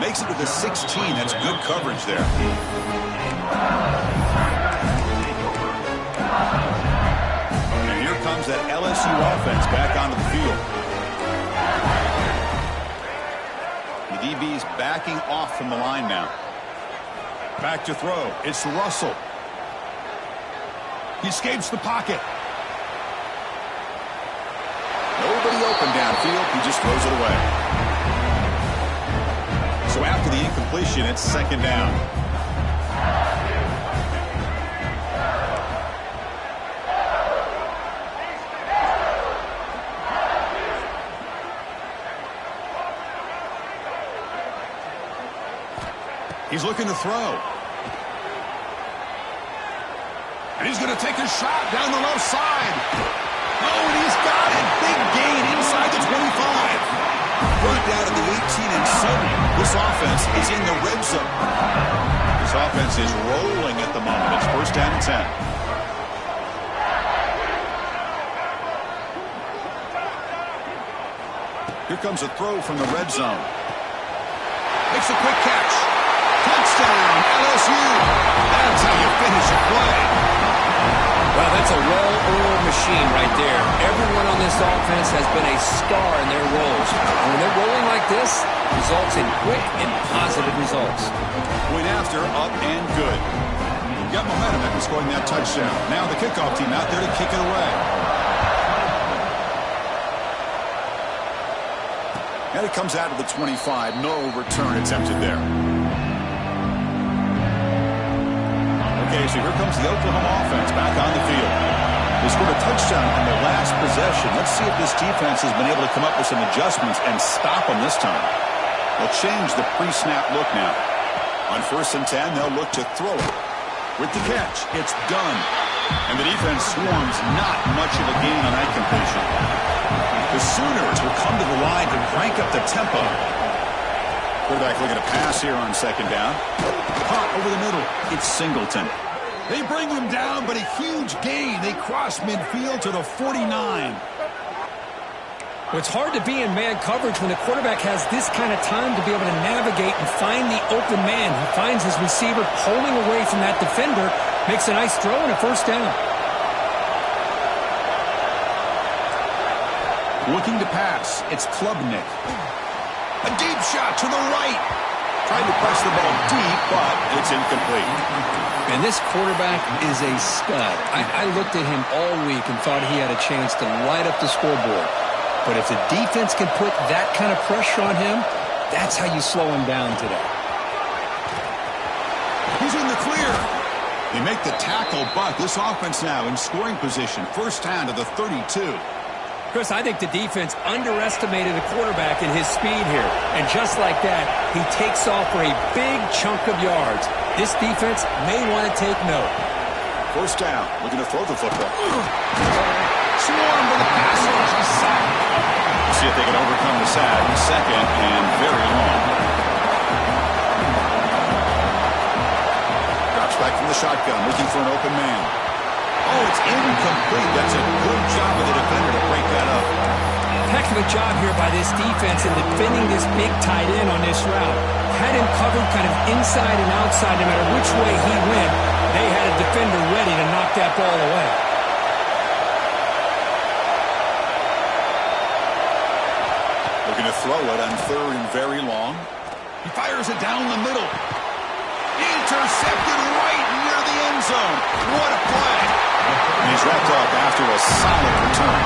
S1: Makes it to the 16. That's good coverage there. And here comes that LSU offense back onto the field. DB's backing off from the line now. Back to throw. It's Russell. He escapes the pocket. Nobody open downfield. He just throws it away. So after the incompletion, it's second down. He's looking to throw. And he's going to take a shot down the left side. Oh, and he's got it. Big gain inside the 25. Brought down to the 18, and suddenly this offense is in the red zone. This offense is rolling at the moment. It's first down and 10. Here comes a throw from the red zone. Makes a quick catch. Touchdown, LSU. That's how you finish a play.
S2: Well, that's a well-oiled machine right there. Everyone on this offense has been a star in their roles. And when they're rolling like this, results in quick and positive results.
S1: Point after, up and good. Got momentum after scoring that touchdown. Now the kickoff team out there to kick it away. And it comes out of the 25. No return attempted there. Okay, so here comes the Oklahoma offense back on the field. They scored a touchdown on the last possession. Let's see if this defense has been able to come up with some adjustments and stop them this time. They'll change the pre-snap look now. On first and 10, they'll look to throw it. With the catch, it's done. And the defense swarms not much of a gain on that completion. The Sooners will come to the line to crank up the tempo. Quarterback looking to pass here on second down. Caught over the middle. It's Singleton. They bring him down, but a huge gain. They cross midfield to the 49.
S2: Well, it's hard to be in man coverage when the quarterback has this kind of time to be able to navigate and find the open man. He finds his receiver pulling away from that defender, makes a nice throw and a first down.
S1: Looking to pass. It's Klubnik. A deep shot to the right. Tried to press the ball deep, but it's incomplete.
S2: And this quarterback is a stud. I looked at him all week and thought he had a chance to light up the scoreboard. But if the defense can put that kind of pressure on him, that's how you slow him down today.
S1: He's in the clear. They make the tackle, but this offense now in scoring position. First down to the 32.
S2: Chris, I think the defense underestimated the quarterback and his speed here. And just like that, he takes off for a big chunk of yards. This defense may want to take note.
S1: First down, looking to throw the football. Swarm with the pass rush. See if they can overcome the sack. Second and very long. Drops back from the shotgun, looking for an open man. Oh, it's incomplete. That's a good job of the defender to break that up.
S2: Heck of a job here by this defense in defending this big tight end on this route. Had him covered kind of inside and outside no matter which way he went. They had a defender ready to knock that ball away.
S1: Looking to throw it on third and very long. He fires it down the middle. Intercepted right near the end zone. What a play. And he's wrapped up after a solid return.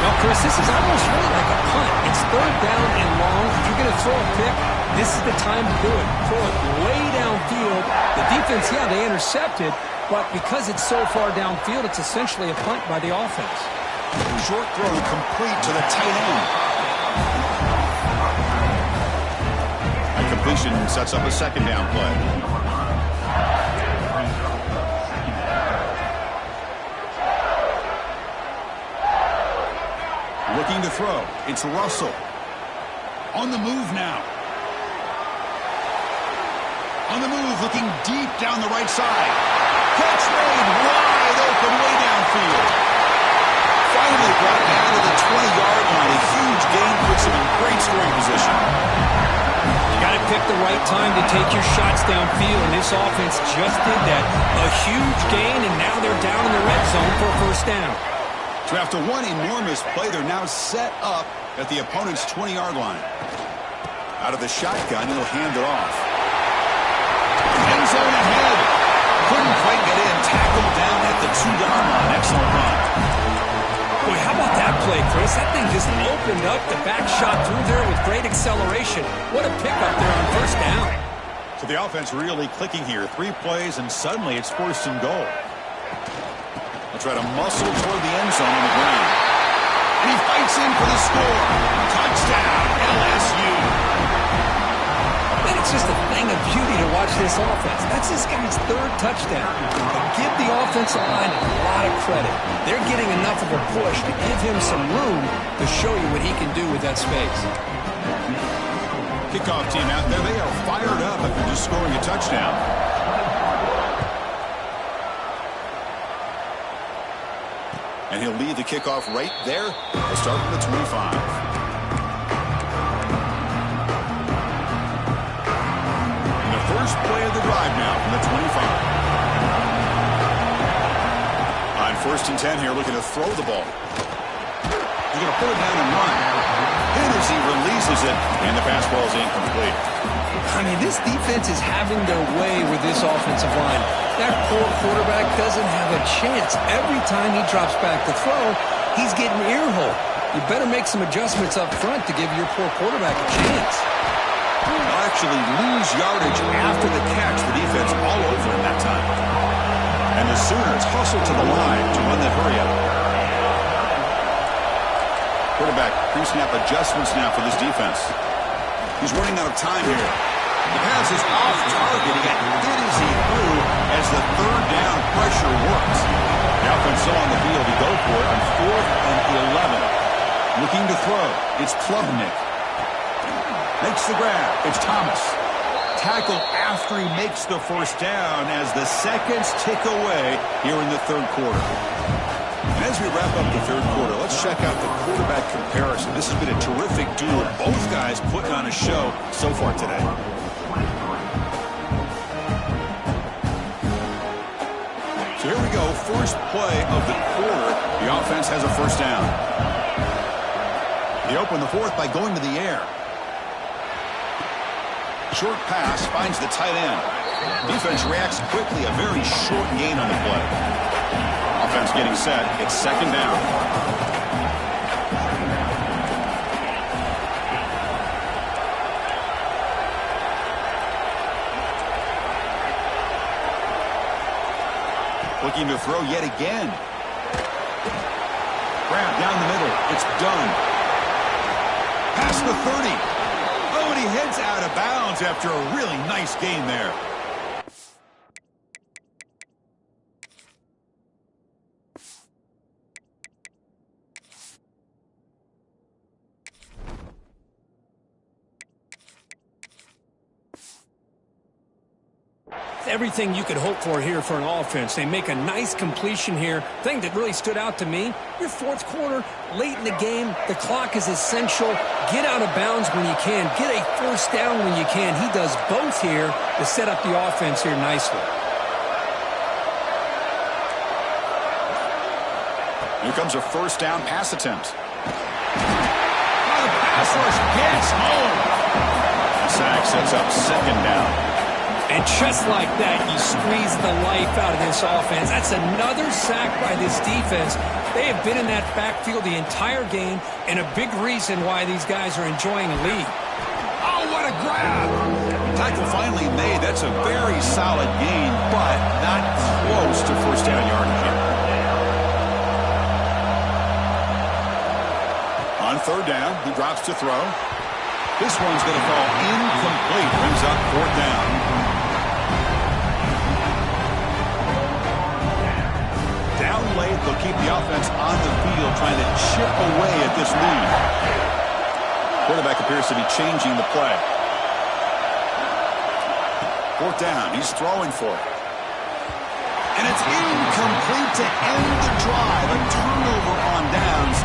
S2: Well, Chris, this is almost really like a punt. It's third down and long. If you're going to throw a pick, this is the time to do it. Throw it way downfield. The defense, yeah, they intercepted, but because it's so far downfield, it's essentially a punt by the offense.
S1: Short throw complete to the tight end. That completion sets up a second down play. Looking to throw. It's Russell. On the move now. On the move, looking deep down the right side. Catch made wide open way downfield. Finally brought down to the 20-yard line. A huge gain puts him in great scoring position.
S2: You got to pick the right time to take your shots downfield, and this offense just did that. A huge gain, and now they're down in the red zone for a first down.
S1: So after one enormous play, they're now set up at the opponent's 20-yard line. Out of the shotgun, he'll hand it off. End zone ahead. Couldn't quite get in. Tackled down at the 2-yard line. Excellent run.
S2: Boy, how about that play, Chris? That thing just opened up. The back shot through there with great acceleration. What a pickup there on first down.
S1: So the offense really clicking here. 3 plays, and suddenly it's first and goal. They'll try to muscle toward the end zone on the ground. And he fights in for the score. Touchdown, LSU.
S2: And it's just a thing of beauty to watch this offense. That's this guy's 3rd touchdown. But give the offensive line a lot of credit. They're getting enough of a push to give him some room to show you what he can do with that space.
S1: Kickoff team out there. They are fired up after just scoring a touchdown. And he'll lead the kickoff right there. They'll start from the 25. And the first play of the drive now from the 25. On first and 10 here, looking to throw the ball. He's going to pull it down and run. And as he releases it, and the pass ball is incomplete.
S2: I mean, this defense is having their way with this offensive line. That poor quarterback doesn't have a chance. Every time he drops back to throw, he's getting ear-hole. You better make some adjustments up front to give your poor quarterback a chance.
S1: They'll actually lose yardage after the catch. The defense all over him that time. And the Sooners hustle to the line to run that hurry up. Quarterback pre-snap adjustments now for this defense. He's running out of time here. The pass is off target. He got hit as he threw as the 3rd down pressure works. The offense still on the field. He go for it on 4th and 11. Looking to throw. It's Klubnik. Makes the grab. It's Thomas. Tackle after he makes the first down as the seconds tick away here in the third quarter. And as we wrap up the third quarter, let's check out the quarterback comparison. This has been a terrific duel. Both guys putting on a show so far today. So here we go, first play of the quarter. The offense has a first down. They open the fourth by going to the air. Short pass finds the tight end. Defense reacts quickly, a very short gain on the play. Offense getting set, it's second down. Looking to throw yet again. Grab down the middle. It's done. Past the 30. Oh, and he heads out of bounds after a really nice gain there.
S2: Everything you could hope for here for an offense. They make a nice completion here. Thing that really stood out to me, your fourth quarter, late in the game, the clock is essential. Get out of bounds when you can. Get a first down when you can. He does both here to set up the offense here nicely.
S1: Here comes a first down pass attempt. Oh, the pass rush gets home. The sack sets up second down.
S2: And just like that, you squeeze the life out of this offense. That's another sack by this defense. They have been in that backfield the entire game, and a big reason why these guys are enjoying a lead.
S1: Oh, what a grab! Tackle finally made. That's a very solid gain, but not close to first down yardage here. On third down, he drops to throw. This one's going to fall incomplete. Brings up fourth down. Down late, they'll keep the offense on the field trying to chip away at this lead. Quarterback appears to be changing the play. Fourth down, he's throwing for it. And it's incomplete to end the drive. A turnover on downs.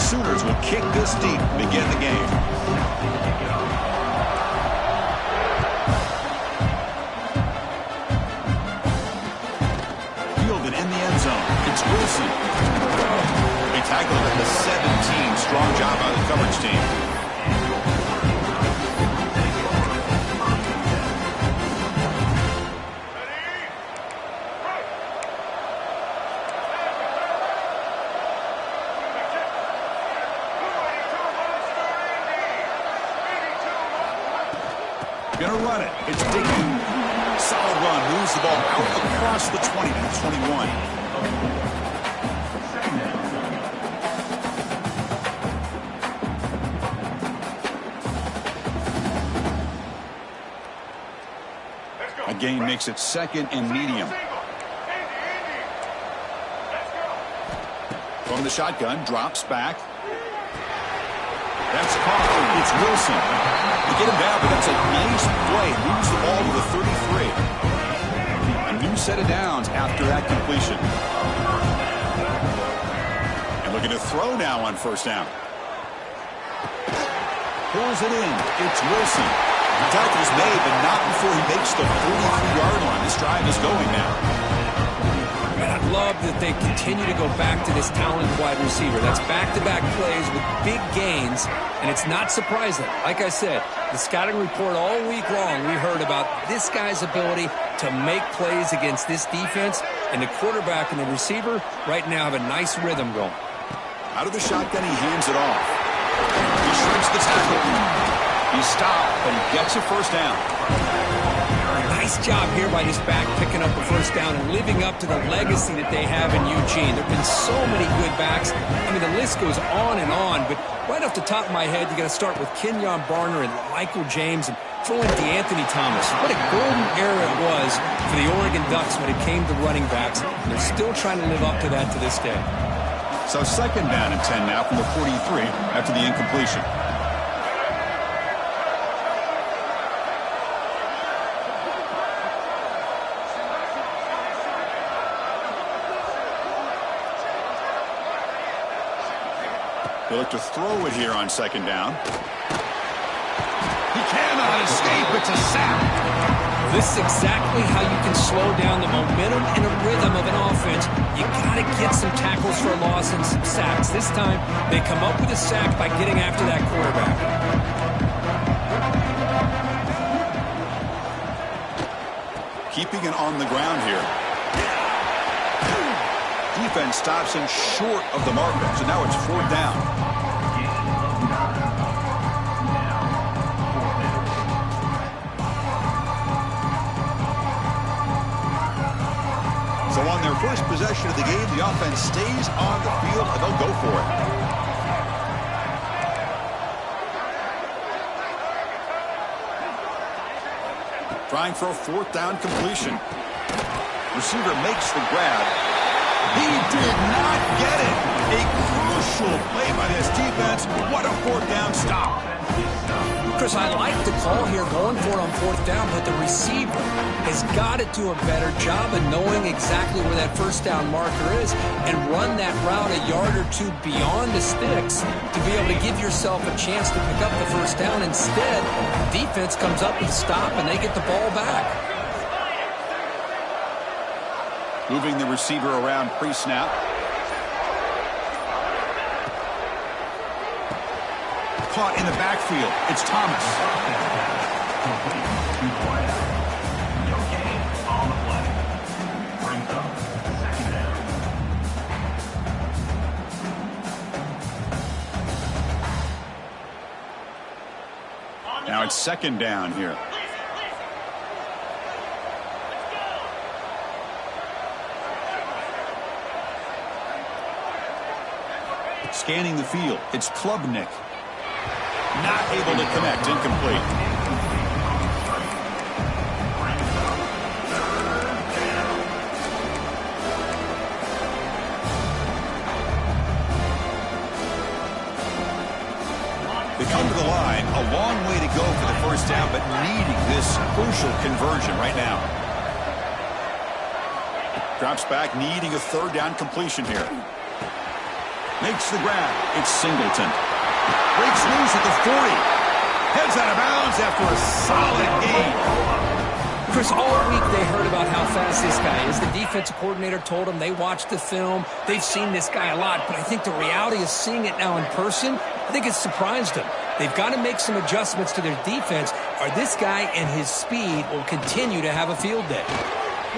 S1: Sooners will kick this deep to begin the game. Fielded in the end zone. It's Wilson. He tackled at the 17. Strong job by the coverage team. going to run it. It's Dickey. Solid run. Moves the ball out across the 20 to the 21. A gain makes it second and medium. From the shotgun, drops back. That's caught. It's Wilson. They get him down, but that's a nice play. Moves the ball to the 33. A new set of downs after that completion. And looking to throw now on first down. Pulls it in. It's Wilson. The tackle's made, but not before he makes the 43-yard line. This drive is going now.
S2: And I love that they continue to go back to this talented wide receiver. That's back-to-back plays with big gains, and it's not surprising. Like I said, the scouting report all week long, we heard about this guy's ability to make plays against this defense, and the quarterback and the receiver right now have a nice rhythm going.
S1: Out of the shotgun, he hands it off. He shrinks the tackle. He stopped, but he gets a first down.
S2: Nice job here by this back picking up a first down and living up to the legacy that they have in Eugene. There have been so many good backs. I mean, the list goes on and on, but right off the top of my head, you got to start with Kenyon Barner and Michael James and throw in DeAnthony Thomas. What a golden era it was for the Oregon Ducks when it came to running backs. They're still trying to live up to that to this day.
S1: So second down and 10 now from the 43 after the incompletion. They look to throw it here on second down. He cannot escape. It's a sack.
S2: This is exactly how you can slow down the momentum and a rhythm of an offense. You got to get some tackles for a loss and some sacks. This time, they come up with a sack by getting after that quarterback.
S1: Keeping it on the ground here. Defense stops him short of the marker, so now it's fourth down. So on their first possession of the game, the offense stays on the field, and they'll go for it. Trying for a fourth down completion. Receiver makes the grab. He did not get it. A crucial play by this defense. What a fourth down stop.
S2: Chris, I like the call here going for it on fourth down, but the receiver has got to do a better job of knowing exactly where that first down marker is and run that route a yard or two beyond the sticks to be able to give yourself a chance to pick up the first down. Instead, defense comes up with a stop and they get the ball back.
S1: Moving the receiver around pre-snap. Caught in the backfield. It's Thomas.
S3: No gain on the play. Brings up second down.
S1: Now it's second down here. Scanning the field. It's Klubnik. Not able to connect. Incomplete. They come to the line. A long way to go for the first down, but needing this crucial conversion right now. Drops back, needing a third down completion here. Makes the grab. It's Singleton. Breaks loose at the 40. Heads out of bounds after a solid gain.
S2: Chris, all week they heard about how fast this guy is. The defensive coordinator told them they watched the film. They've seen this guy a lot, but I think the reality is seeing it now in person, I think it's surprised them. They've got to make some adjustments to their defense, or this guy and his speed will continue to have a field day.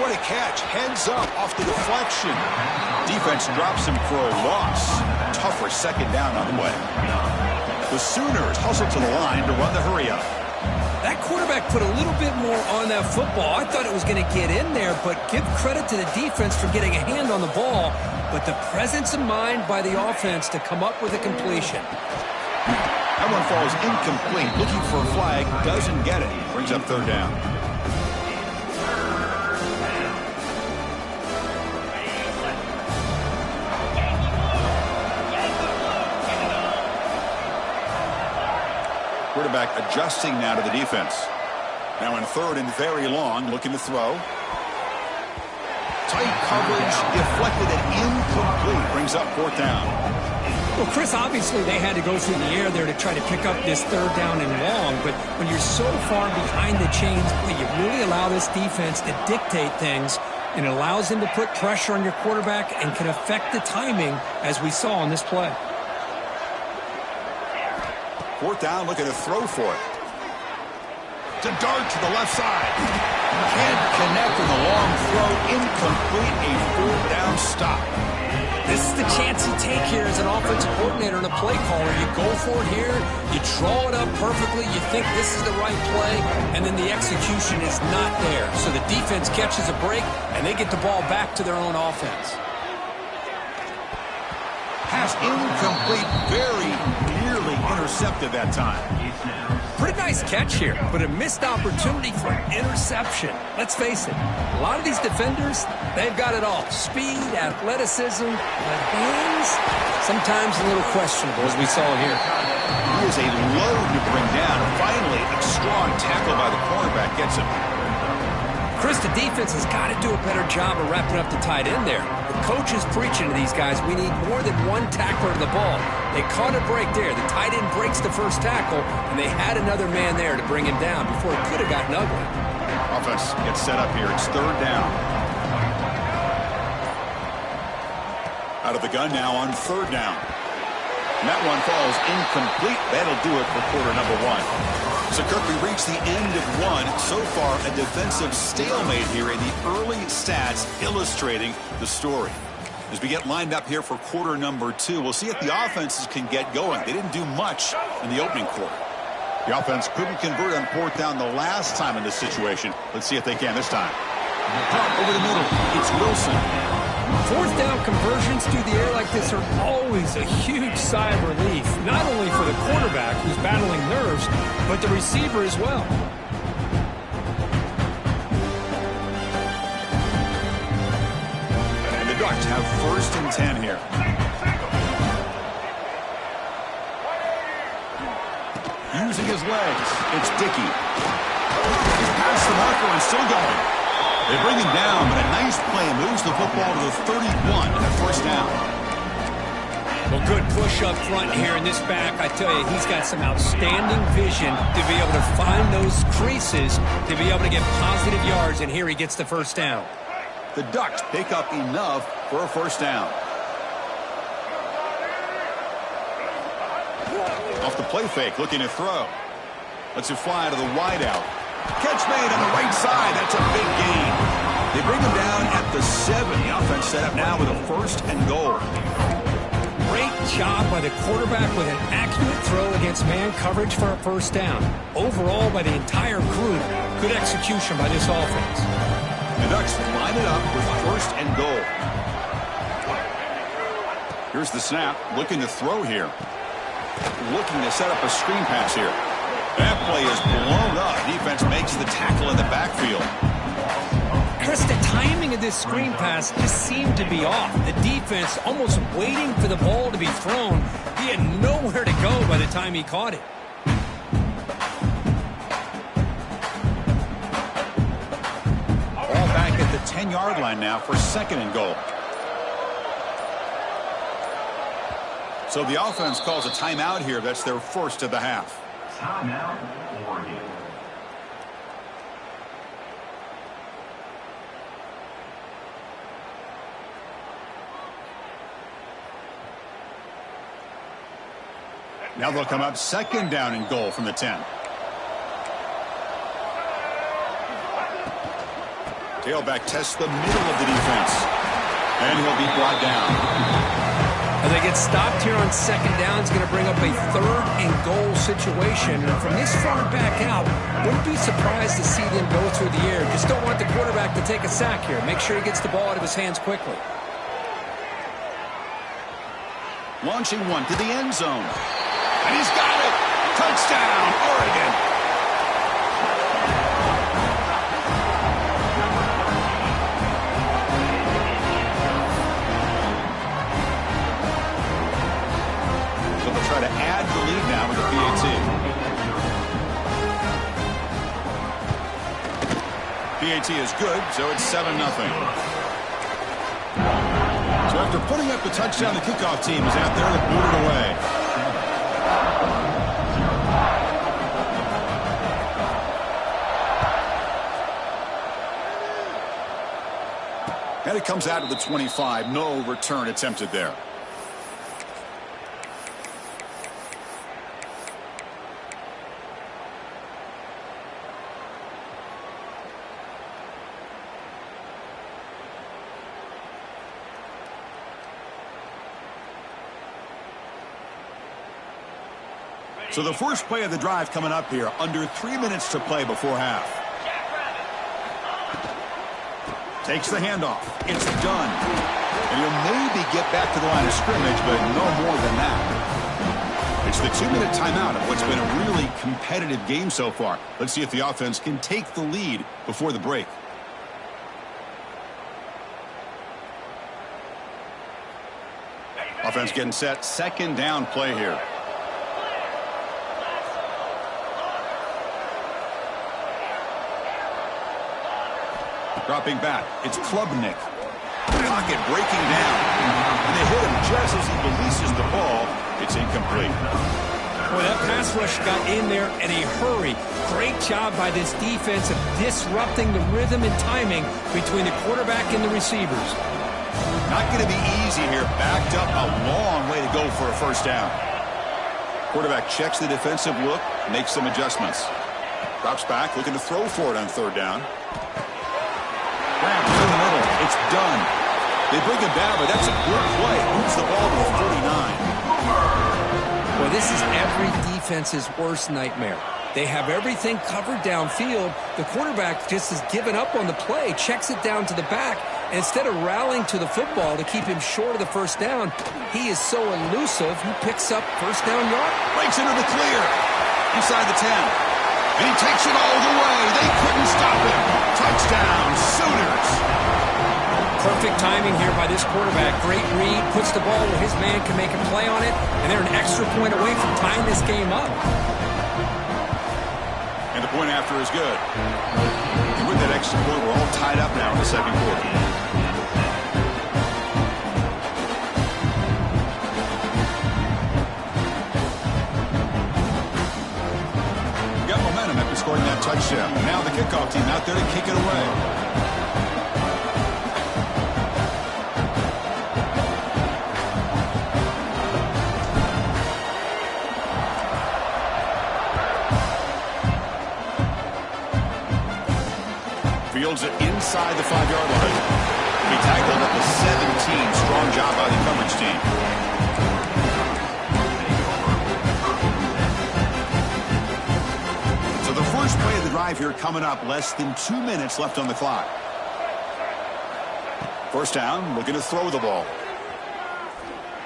S1: What a catch. Heads up off the deflection. Defense drops him for a loss. Tougher second down on the way. The Sooners hustle to the line to run the hurry up.
S2: That quarterback put a little bit more on that football. I thought it was going to get in there, but give credit to the defense for getting a hand on the ball. But the presence of mind by the offense to come up with a completion.
S1: That one falls incomplete. Looking for a flag. Doesn't get it. Brings up third down. Quarterback adjusting now to the defense. Now in third and very long, looking to throw. Tight coverage, deflected and incomplete. Brings up fourth down.
S2: Well, Chris, obviously they had to go through the air there to try to pick up this third down and long, but when you're so far behind the chains, you really allow this defense to dictate things, and it allows them to put pressure on your quarterback and can affect the timing, as we saw on this play.
S1: Fourth down, looking to throw for it. To dart to the left side. Can't connect with a long throw. Incomplete. A fourth down stop.
S2: This is the chance you take here as an offensive coordinator and a play caller. You go for it here. You draw it up perfectly. You think this is the right play, and then the execution is not there. So the defense catches a break, and they get the ball back to their own offense.
S1: Pass incomplete. Very nearly intercepted that time.
S2: Pretty nice catch here, but a missed opportunity for an interception. Let's face it, a lot of these defenders, they've got it all. Speed, athleticism, but hands, sometimes a little questionable, as we saw here.
S1: He is a load to bring down. Finally, a strong tackle by the cornerback gets him.
S2: Chris, the defense has got to do a better job of wrapping up the tight end there. The coach is preaching to these guys, we need more than one tackler of the ball. They caught a break there. The tight end breaks the first tackle, and they had another man there to bring him down before it could have gotten ugly.
S1: Offense gets set up here. It's third down. Out of the gun now on third down. And that one falls incomplete. That'll do it for quarter number one. So, Kirk, we reached the end of one. So far, a defensive stalemate here in the early stats illustrating the story. As we get lined up here for quarter number two, we'll see if the offenses can get going. They didn't do much in the opening quarter. The offense couldn't convert on fourth down the last time in this situation. Let's see if they can this time. Over the middle, it's Wilson.
S2: Fourth down conversions through the air like this are always a huge sigh of relief, not only for the quarterback who's battling nerves, but the receiver as well.
S1: And the Ducks have first and 10 here. Using his legs, it's Dickey. He's past the marker and still going. They bring him down, but a nice play moves the football to the 31 and a first down.
S2: Well, good push up front here in this back. I tell you, he's got some outstanding vision to be able to find those creases, to be able to get positive yards, and here he gets the first down.
S1: The Ducks pick up enough for a first down. Off the play fake, looking to throw. Lets it fly to the wideout. Catch made on the right side. That's a big gain. They bring him down at the 7. The offense set up now with a first and goal.
S2: Great job by the quarterback with an accurate throw against man coverage for a first down. Overall, by the entire group, good execution by this offense.
S1: The Ducks line it up with first and goal. Here's the snap. Looking to throw here. Looking to set up a screen pass here. That play is blown up. Defense makes the tackle in the backfield.
S2: Chris, the timing of this screen pass just seemed to be off. The defense almost waiting for the ball to be thrown. He had nowhere to go by the time he caught it.
S1: Ball back at the 10-yard line now for second and goal. So the offense calls a timeout here. That's their first of the half.
S3: Timeout, Oregon.
S1: Now they'll come up second down and goal from the 10. Tailback tests the middle of the defense. And he'll be brought down.
S2: As they get stopped here on second down, it's going to bring up a 3rd and goal situation. And from this far back out, wouldn't be surprised to see them go through the air. Just don't want the quarterback to take a sack here. Make sure he gets the ball out of his hands quickly.
S1: Launching one to the end zone. And he's got it. Touchdown, Oregon. So they'll try to add the lead now with the PAT. PAT is good, so it's 7-0. So after putting up the touchdown, the kickoff team is out there to boot it away. And it comes out of the 25. No return attempted there. So the first play of the drive coming up here, under 3 minutes to play before half. Takes the handoff. It's done. And he'll maybe get back to the line of scrimmage, but no more than that. It's the 2-minute timeout of what's been a really competitive game so far. Let's see if the offense can take the lead before the break. Offense getting set. Second down play here. Dropping back, it's Klubnik. Pocket breaking down. And they hit him just as he releases the ball. It's incomplete.
S2: Boy, that pass rush got in there in a hurry. Great job by this defense of disrupting the rhythm and timing between the quarterback and the receivers.
S1: Not going to be easy here. Backed up a long way to go for a first down. Quarterback checks the defensive look, makes some adjustments. Drops back, looking to throw for it on 3rd down. Wrapped in the middle. It's done. They bring him down, but that's a good play. Moves the ball to the 49.
S2: Well, this is every defense's worst nightmare. They have everything covered downfield. The quarterback just has given up on the play, checks it down to the back, and instead of rallying to the football to keep him short of the first down, he is so elusive, he picks up first down yard.
S1: Breaks into the clear. Inside the 10. And he takes it all the way. They couldn't stop him. Touchdown, Sooners.
S2: Perfect timing here by this quarterback. Great read, puts the ball where his man can make a play on it, and they're an extra point away from tying this game up.
S1: And the point after is good. And with that extra point, we're all tied up now in the second quarter. Scoring that touchdown. Now the kickoff team out there to kick it away. Fields it inside the 5-yard line. He tackled at the 17. Strong job by the coverage team. First play of the drive here coming up. Less than 2 minutes left on the clock. First down, looking to throw the ball.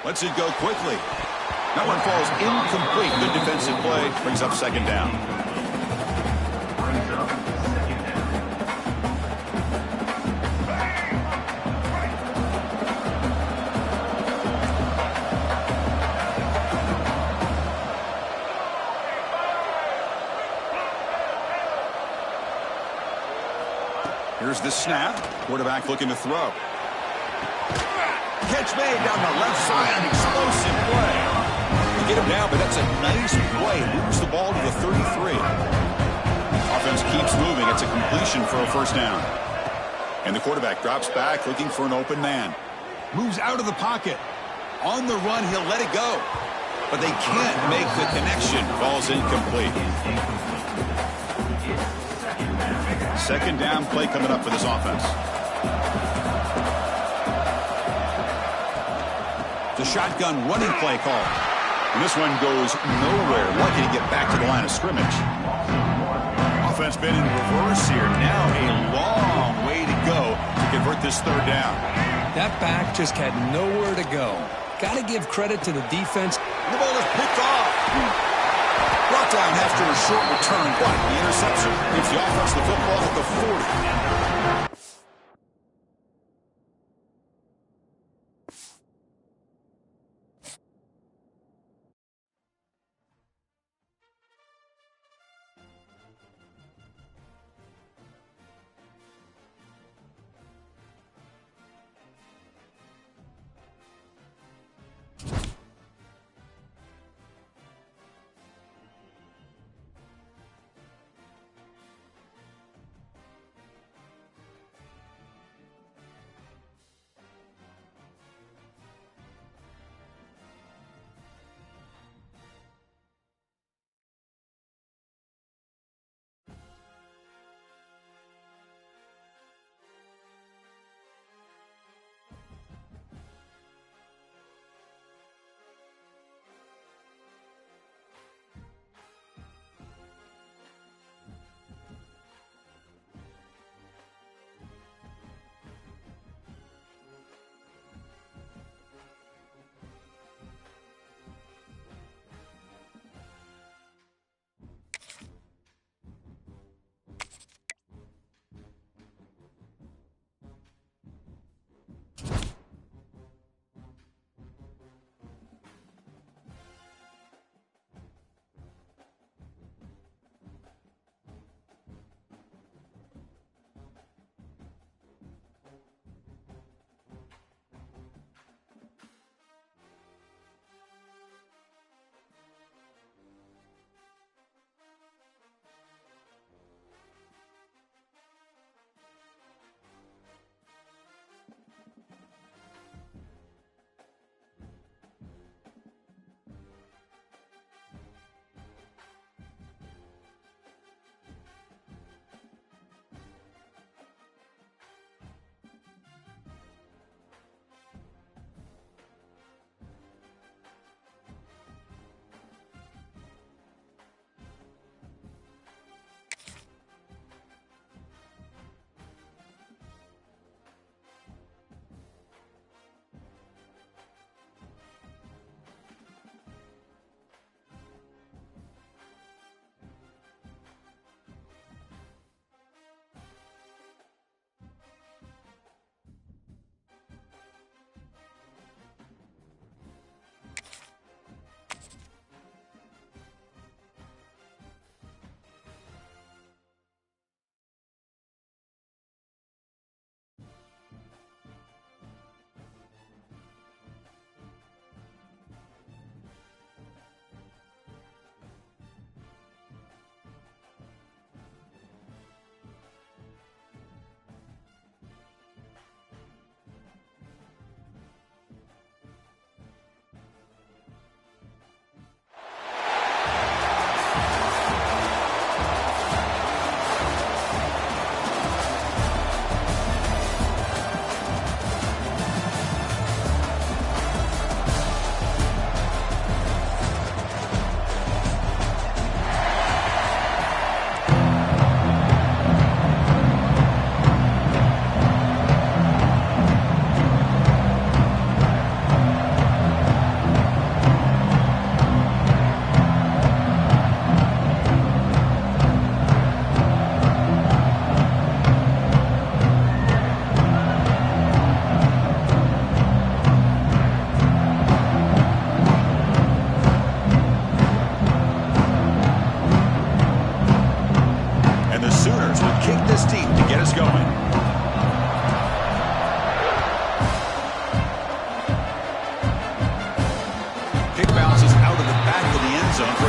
S1: Lets it go quickly. That one falls incomplete. Good defensive play. Brings up second down. Here's the snap. Quarterback looking to throw. Catch made down the left side. An explosive play. You get him down, but that's a nice play. Moves the ball to the 33. Offense keeps moving. It's a completion for a first down. And the quarterback drops back looking for an open man. Moves out of the pocket. On the run, he'll let it go. But they can't make the connection. Ball's incomplete. Second down play coming up for this offense. The shotgun running play call. And this one goes nowhere. Lucky to get back to the line of scrimmage. Offense been in reverse here. Now a long way to go to convert this third down.
S2: That back just had nowhere to go. Got to give credit to the defense.
S1: The ball is picked off. Brought down after a short return, but the interception gives the offense the football at the 40.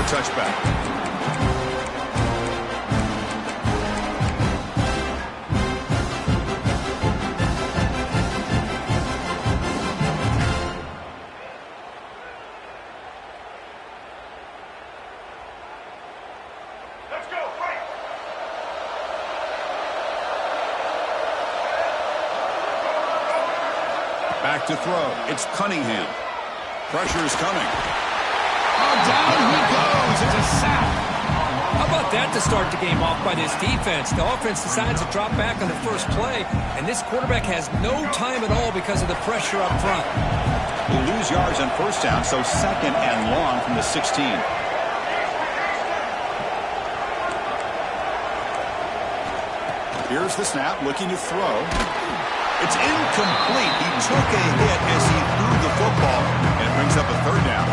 S1: touchback. Back to throw. It's Cunningham. Pressure is coming. Oh, down he goes. It's a sack.
S2: How about that to start the game off by this defense? The offense decides to drop back on the first play, and this quarterback has no time at all because of the pressure up front.
S1: They lose yards on first down, so second and long from the 16. Here's the snap, looking to throw. It's incomplete. He took a hit as he threw the football, and it brings up a third down.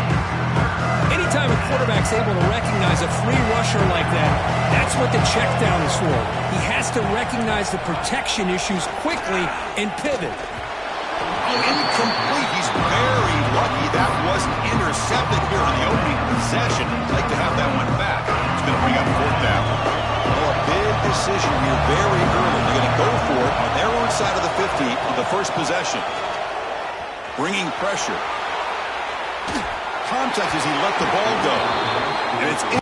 S2: Anytime a quarterback's able to recognize a free rusher like that, that's what the check down is for. He has to recognize the protection issues quickly and pivot.
S1: Oh, incomplete. He's very lucky that wasn't intercepted here on the opening possession. I'd like to have that one back. It's going to bring up fourth down. Well, a big decision here very early. They're going to go for it on their own side of the 50 on the first possession. Bringing pressure. Contact as he let the ball go. And it's in.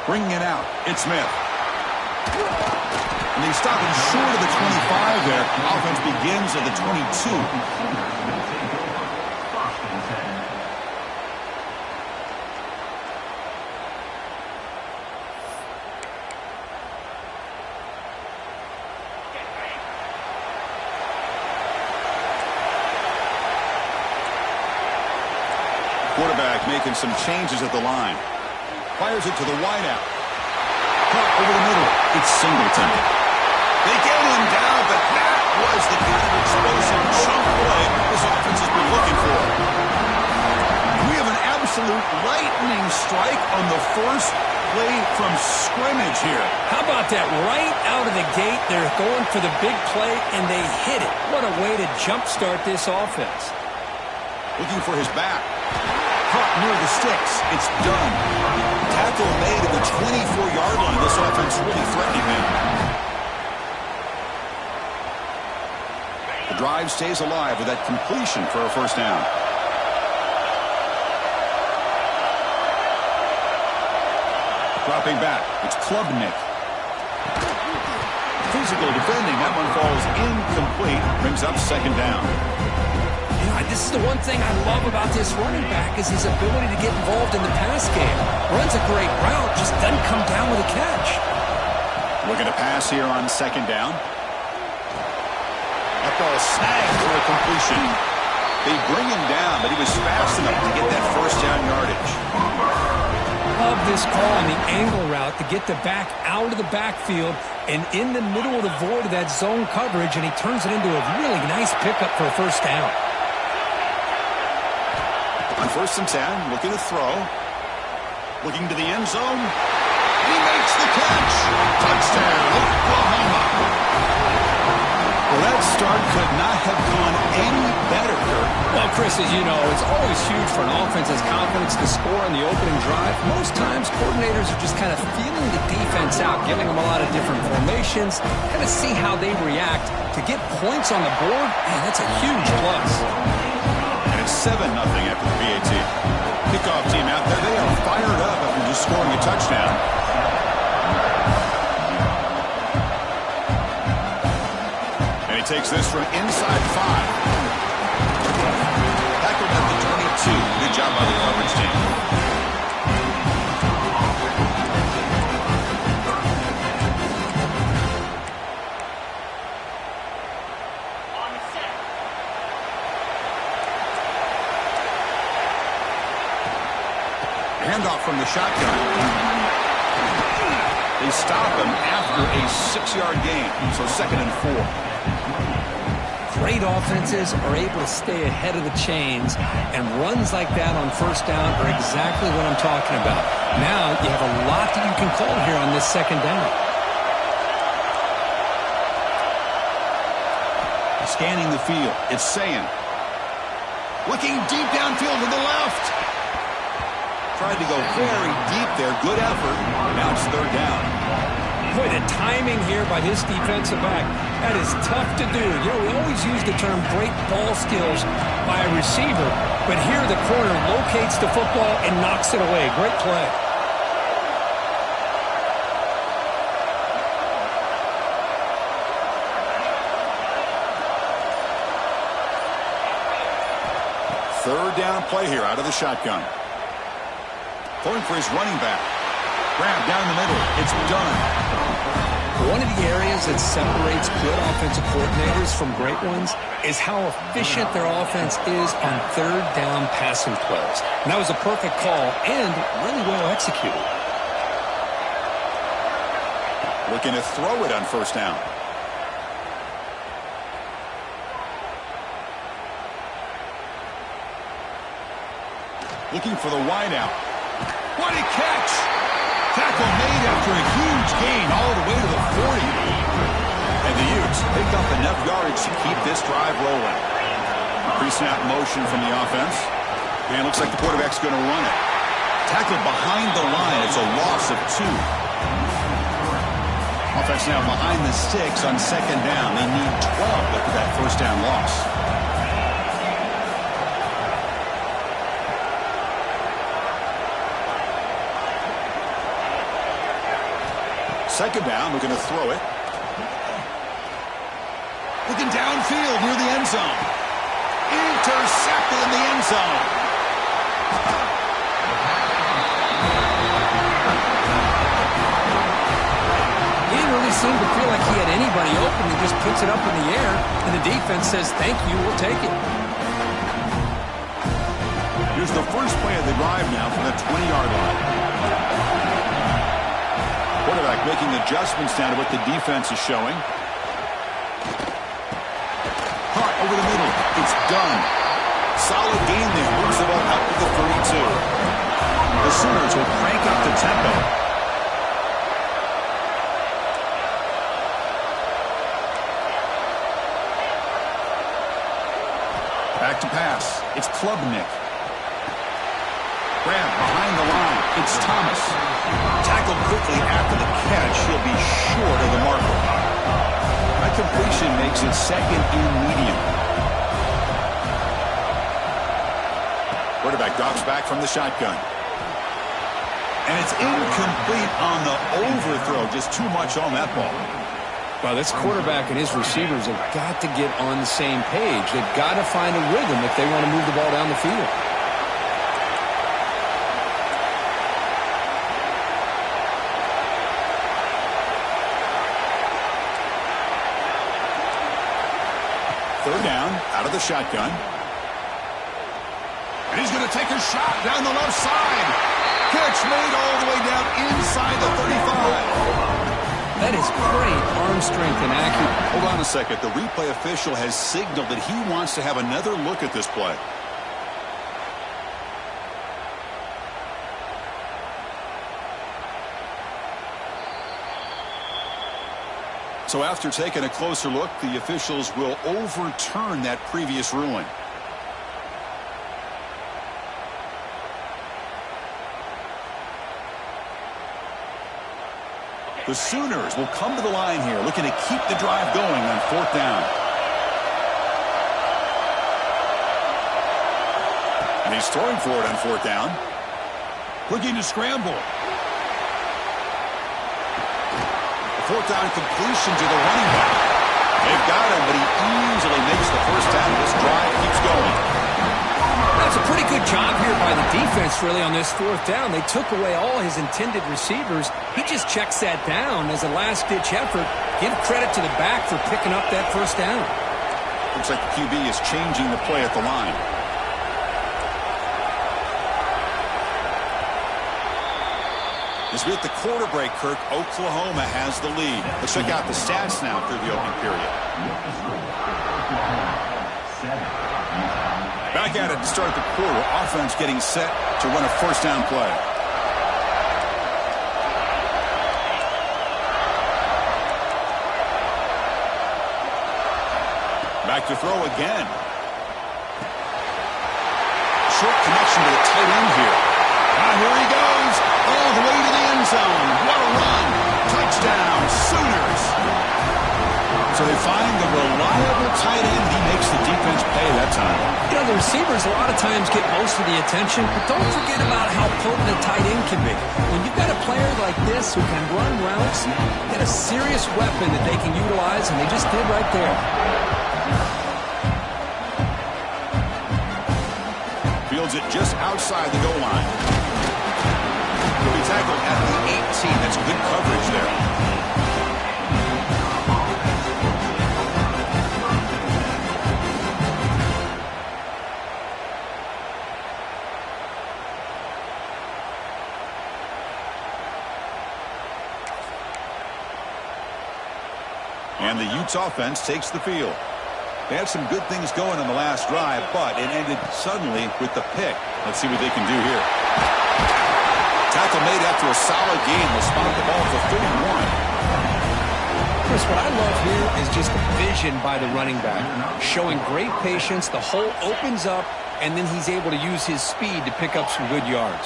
S1: Bringing it out, it's Smith. And they stop him short of the 25 there. Offense begins at the 22. Quarterback making some changes at the line. Fires it to the wideout. Caught over the middle. It's Singleton. They get him down, but that was the kind of explosive chunk play this offense has been looking for. We have an absolute lightning strike on the first play from scrimmage here.
S2: How about that? Right out of the gate, they're going for the big play, and they hit it. What a way to jumpstart this offense.
S1: Looking for his back. Caught near the sticks. It's done. Tackle made at the 24-yard line. This offense really threatening him. The drive stays alive with that completion for a first down. Dropping back. It's Klubnik. Physical defending. That one falls incomplete. Brings up second down.
S2: This is the one thing I love about this running back is his ability to get involved in the pass game. Runs a great route, just doesn't come down with a catch.
S1: Looking to pass here on second down. That ball snagged for a completion. They bring him down, but he was fast enough to get that first down yardage.
S2: Love this call on the angle route to get the back out of the backfield and in the middle of the void of that zone coverage, and he turns it into a really nice pickup for a first down.
S1: On 1st and 10, looking to throw. Looking to the end zone. And he makes the catch. Touchdown, Oklahoma. Well, that start could not have gone any better, Kirk.
S2: Well, Chris, as you know, it's always huge for an offense that's confidence to score in the opening drive. Most times, coordinators are just kind of feeling the defense out, giving them a lot of different formations, kind of see how they react. To get points on the board, man, that's a huge plus.
S1: And it's 7-0 after the PAT. Kickoff team out there, they are fired up after just scoring a touchdown. And he takes this from inside 5. Tackled at the 22. Good job by the coverage team. Handoff from the shotgun. They stop him after a 6-yard gain, so 2nd and 4.
S2: Great offenses are able to stay ahead of the chains, and runs like that on first down are exactly what I'm talking about. Now you have a lot that you can call here on this 2nd down.
S1: Scanning the field, it's Sayan. Looking deep downfield to the left. Tried to go very deep there. Good effort. Now it's 3rd down.
S2: Boy, the timing here by this defensive back, that is tough to do. You know, we always use the term great ball skills by a receiver, but here the corner locates the football and knocks it away. Great play.
S1: Third down play here out of the shotgun. Going for his running back. Grab down the middle. It's done.
S2: One of the areas that separates good offensive coordinators from great ones is how efficient their offense is on 3rd down passing plays. And that was a perfect call and really well executed.
S1: Looking to throw it on 1st down. Looking for the wideout. What a catch! Tackle made after a huge gain all the way to the 40. And the Utes pick up enough yardage to keep this drive rolling. Pre-snap motion from the offense. And it looks like the quarterback's going to run it. Tackled behind the line. It's a loss of 2. Offense now behind the 6 on 2nd down. They need 12 after that 1st down loss. Second down, looking to throw it. Looking downfield near the end zone. Intercepted in the end zone.
S2: He didn't really seem to feel like he had anybody open. He just puts it up in the air, and the defense says, thank you, we'll take it.
S1: Here's the first play of the drive now from the 20-yard line. Quarterback making adjustments down to what the defense is showing. Caught over the middle. It's done. Solid gain there. Moves the ball up to the 32. The Sooners will crank up the tempo. Back to pass. It's Klubnik. Grab behind the line. It's Thomas. Tackled quickly after the catch. He'll be short of the marker. That completion makes it 2nd and medium. Quarterback drops back from the shotgun. And it's incomplete on the overthrow. Just too much on that ball.
S2: Well, this quarterback and his receivers have got to get on the same page. They've got to find a rhythm if they want to move the ball down the field.
S1: Third down, out of the shotgun. And he's going to take a shot down the left side. Catch made all the way down inside the 35.
S2: That is great arm strength and accuracy.
S1: Hold on a second. The replay official has signaled that he wants to have another look at this play. So after taking a closer look, the officials will overturn that previous ruling. The Sooners will come to the line here, looking to keep the drive going on 4th down. And he's throwing for it on 4th down. Looking to scramble. 4th down completion to the running back. They've got him, but he easily makes the first down. This drive keeps going.
S2: That's a pretty good job here by the defense, really, on this 4th down. They took away all his intended receivers. He just checks that down as a last-ditch effort. Give credit to the back for picking up that first down.
S1: Looks like the QB is changing the play at the line. As we hit the quarter break, Kirk, Oklahoma has the lead. Let's check out the stats now through the opening period. Back at it to start the quarter. Offense getting set to run a first down play. Back to throw again. Short connection to the tight end here. Here he goes. All the way to the end zone. What a run. Touchdown, Sooners. So they find the reliable tight end. He makes the defense pay that time.
S2: You know, the receivers a lot of times get most of the attention, but don't forget about how potent a tight end can be. When you've got a player like this who can run routes, get a serious weapon that they can utilize, and they just did right there.
S1: Fields it just outside the goal line. He'll be tackled at the 18. That's good coverage there. And the Utes offense takes the field. They had some good things going on the last drive, but it ended suddenly with the pick. Let's see what they can do here. Tackle made after a solid gain. Will spot the ball for 31.
S2: Chris, what I love here is just the vision by the running back. Showing great patience. The hole opens up, and then he's able to use his speed to pick up some good yards.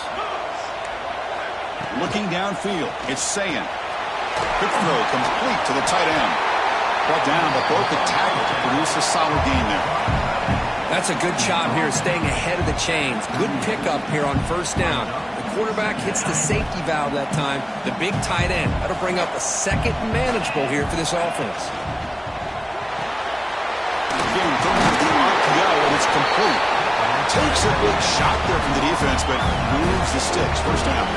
S1: Looking downfield, it's Sayin. Quick throw complete to the tight end. Brought down, but broke the tackle to produce a solid gain there.
S2: That's a good job here, staying ahead of the chains. Good pickup here on first down. The quarterback hits the safety valve that time. The big tight end. That'll bring up a second manageable here for this offense.
S1: Again, throwing to the RPO, and it's complete. Takes a big shot there from the defense, but moves the sticks. First down.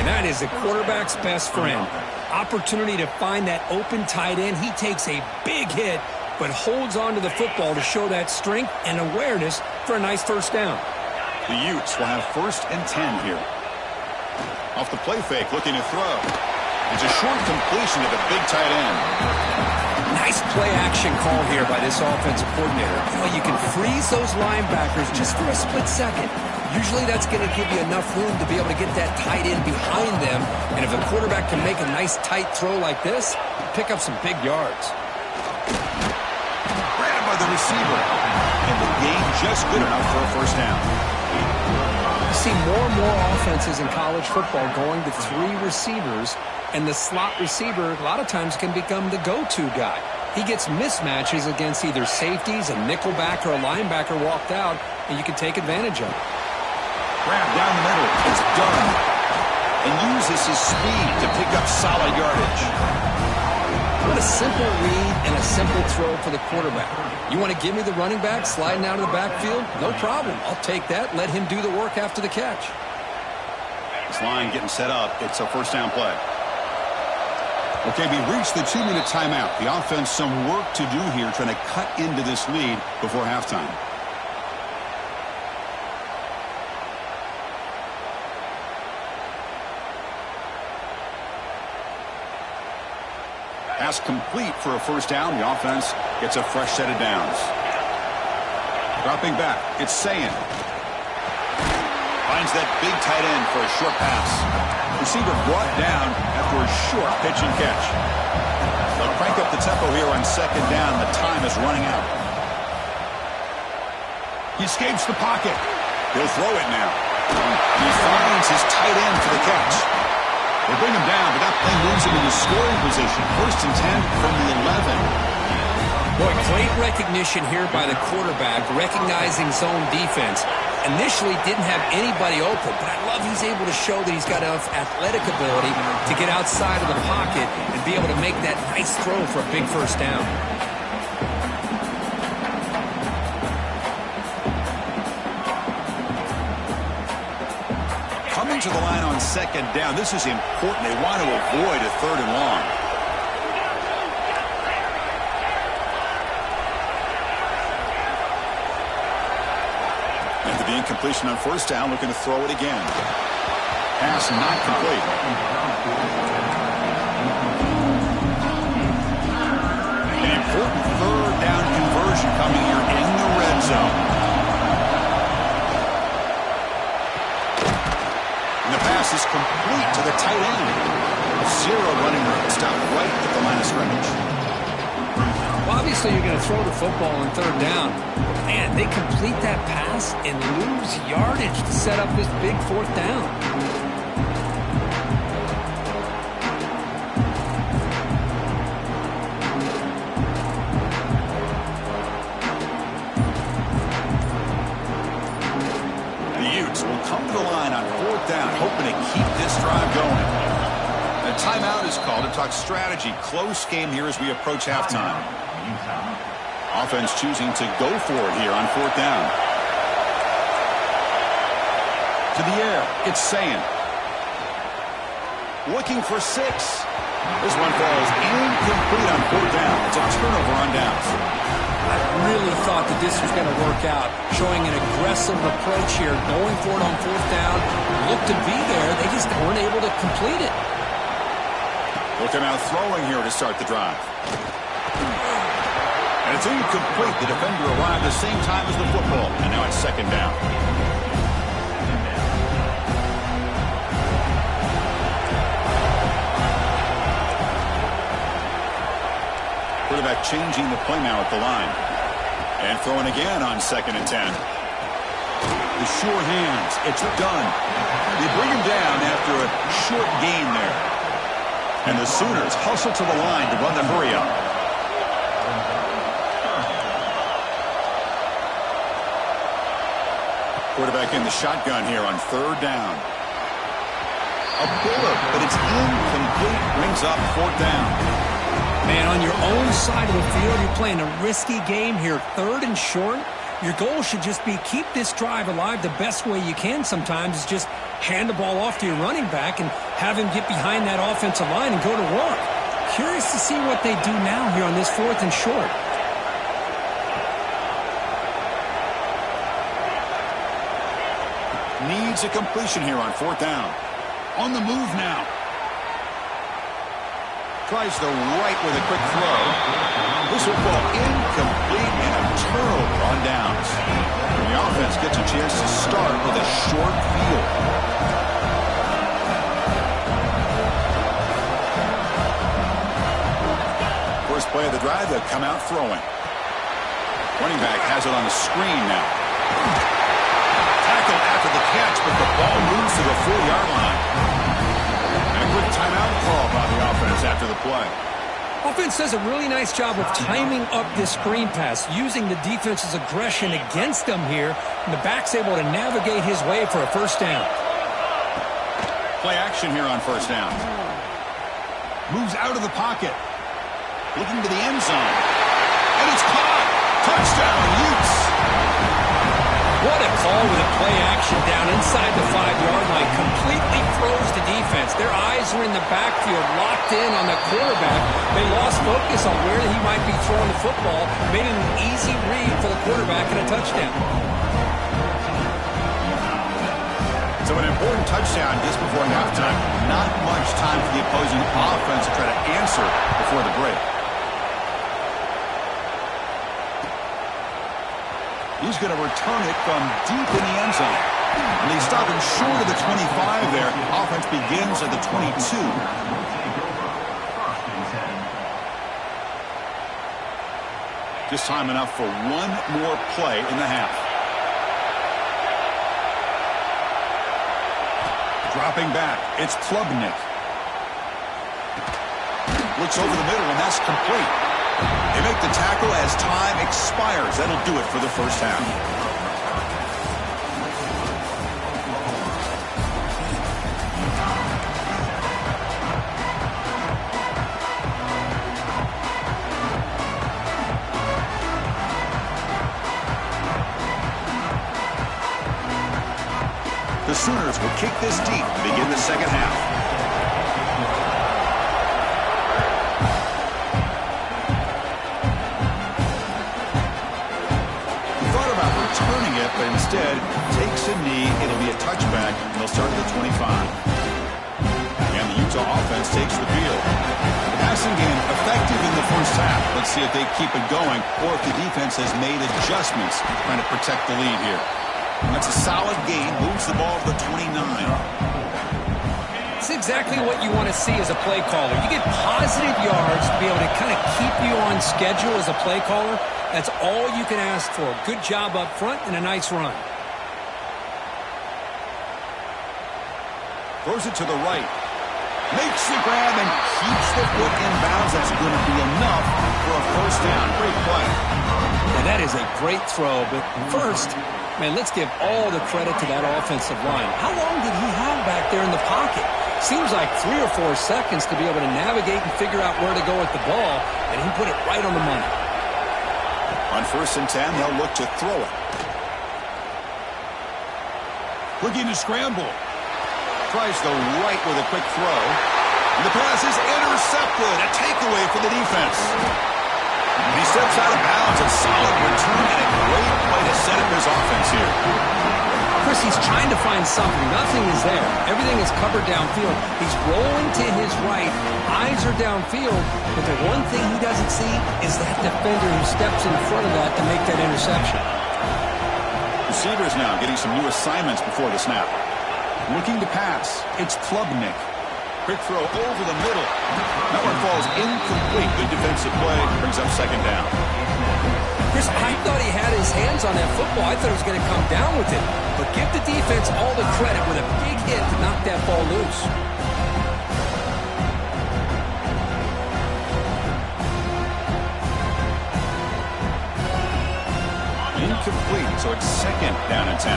S2: And that is the quarterback's best friend. Opportunity to find that open tight end. He takes a big hit, but holds on to the football to show that strength and awareness for a nice first down.
S1: The Utes will have 1st and 10 here. Off the play fake, looking to throw. It's a short completion to the big tight end.
S2: Nice play action call here by this offensive coordinator. You can freeze those linebackers just for a split second. Usually that's going to give you enough room to be able to get that tight end behind them. And if a quarterback can make a nice tight throw like this, pick up some big yards.
S1: Grabbed by the receiver. And the gain just good enough for a first down.
S2: You see more and more offenses in college football going to 3 receivers, and the slot receiver a lot of times can become the go-to guy. He gets mismatches against either safeties, a nickelback, or a linebacker walked out, and you can take advantage of it.
S1: Grab down the middle. It's done. And uses his speed to pick up solid yardage.
S2: What a simple read and a simple throw for the quarterback. You want to give me the running back sliding out of the backfield? No problem. I'll take that. Let him do the work after the catch.
S1: This line getting set up. It's a first down play. Okay, we reached the 2-minute timeout. The offense some work to do here trying to cut into this lead before halftime. Pass complete for a first down. The offense gets a fresh set of downs. Dropping back, it's Sayin. Finds that big tight end for a short pass. Receiver brought down after a short pitch and catch. crank up the tempo here on second down. The time is running out. He escapes the pocket. He'll throw it now. He finds his tight end for the catch. They bring him down, but that play moves him into scoring position. 1st and 10 from the 11.
S2: Boy, great recognition here by the quarterback, recognizing zone defense. Initially didn't have anybody open, but I love he's able to show that he's got enough athletic ability to get outside of the pocket and be able to make that nice throw for a big first down.
S1: Coming to the line on second down, this is important. They want to avoid a 3rd and long. The incompletion on 1st down, looking to throw it again. Pass not complete. An important 3rd down conversion coming here in the red zone. And the pass is complete to the tight end. 0 running room. Stopped right at the line of scrimmage.
S2: Well, obviously you're going to throw the football on 3rd down. Man, they complete that pass and lose yardage to set up this big 4th down.
S1: The Utes will come to the line on 4th down, hoping to keep this drive going. A timeout is called to talk strategy. Close game here as we approach halftime. Offense choosing to go for it here on 4th down. To the air, it's Sayin. Looking for 6. This one falls incomplete on 4th down. It's a turnover on downs.
S2: I really thought that this was going to work out, showing an aggressive approach here, going for it on 4th down. Looked to be there. They just weren't able to complete it.
S1: Looking out throwing here to start the drive. And it's incomplete. The defender arrived the same time as the football. And now it's 2nd down. Quarterback changing the play now at the line. And throwing again on 2nd and 10. The sure hands. It's done. They bring him down after a short gain there. And the Sooners hustle to the line to run the hurry up. Quarterback in the shotgun here on 3rd down. A bullet, but it's incomplete. Brings up 4th down.
S2: Man, on your own side of the field, you're playing a risky game here. 3rd and short. Your goal should just be keep this drive alive the best way you can sometimes is just hand the ball off to your running back and have him get behind that offensive line and go to work. Curious to see what they do now here on this 4th and short.
S1: Needs a completion here on 4th down. On the move now. Tries the right with a quick throw. This will fall incomplete and a turnover on downs. And the offense gets a chance to start with a short field. First play of the drive, they'll come out throwing. Running back has it on the screen now. Tackle after the catch, but the ball moves to the 4-yard line. And a quick timeout call by the offense after the play.
S2: Offense does a really nice job of timing up this screen pass, using the defense's aggression against them here, and the back's able to navigate his way for a 1st down.
S1: Play action here on 1st down. Moves out of the pocket. Looking to the end zone. And it's caught. Touchdown, Utes.
S2: What a call with a play action down inside the 5-yard line. Completely froze the defense. Their eyes were in the backfield, locked in on the quarterback. They lost focus on where he might be throwing the football. Made it an easy read for the quarterback and a touchdown.
S1: So an important touchdown just before halftime. Not much time for the opposing offense to try to answer before the break. He's going to return it from deep in the end zone. And he's stopping short of the 25 there. Offense begins at the 22. Just time enough for one more play in the half. Dropping back, it's Klubnik. Looks over the middle, and that's complete. They make the tackle as time expires. That'll do it for the first half. The Sooners will kick this deep to begin the second half. Turning it, but instead takes a knee. It'll be a touchback, and they'll start at the 25. And the Utah offense takes the field. The passing game effective in the first half. Let's see if they keep it going or if the defense has made adjustments trying to protect the lead here. That's a solid gain. Moves the ball to the 29.
S2: It's exactly what you want to see as a play caller. You get positive yards to be able to kind of keep you on schedule as a play caller. That's all you can ask for. Good job up front and a nice run.
S1: Throws it to the right. Makes the grab and keeps the foot in bounds. That's going to be enough for a first down. Great play.
S2: Now that is a great throw, but first, man, let's give all the credit to that offensive line. How long did he have back there in the pocket? Seems like 3 or 4 seconds to be able to navigate and figure out where to go with the ball, and he put it right on the money.
S1: On 1st and 10, they'll look to throw it. Looking to scramble. Tries the right with a quick throw. And the pass is intercepted. A takeaway for the defense. And he steps out of bounds. A solid return and a great play to set up his offense here.
S2: Chris, he's trying to find something. Nothing is there. Everything is covered downfield. He's rolling to his right. Eyes are downfield. But the one thing he doesn't see is that defender who steps in front of that to make that interception.
S1: Receivers now getting some new assignments before the snap. Looking to pass. It's Klubnik. Quick throw over the middle. That one falls incomplete. Good defensive play. Brings up second down.
S2: Chris, I thought he had his hands on that football. I thought he was going to come down with it. But give the defense all the credit with a big hit to knock that ball loose.
S1: Incomplete, so it's second down and 10.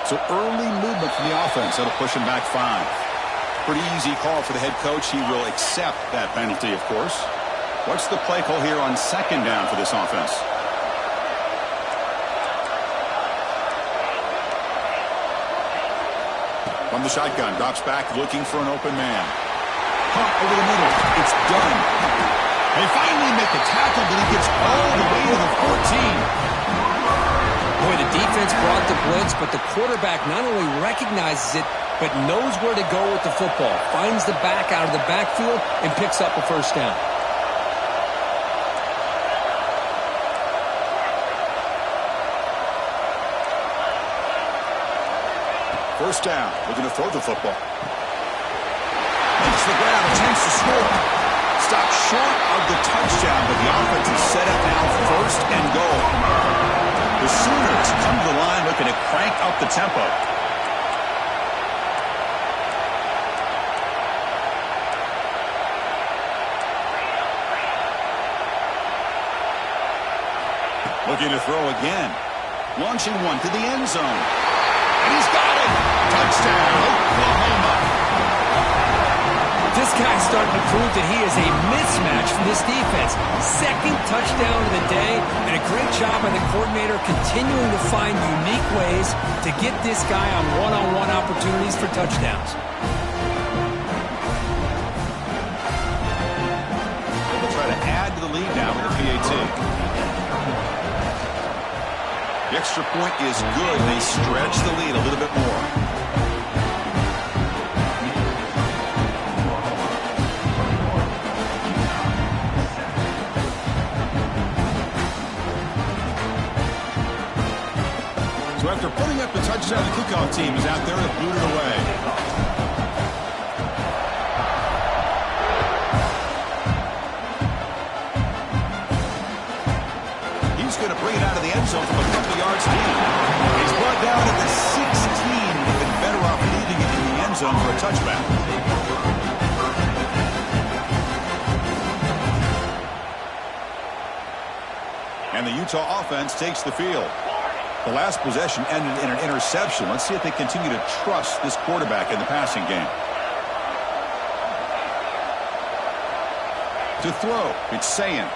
S1: So early movement from the offense. That'll push him back 5. Pretty easy call for the head coach. He will accept that penalty, of course. What's the play call here on second down for this offense? From the shotgun, drops back, looking for an open man. Pump over the middle. It's done. They finally make the tackle, but he gets all the way to the 14.
S2: Boy, the defense brought the blitz, but the quarterback not only recognizes it, but knows where to go with the football. Finds the back out of the backfield and picks up a first down.
S1: First down, looking to throw the football. Makes the grab, attempts to score. Stopped short of the touchdown, but the offense is set up now first and goal. The Sooners come to the line looking to crank up the tempo. Looking to throw again. Launching one to the end zone. And he's got it! Touchdown, Oklahoma!
S2: This guy's starting to prove that he is a mismatch for this defense. Second touchdown of the day, and a great job by the coordinator continuing to find unique ways to get this guy on one-on-one opportunities for touchdowns.
S1: They'll try to add to the lead now with the PAT. The extra point is good. They stretch the lead a little bit more. So after putting up the touchdown, the kickoff team is out there to boot it away. He's going to bring it out of the end zone from a couple yards deep. He's brought down at the 16. They've been better off leaving it in the end zone for a touchback. And the Utah offense takes the field. The last possession ended in an interception. Let's see if they continue to trust this quarterback in the passing game. To throw, it's Sayin.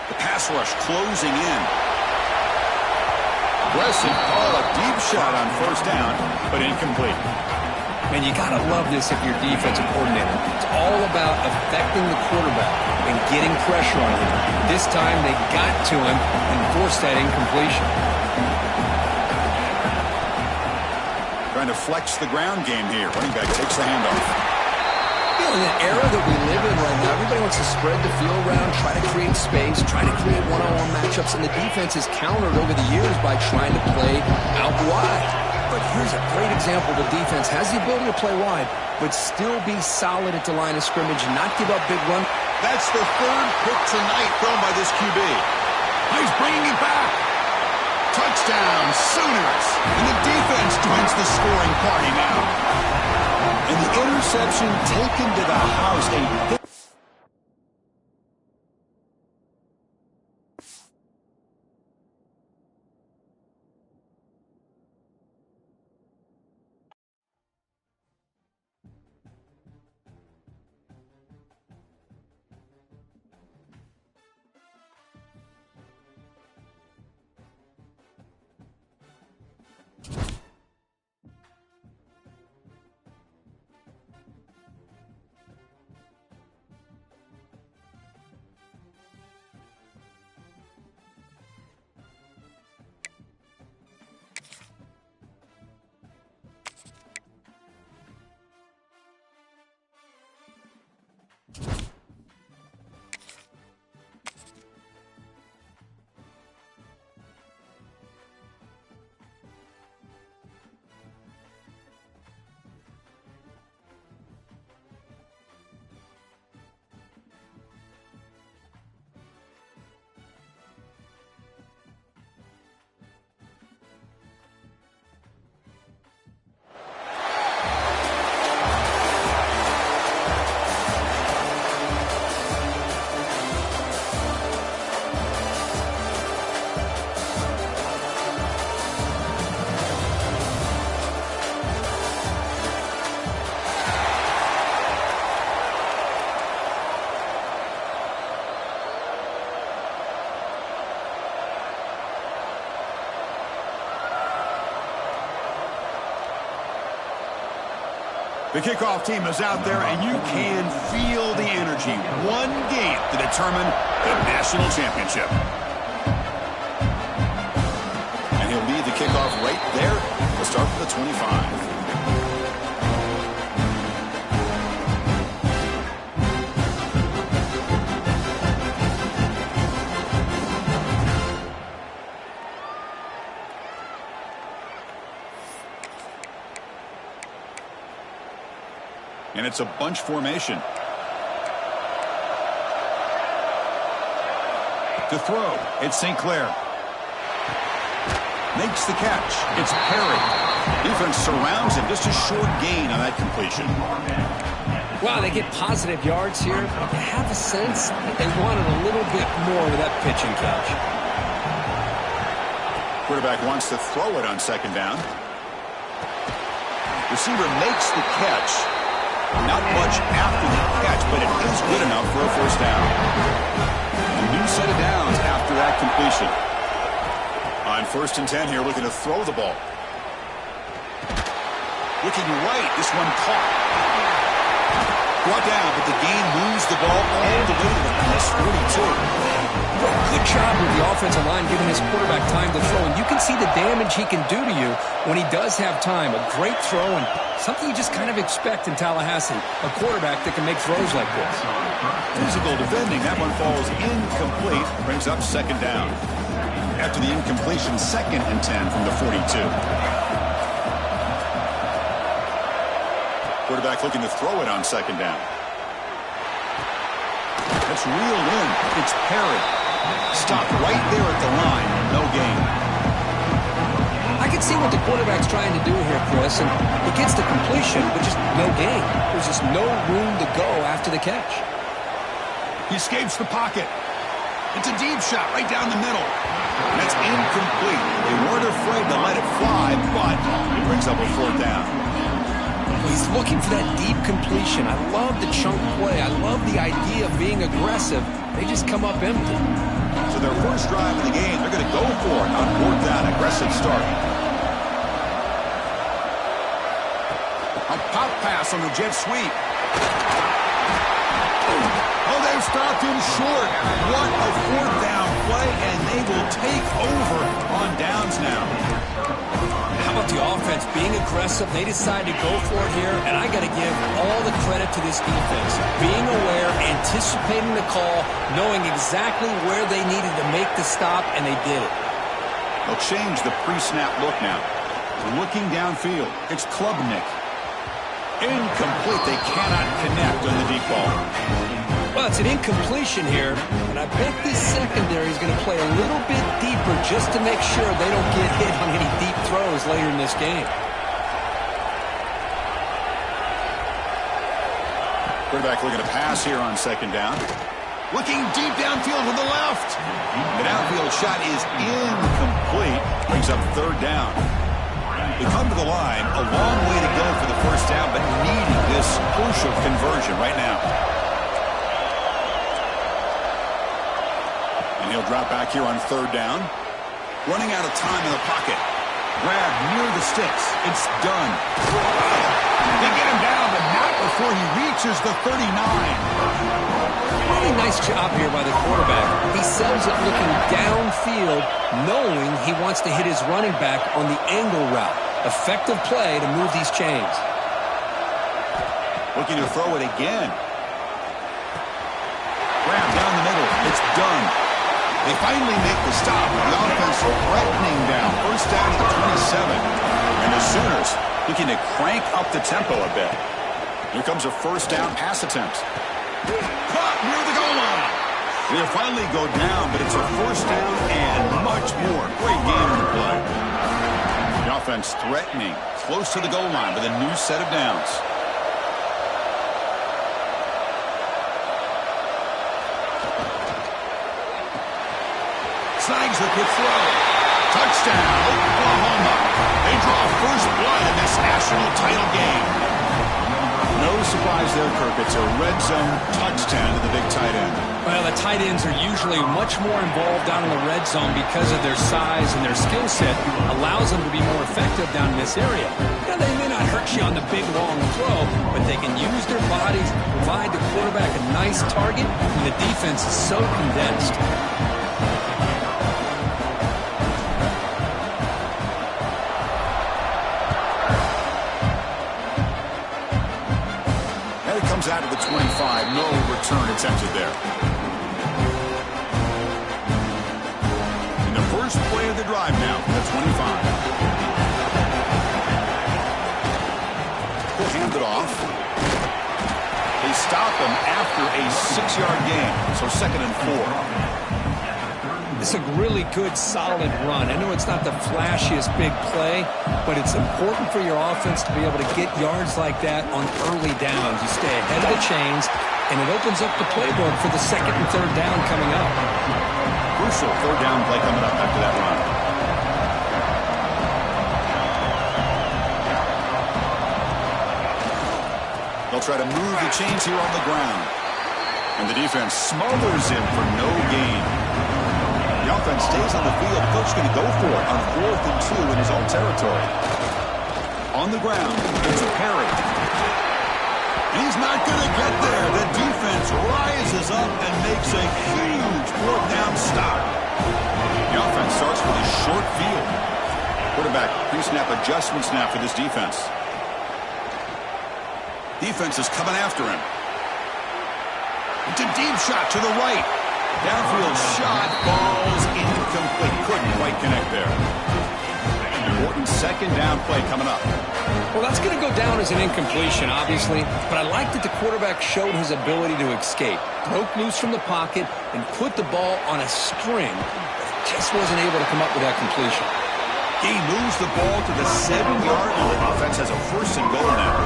S1: The pass rush closing in. Aggressive call, a deep shot on first down, but incomplete.
S2: Man, you got to love this if you're defensive coordinator. It's all about affecting the quarterback and getting pressure on him. This time they got to him and forced that incompletion.
S1: Trying to flex the ground game here. Running back takes the handoff.
S2: In the era that we live in right now, everybody wants to spread the field around, try to create space, try to create one-on-one matchups, and the defense has countered over the years by trying to play out wide. But here's a great example. The defense has the ability to play wide, but still be solid at the line of scrimmage and not give up big run.
S1: That's the third pick tonight thrown by this QB. He's bringing it back. Touchdown, Sooners. And the defense joins the scoring party now. And the interception taken to the house. The kickoff team is out there, and you can feel the energy. One game to determine the national championship. And he'll lead the kickoff right there to start from the 25. And it's a bunch formation. To throw, it's St. Clair. Makes the catch. It's Perry. Defense surrounds him. Just a short gain on that completion.
S2: Wow, they get positive yards here. I have a sense that they wanted a little bit more with that pitch and catch.
S1: Quarterback wants to throw it on second down. Receiver makes the catch. Not much after the catch, but it is good enough for a first down. A new set of downs after that completion. On 1st and 10 here, looking to throw the ball. Looking right, this one caught. Brought down, but the gain moves the ball all the way to the plus 42.
S2: Good job with the offensive line giving his quarterback time to throw, and you can see the damage he can do to you when he does have time. A great throw and something you just kind of expect in Tallahassee, a quarterback that can make throws like this.
S1: Physical defending. That one falls incomplete. Brings up second down. After the incompletion, 2nd and 10 from the 42. Quarterback looking to throw it on 2nd down. It's reeled in. It's Perry. Stopped right there at the line. No gain.
S2: I can see what the quarterback's trying to do here, Chris, and he gets the completion, but just no gain. There's just no room to go after the catch.
S1: He escapes the pocket. It's a deep shot right down the middle. That's incomplete. They weren't afraid to let it fly, but it brings up a 4th down.
S2: He's looking for that deep completion. I love the chunk play. I love the idea of being aggressive. They just come up empty.
S1: So their first drive of the game, they're going to go for it on 4th down. Aggressive start. A pop pass on the jet sweep. Oh, they've stopped him short. What a 4th down play, and they will take over on downs now.
S2: How about the offense being aggressive? They decide to go for it here, and I got to give all the credit to this defense. Being aware, anticipating the call, knowing exactly where they needed to make the stop, and they did it.
S1: They'll change the pre-snap look now. Looking downfield, it's Klubnik. Incomplete. They cannot connect on the deep ball.
S2: Well, it's an incompletion here, and I bet this secondary is going to play a little bit deeper just to make sure they don't get hit on any deep throws later in this game.
S1: Quarterback looking to pass here on 2nd down. Looking deep downfield to the left. The downfield shot is incomplete. Brings up 3rd down. They come to the line, a long way to go for the first down, but needing this crucial conversion right now. And he'll drop back here on 3rd down. Running out of time in the pocket. Grab near the sticks. It's done. They get him down, but not before he reaches the 39.
S2: Really nice job here by the quarterback. He sells it looking downfield, knowing he wants to hit his running back on the angle route. Effective play to move these chains.
S1: Looking to throw it again. Grab down the middle. It's done. They finally make the stop. The offense threatening down. First down at the 27. And the Sooners looking to crank up the tempo a bit. Here comes a first down pass attempt. Caught near the goal line. They'll finally go down, but it's a first down and much more. Great game in the play. The offense threatening close to the goal line with a new set of downs. Snags the quick throw. Touchdown, Oklahoma. They draw first blood in this national title game. No surprise there, Kirk. It's a red zone touchdown to the big tight end.
S2: Well, the tight ends are usually much more involved down in the red zone because of their size and their skill set allows them to be more effective down in this area. Now, they may not hurt you on the big, long throw, but they can use their bodies to provide the quarterback a nice target when the defense is so condensed.
S1: Out of the 25, no return attempted there. In the first play of the drive now, the 25. He'll hand it off. They stop him after a 6-yard gain, so 2nd and 4.
S2: It's a really good, solid run. I know it's not the flashiest big play, but it's important for your offense to be able to get yards like that on early downs. You stay ahead of the chains, and it opens up the playbook for the 2nd and 3rd down coming up.
S1: Crucial 3rd down play coming up after that run. They'll try to move the chains here on the ground. And the defense smothers him for no gain. The offense stays on the field. The coach is going to go for it on 4th and 2 in his own territory. On the ground, it's Perry. He's not going to get there. The defense rises up and makes a huge 4th down stop. starts with a short field. Quarterback pre-snap adjustment snap for this defense. Defense is coming after him. It's a deep shot to the right. Downfield shot, balls incomplete. Couldn't quite connect there. Important second down play coming up.
S2: Well, that's going to go down as an incompletion, obviously, but I like that the quarterback showed his ability to escape. Broke loose from the pocket and put the ball on a string, but just wasn't able to come up with that completion.
S1: He moves the ball to the 7-yard line. The offense has a first and goal now.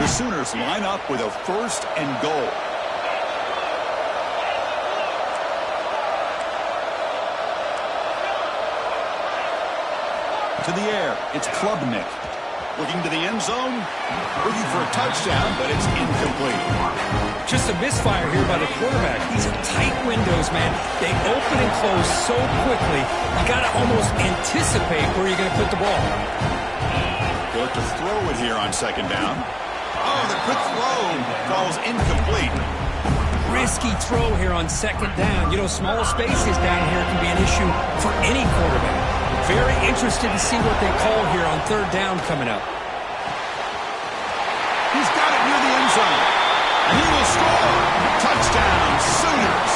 S1: The Sooners line up with a first and goal. To the air, it's Klubnik. Looking to the end zone, looking for a touchdown, but it's incomplete.
S2: Just a misfire here by the quarterback. These are tight windows, man. They open and close so quickly, you got to almost anticipate where you're going to put the ball.
S1: They look to throw it here on second down. Oh, the quick throw falls incomplete.
S2: Risky throw here on second down. You know, small spaces down here can be an issue for any quarterback. Very interested to see what they call here on third down coming up.
S1: He's got it near the end zone. And he will score. Touchdown, Sooners.